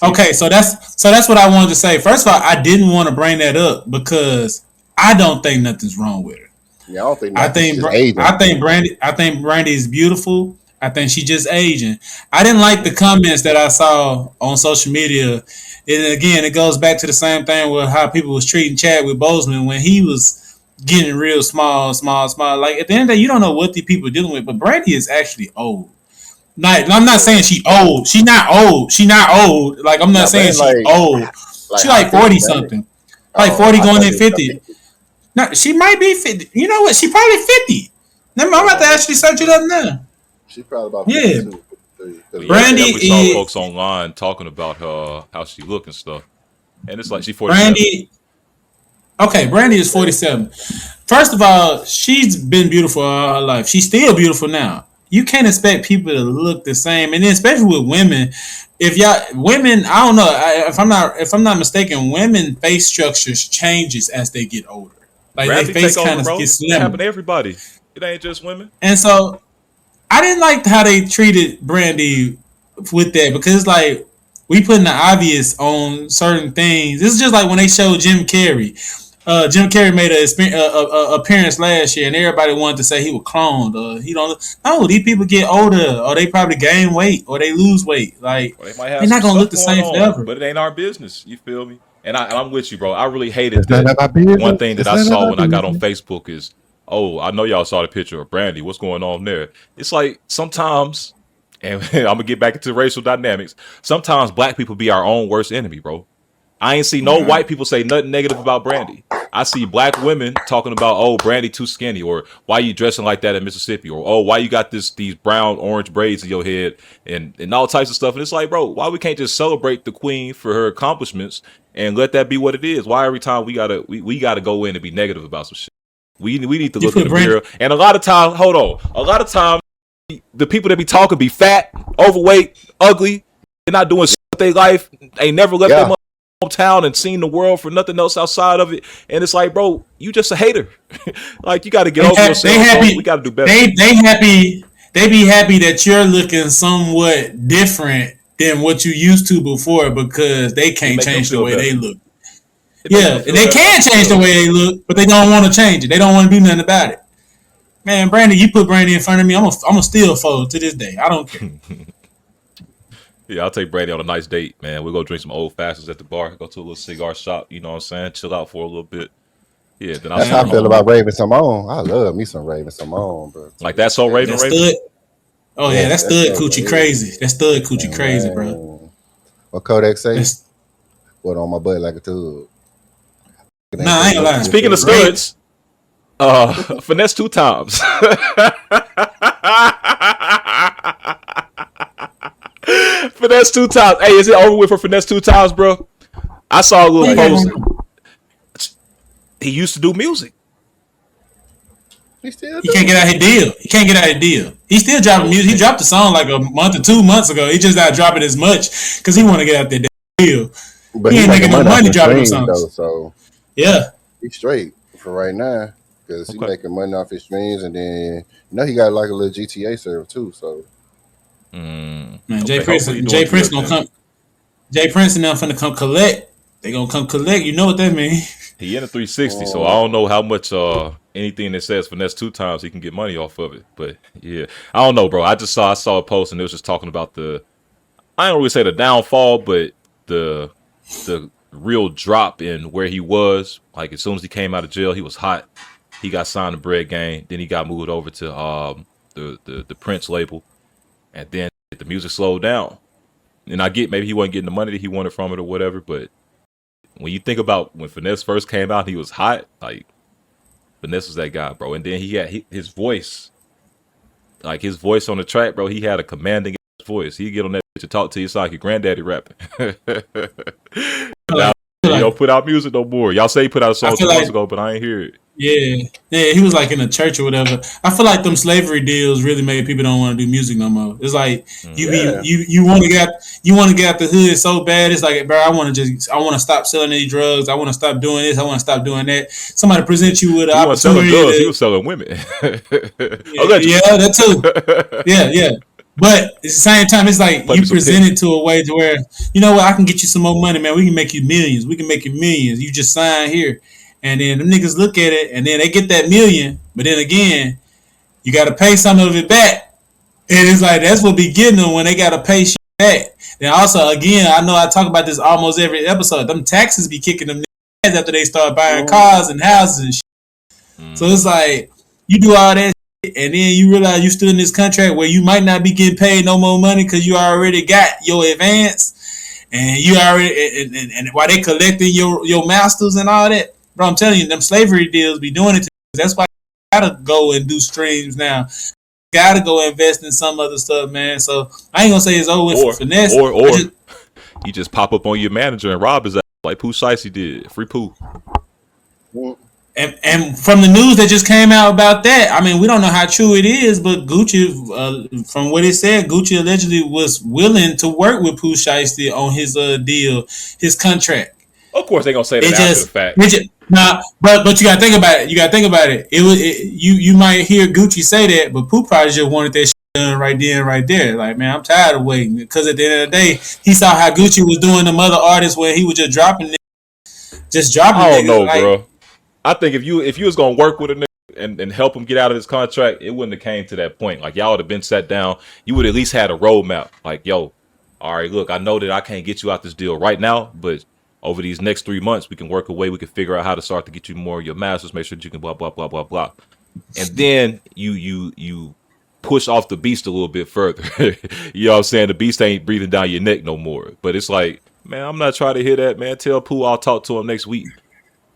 Okay, so that's what I wanted to say. First of all, I didn't want to bring that up because I don't think nothing's wrong with her. Yeah, I don't think I think Brandy is beautiful. I think she's just aging. I didn't like the comments that I saw on social media. And again, it goes back to the same thing with how people was treating Chadwick Boseman when he was getting real small. Like at the end of the day, you don't know what these people are dealing with. But Brandy is actually old. I'm not saying she old. She not old. Like I'm not saying she's old. She like 40 something. Like 40 going in 50. No, she might be 50. You know what? She probably 50. I'm about to actually search it up now. She probably about 52. Yeah. Brandy we saw folks online talking about her, how she look and stuff. And it's like she's 47. Brandy is 47. First of all, she's been beautiful all her life. She's still beautiful now. You can't expect people to look the same, and then especially with women. Women, I don't know. If I'm not mistaken, women face structures changes as they get older. Like Gravity their face kind of gets slimmer. It happen to everybody. It ain't just women. And so, I didn't like how they treated Brandy with that because it's like we putting the obvious on certain things. This is just like when they showed Jim Carrey. Jim Carrey made a appearance last year, and everybody wanted to say he was cloned. He don't. No, these people get older, or they probably gain weight, or they lose weight. Like Well, they might have they're not some gonna look the stuff going same on, forever. but it ain't our business. You feel me? And I'm with you, bro. I really hated It's none that. of my business. One thing that It's I none of saw my when I got on business. Facebook is, oh, I know y'all saw the picture of Brandy. What's going on there? It's like sometimes, and I'm gonna get back into racial dynamics. Sometimes black people be our own worst enemy, bro. I ain't see no white people say nothing negative about Brandy. I see black women talking about, oh, Brandy too skinny, or why you dressing like that in Mississippi, or oh, why you got these brown orange braids in your head, and all types of stuff. And it's like, bro, why we can't just celebrate the queen for her accomplishments and let that be what it is? Why every time we gotta go in and be negative about some shit? We need to You look in put the Brandy. mirror. And a lot of times, hold on, a lot of times the people that be talking be fat, overweight, ugly. They're not doing shit with their life. They never left Yeah. their hometown and seen the world for nothing else outside of it. And it's like, bro, you just a hater. Like, you got to get over yourself. They happy. Bro. We got to do better. They happy. They be happy that you're looking somewhat different than what you used to before because they can't make them change the feel way better. they look. It makes Yeah, them feel they better can about change the themselves. way they look, but they don't want to change it. They don't want to do nothing about it. Man, Brandy, you put Brandy in front of me, I'm a still fold to this day. I don't care. Yeah, I'll take Brandy on a nice date, man. We'll go drink some old fashions at the bar, go to a little cigar shop, you know what I'm saying? Chill out for a little bit. Yeah, then I'll That's see how her I feel home. about Raven Simone. I love me some Raven Simone, bro. Like, that's so Raven. That stud. Oh yeah, Yeah, that stud that's coochie so crazy. That stud coochie crazy, bro. Man. What Kodak say? That's, What on my butt like a tube. nah, I ain't gonna lie. Speaking of studs, finesse 2 times. Finesse 2 times. Hey, is it over with for Finesse 2 times, bro? I saw a little post. He used to do music. He still He can't get out his deal. He can't get out his deal. He still dropping music. He dropped a song like a month or 2 months ago. He just not dropping as much because he want to get out that deal. But He he ain't making making no money money off the dropping them streams songs. though, so Yeah. he's straight for right now because he Okay. making money off his streams, and then he got like a little GTA server too. So Man, Okay, Jay Prince hopefully he Jay doing Prince good, gonna then. come. Jay Prince and them finna come collect. They gonna come collect. You know what that means? He in a 360, so I don't know how much anything that says finesse 2 times he can get money off of it. But yeah, I don't know, bro. I saw a post and it was just talking about I don't really say the downfall, but the real drop in where he was. Like, as soon as he came out of jail, he was hot. He got signed to Bread Gang. Then he got moved over to the Prince label, and then the music slowed down. And I get maybe he wasn't getting the money that he wanted from it or whatever, but when you think about when Finesse first came out, he was hot. Like, Finesse was that guy, bro. And then he had his voice, like his voice on the track, bro. He had a commanding voice. He'd get on that bitch and talk to you. It's like your granddaddy rapping. Now, he don't put out music no more. Y'all say he put out a song 2 months ago, but I ain't hear it. Yeah, he was like in a church or whatever. I feel like them slavery deals really made people don't want to do music no more. It's like you want to get out the hood so bad. It's like, bro, I want to stop selling these drugs. I want to stop doing this. I want to stop doing that. Somebody present you with an He wasn't selling opportunity. drugs. He was selling women. Yeah, that too. Yeah. But at the same time, it's like you present it to a way to where, you know what, I can get you some more money, man. We can make you millions. We can make you millions. You just sign here. And then the niggas look at it, and then they get that million. But then again, you got to pay some of it back. And it's like, that's what be getting them when they got to pay shit back. Then also, again, I know I talk about this almost every episode. Them taxes be kicking them niggas after they start buying cars and houses and shit. So it's like, you do all that shit, and then you realize you still in this contract where you might not be getting paid no more money because you already got your advance. And you already, and while they collecting your masters and all that. Bro, I'm telling you, them slavery deals be doing it. That's why you gotta go and do streams now. Gotta go invest in some other stuff, man. So I ain't gonna say it's over with finesse. Or you just pop up on your manager and rob his ass like Pooh Shicey did. Free Pooh. And from the news that just came out about that, I mean, we don't know how true it is, but Gucci, from what it said, Gucci allegedly was willing to work with Pooh Shicey on his deal, his contract. Of course, they gonna say that after the fact. But you gotta think about it. You might hear Gucci say that, but Pooh probably just wanted that shit done right then, right there. Like, man, I'm tired of waiting. Because at the end of the day, he saw how Gucci was doing them other artists where he was just dropping niggas. I don't know, bro. I think if you was gonna work with a nigga and help him get out of his contract, it wouldn't have came to that point. Like, y'all would have been sat down. You would at least had a roadmap. Like, yo, all right, look, I know that I can't get you out this deal right now, but over these next 3 months, we can work a way. We can figure out how to start to get you more of your masters. Make sure that you can blah blah blah blah blah. And then you push off the beast a little bit further. You know what I'm saying? The beast ain't breathing down your neck no more. But it's like, man, I'm not trying to hear that, man. Tell Pooh I'll talk to him next week.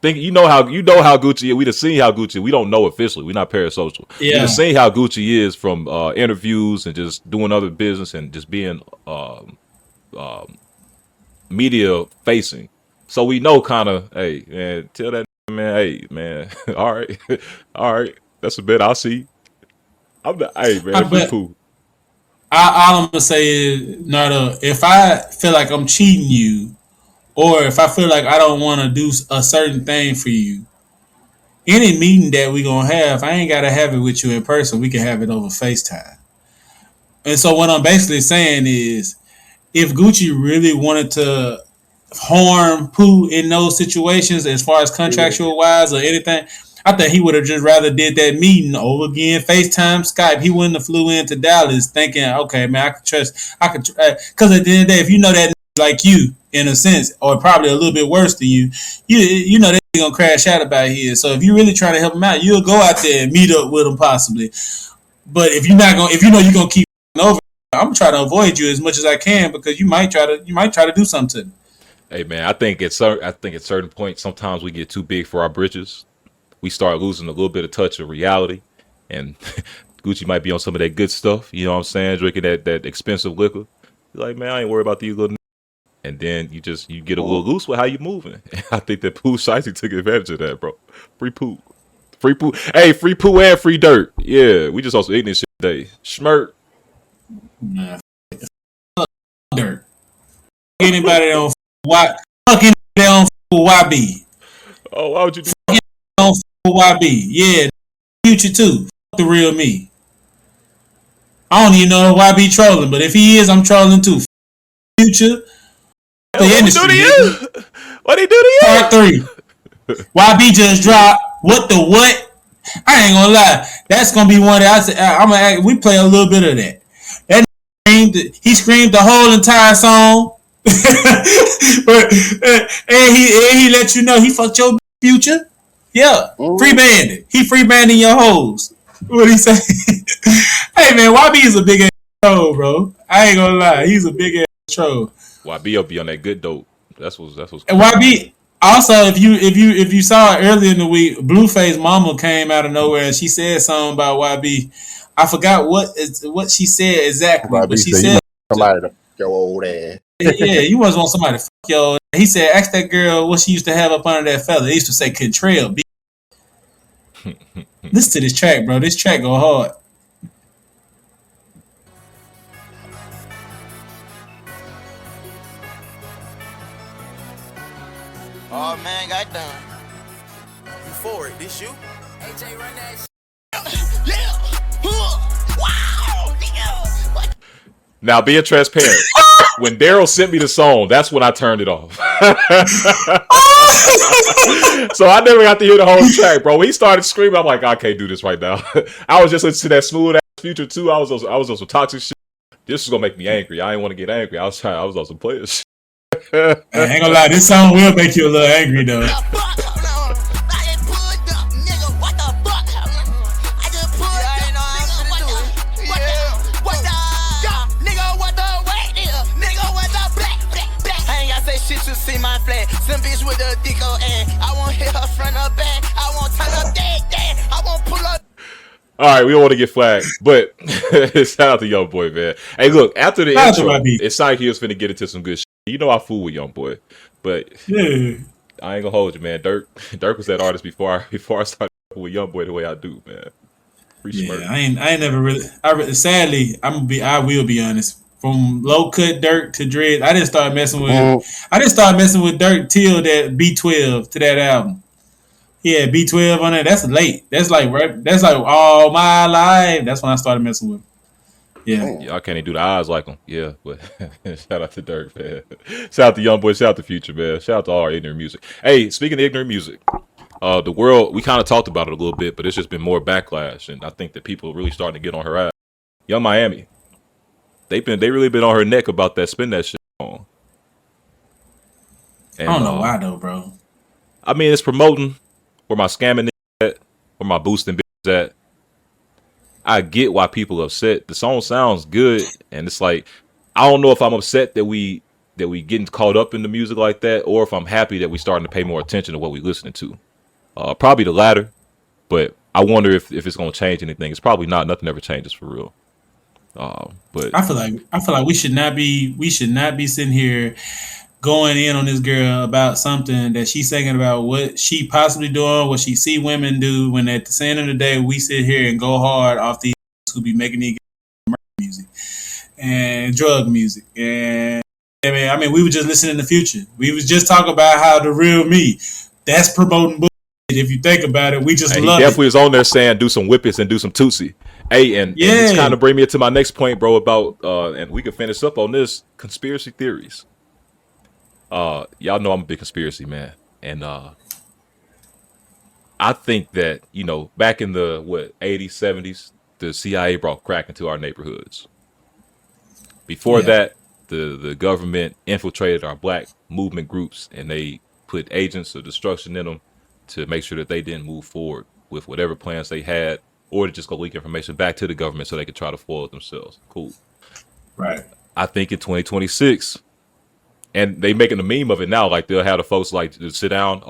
You know how Gucci is. We just seen how Gucci. We don't know officially. We're not parasocial. Yeah. We just seen how Gucci is from interviews and just doing other business and just being media facing. So we know kind of, hey man, tell that man, hey man, all right, that's a bet. I'll see. Hey man, free Pooh. All I'm gonna say is, Nardo, if I feel like I'm cheating you, or if I feel like I don't want to do a certain thing for you, any meeting that we gonna have, I ain't gotta have it with you in person. We can have it over FaceTime. And so what I'm basically saying is, if Gucci really wanted to harm Pooh in those situations, as far as contractual wise or anything, I think he would have just rather did that meeting over again, FaceTime, Skype. He wouldn't have flew into Dallas thinking, okay, man, I could trust, because at the end of the day, if you know that like you, in a sense, or probably a little bit worse than you know they're gonna crash out about here. So if you're really trying to help him out, you'll go out there and meet up with him possibly. But if you're not gonna, if you know you're gonna keep over, I'm trying to avoid you as much as I can, because you might try to do something to me. Hey man, I think at certain points, sometimes we get too big for our britches. We start losing a little bit of touch of reality, and Gucci might be on some of that good stuff. You know what I'm saying? Drinking that expensive liquor. You're like, man, I ain't worried about these little. And then you get a little loose with how you moving. And I think that Pooh Shiesty took advantage of that, bro. Free Pooh. Hey, free Pooh and free Dirt. Yeah, we just also eating this shit today. Schmirk. Nah, Dirt. Anybody on why? Fuck anybody on YB. Oh, why would you do that? On YB. Yeah, Future too. Fuck the real me. I don't even know if YB trolling, but if he is, I'm trolling too. Future. The industry. What he do to you? Part 3. YB just dropped. What the what? I ain't gonna lie. That's gonna be one that I said. We play a little bit of that. He screamed the whole entire song. But and he let you know he fucked your Future. Yeah, free banded. He free banding your hoes. What he say? Hey man, YB is a big ass troll, bro. I ain't gonna lie. He's a big ass troll. YB'll be on that good dope. That's what's. And YB also, if you saw it earlier in the week, Blueface Mama came out of nowhere and she said something about YB. I forgot what she said exactly, YB but she said somebody to fuck your old ass. Yeah, you must want somebody to fuck your. He said, ask that girl what she used to have up under that fella. They used to say Contrail. Listen to this track, bro. This track go hard. Oh man, got done. You for it? This you? AJ, run that shit. Yeah. Wow, nigga. What? Now, being transparent. When Daryl sent me the song, that's when I turned it off. So I never got to hear the whole track, bro. When he started screaming, I'm like, I can't do this right now. I was just listening to that smooth ass Future too. I was on some toxic shit. This is gonna make me angry. I didn't want to get angry. I was on some player shit. I ain't gonna lie, this song will make you a little angry though. See my flag, some bitch with a dick on and I won't hit her front or back. I won't turn up dead. I won't pull up. All right, we don't want to get flagged, but shout out to Young Boy, man. Hey, look, after the intro, it's like he was finna get into some good shit. You know I fool with Young Boy, but I ain't gonna hold you, man. Dirk was that artist before I started with Young Boy the way I do, man. I ain't never really. Sadly, I will be honest. From low cut Dirk to dread, I didn't start messing with Dirk till that B12 to that album. Yeah, B12 on that. That's late. That's like all my life. That's when I started messing with him. Yeah. Yeah, I can't even do the eyes like him. Yeah, but shout out to Dirk, man. Shout out to Young Boy. Shout out to Future, man. Shout out to all our ignorant music. Hey, speaking of ignorant music, the world, we kind of talked about it a little bit, but it's just been more backlash, and I think that people are really starting to get on her ass. Young Miami, they really been on her neck about that spin that shit on. And, I don't know why though, bro. I mean, it's promoting where my scamming at, where my boosting bitches at. I get why people are upset. The song sounds good, and it's like I don't know if I'm upset that we getting caught up in the music like that, or if I'm happy that we starting to pay more attention to what we listening to. Probably the latter, but I wonder if it's gonna change anything. It's probably not. Nothing ever changes for real. But I feel like we should not be sitting here going in on this girl about something that she's thinking about what she possibly doing, what she see women do. When at the end of the day, we sit here and go hard off these who be making these music and drug music. And I mean, we were just listening to Future. We was just talking about how the real me. That's promoting bullshit. If you think about it, we just he love definitely was on there saying do some whippets and do some tootsie. Hey, and this kind of bring me to my next point, bro, about and we can finish up on this conspiracy theories. Y'all know I'm a big conspiracy man, and I think that back in the 80s, 70s, the CIA brought crack into our neighborhoods. Before that, the government infiltrated our black movement groups, and they put agents of destruction in them to make sure that they didn't move forward with whatever plans they had, or to just go leak information back to the government so they could try to foil it themselves. Cool. Right. I think in 2026, and they making a meme of it now, like they'll have the folks like to sit down.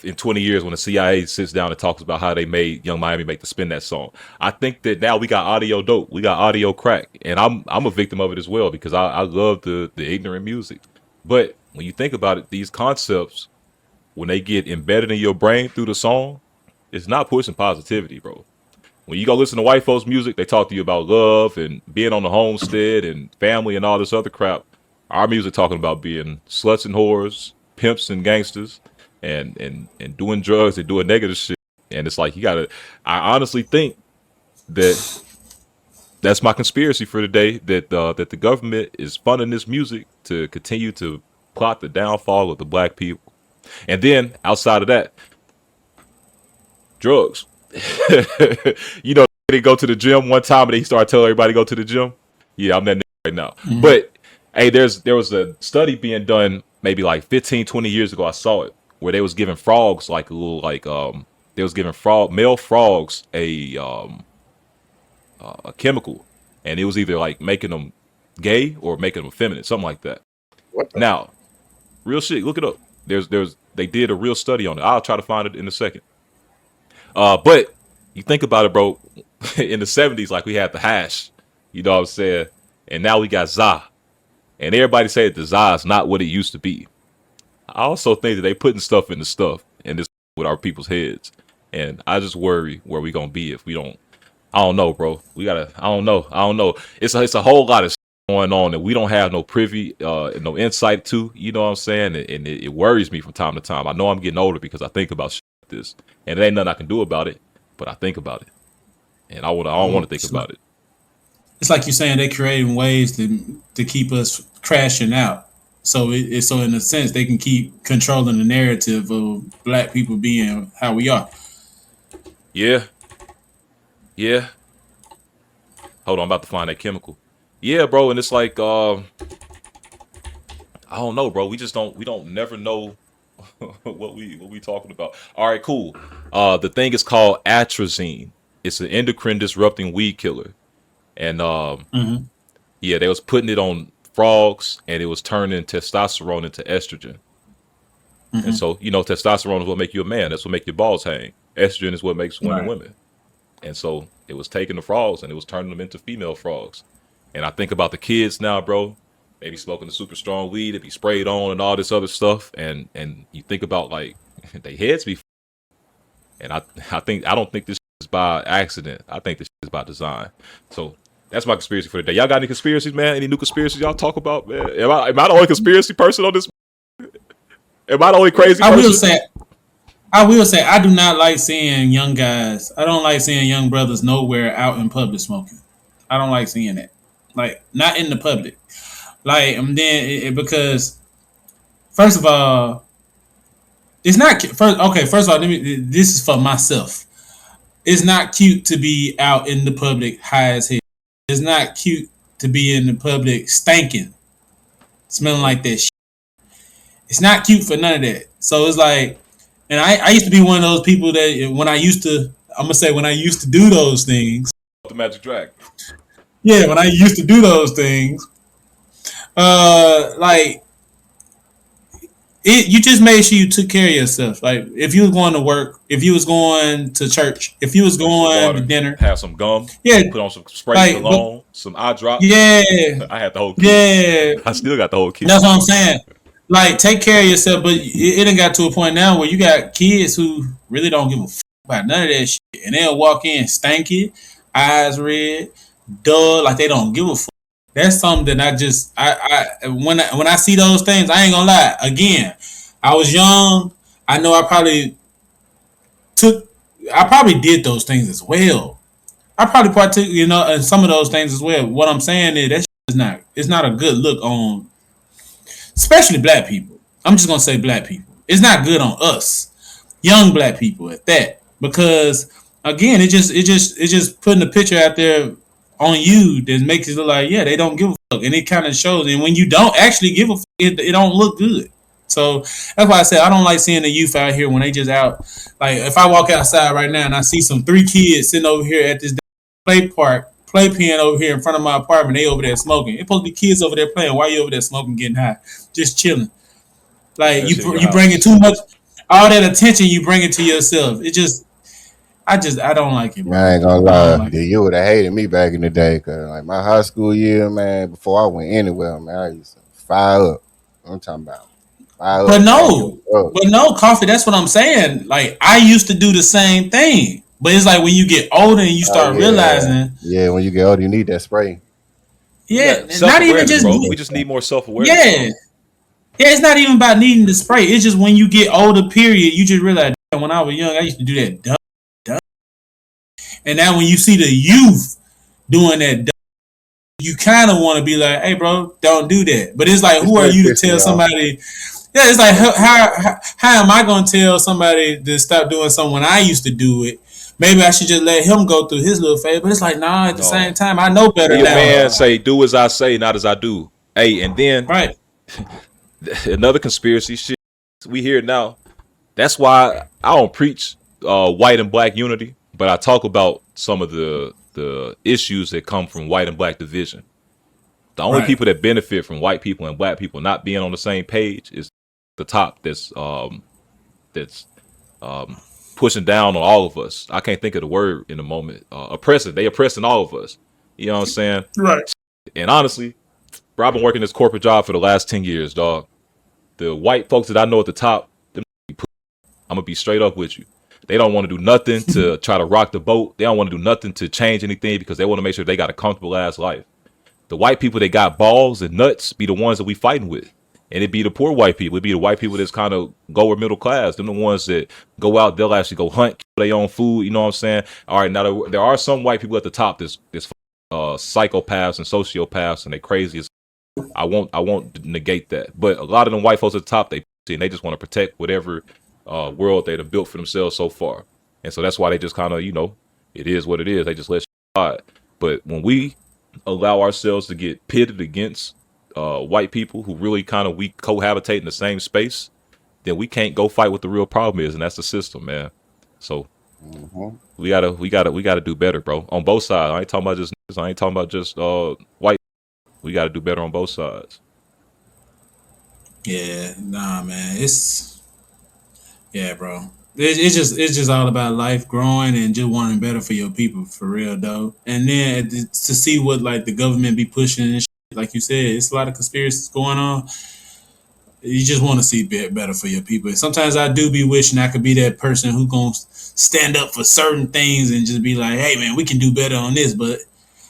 In 20 years when the CIA sits down and talks about how they made Young Miami make the spin that song. I think that now we got audio dope, we got audio crack, and I'm a victim of it as well because I love the ignorant music. But when you think about it, these concepts, when they get embedded in your brain through the song, it's not pushing positivity, bro. When you go listen to white folks' music, they talk to you about love and being on the homestead and family and all this other crap. Our music talking about being sluts and whores, pimps and gangsters, and doing drugs and doing negative shit. And it's like I honestly think that that's my conspiracy for today, that the government is funding this music to continue to plot the downfall of the black people. And then outside of that, drugs. They go to the gym one time and they start telling everybody to go to the gym. Yeah, I'm that nigga right now. Mm-hmm. But hey, there was a study being done maybe like 15, 20 years ago. I saw it where they was giving frogs like a little they was giving male frogs a chemical, and it was either like making them gay or making them feminine, something like that. Now, real shit, look it up. They did a real study on it. I'll try to find it in a second. But you think about it, bro. In the 70s, like we had the hash, you know what I'm saying, and now we got za, and everybody say that the za is not what it used to be. I also think that they putting stuff in the stuff and this with our people's heads, and I just worry where we gonna be if we don't. I don't know, bro. I don't know. It's a whole lot of shit going on that we don't have no privy, no insight to. You know what I'm saying? And it worries me from time to time. I know I'm getting older because I think about shit like this, and there ain't nothing I can do about it, but I think about it, and I don't want to think about it. It's like you're saying they're creating ways to keep us crashing out. So so in a sense they can keep controlling the narrative of black people being how we are. Yeah. Hold on, I'm about to find that chemical. Yeah, bro, and it's like I don't know, bro. We don't never know what we talking about. All right, cool. The thing is called atrazine. It's an endocrine disrupting weed killer. And yeah, they was putting it on frogs, and it was turning testosterone into estrogen. Mm-hmm. And so, testosterone is what make you a man. That's what make your balls hang. Estrogen is what makes women women. And so it was taking the frogs and it was turning them into female frogs. And I think about the kids now, bro. They be smoking the super strong weed, it be sprayed on and all this other stuff. And you think about like they heads be. And I don't think this is by accident. I think this is by design. So that's my conspiracy for the day. Y'all got any conspiracies, man? Any new conspiracies y'all talk about, man? Am I the only conspiracy person on this? Am I the only crazy person? I will say I do not like seeing young guys. I don't like seeing young brothers nowhere out in public smoking. I don't like seeing that. Like, not in the public. Like, and then because first of all, it's not first. Okay, first of all, this is for myself. It's not cute to be out in the public high as hell. It's not cute to be in the public stinking, smelling like that shit. It's not cute for none of that. So it's like, and I used to be one of those people that when I used to do those things. The Magic Dragon. Yeah, when I used to do those things, like you just made sure you took care of yourself. Like if you was going to work, if you was going to church, if you was going to dinner, have some gum, put on some spray cologne, some eye drops. Yeah, I had the whole kit. I still got the whole kit. That's what I'm saying. Like take care of yourself, but it done got to a point now where you got kids who really don't give a fuck about none of that shit, and they'll walk in stanky, eyes red, dull, like they don't give a fuck. That's something that when I see those things, I ain't gonna lie. Again, I was young. I know I probably did those things as well. I probably partook, in some of those things as well. What I'm saying is it's not a good look on, especially black people. I'm just gonna say black people. It's not good on us, young black people at that, because again, it just putting a picture out there on you that makes it look like, yeah, they don't give a fuck. And it kind of shows. And when you don't actually give a fuck, it don't look good. So that's why I said I don't like seeing the youth out here when they just out. Like if I walk outside right now and I see 3 kids sitting over here at this playpen over here in front of my apartment, they over there smoking. It's supposed to be kids over there playing. Why you over there smoking, getting high? Just chilling. Like you bringing too much, all that attention you bring it to yourself. I don't like it, bro. I ain't gonna lie. You would have hated me back in the day, cause like my high school year, man, before I went anywhere, man, I used to fire up. I'm talking about fire but up. No, Coffee, that's what I'm saying. Like I used to do the same thing. But it's like when you get older and you start realizing. Yeah, when you get older, you need that spray. Yeah, not even just. Bro. We just need more self-awareness. Yeah. Yeah, it's not even about needing the spray. It's just when you get older, period, you just realize, when I was young, I used to do that dumb. And now when you see the youth doing that, you kind of want to be like, hey, bro, don't do that. But it's like, who are you to tell somebody? Yeah, it's like, how am I going to tell somebody to stop doing something when I used to do it? Maybe I should just let him go through his little phase. But it's like, nah, at the same time, I know better now. Man, say, do as I say, not as I do. Hey, and then right. Another conspiracy shit we hear now. That's why I don't preach white and black unity, but I talk about some of the issues that come from white and black division. The only people that benefit from white people and black people not being on the same page is the top that's pushing down on all of us. I can't think of the word in the moment. Oppressing. They oppressing all of us. You know what I'm saying? Right. And honestly, bro, I've been working this corporate job for the last 10 years, dog. The white folks that I know at the top, I'm going to be straight up with you. They don't want to do nothing to try to rock the boat. They don't want to do nothing to change anything because they want to make sure they got a comfortable ass life. The white people that got balls and nuts be the ones that we fighting with. And it be the poor white people. It be the white people that's kind of lower middle class. They're the ones that go out, they'll actually go hunt, kill their own food. You know what I'm saying? All right, now there are some white people at the top that's psychopaths and sociopaths and they crazy as I won't negate that. But a lot of them white folks at the top, they just want to protect whatever world they've built for themselves so far. And so that's why they just kind of, it is what it is. They just let shit slide. But when we allow ourselves to get pitted against white people who really we cohabitate in the same space, then we can't go fight what the real problem is, and that's the system, man. So we gotta do better, bro. On both sides. I ain't talking about just niggas. I ain't talking about just white. We gotta do better on both sides. Yeah, nah, man. Bro. It's just all about life, growing, and just wanting better for your people, for real, though. And then to see what the government be pushing and shit, like you said, it's a lot of conspiracies going on. You just want to see better for your people. And sometimes I do be wishing I could be that person who gonna stand up for certain things and just be like, hey, man, we can do better on this. But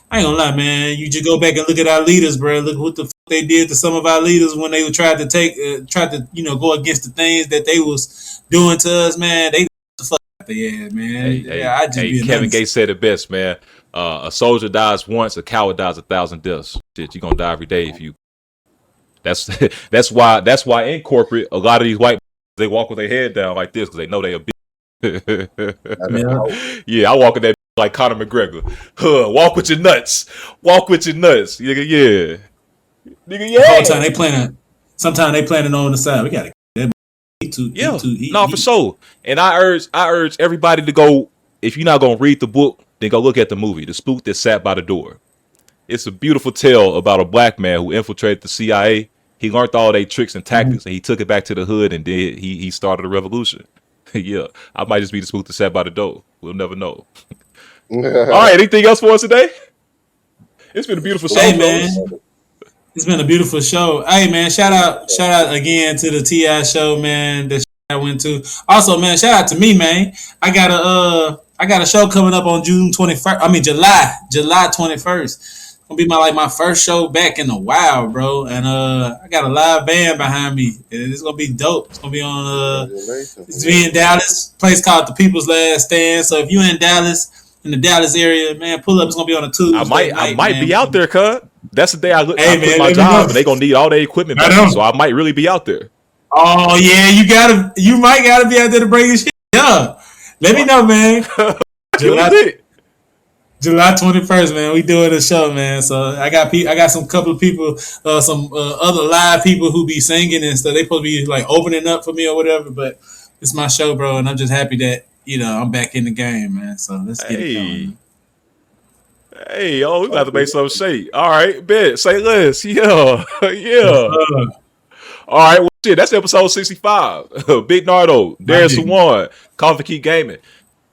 I ain't gonna lie, man. You just go back and look at our leaders, bro. Look what the they did to some of our leaders when they tried to go against the things that they was doing to us, man. They the fuck Yeah, man. Hey, I just be Kevin honest. Gates said it best, man. A soldier dies once, a coward dies 1,000 deaths. Shit, you're gonna die every day if you. That's why in corporate, a lot of these white they walk with their head down like this because they know they a bitch. Yeah, I walk in that like Conor McGregor. Walk with your nuts. Walk with your nuts. Nigga, yeah. Nigga, yeah. The whole time they planning. Sometimes they planning on the side. We gotta get that. For sure. And I urge everybody to go. If you're not gonna read the book, then go look at the movie, The Spook That Sat by the Door. It's a beautiful tale about a black man who infiltrated the CIA. He learned all their tricks and tactics, and he took it back to the hood, and then he started a revolution. Yeah, I might just be the spook that sat by the door. We'll never know. All right, anything else for us today? It's been a beautiful show, man. It's been a beautiful show. Hey, man, shout out again to the T.I. show, man, that I went to. Also, man, shout out to me, man. I got a show coming up on July 21st. Gonna be my first show back in a while, bro. And I got a live band behind me. It's gonna be dope. It's gonna be on it's me in Dallas, place called The People's Last Stand. So if you in Dallas, in the Dallas area, man, pull up. It's gonna be on a Tuesday. I might be out there, cuz. That's the day I quit my man, job, and they gonna need all their equipment back, so I might really be out there. Oh yeah, you might gotta be out there to bring your shit. Yeah, let me know, man. July 21st, man. We doing a show, man. So I got some couple of people, some other live people who be singing and stuff. They supposed to be like opening up for me or whatever. But it's my show, bro, and I'm just happy that I'm back in the game, man. So let's get it going. Hey, we got to make some shake. All right, bet. Say less. Yeah. All right, well, shit. That's episode 65. Big Nardo, Darius Sawan, Coffee Key Gaming.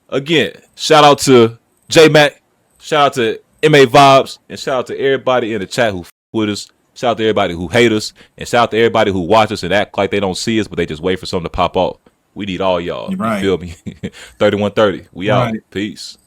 Again, shout out to J Mac. Shout out to MA Vibes, and shout out to everybody in the chat who f with us. Shout out to everybody who hate us, and shout out to everybody who watch us and act like they don't see us, but they just wait for something to pop off. We need all y'all. Right. You feel me? 3130. We out. Peace.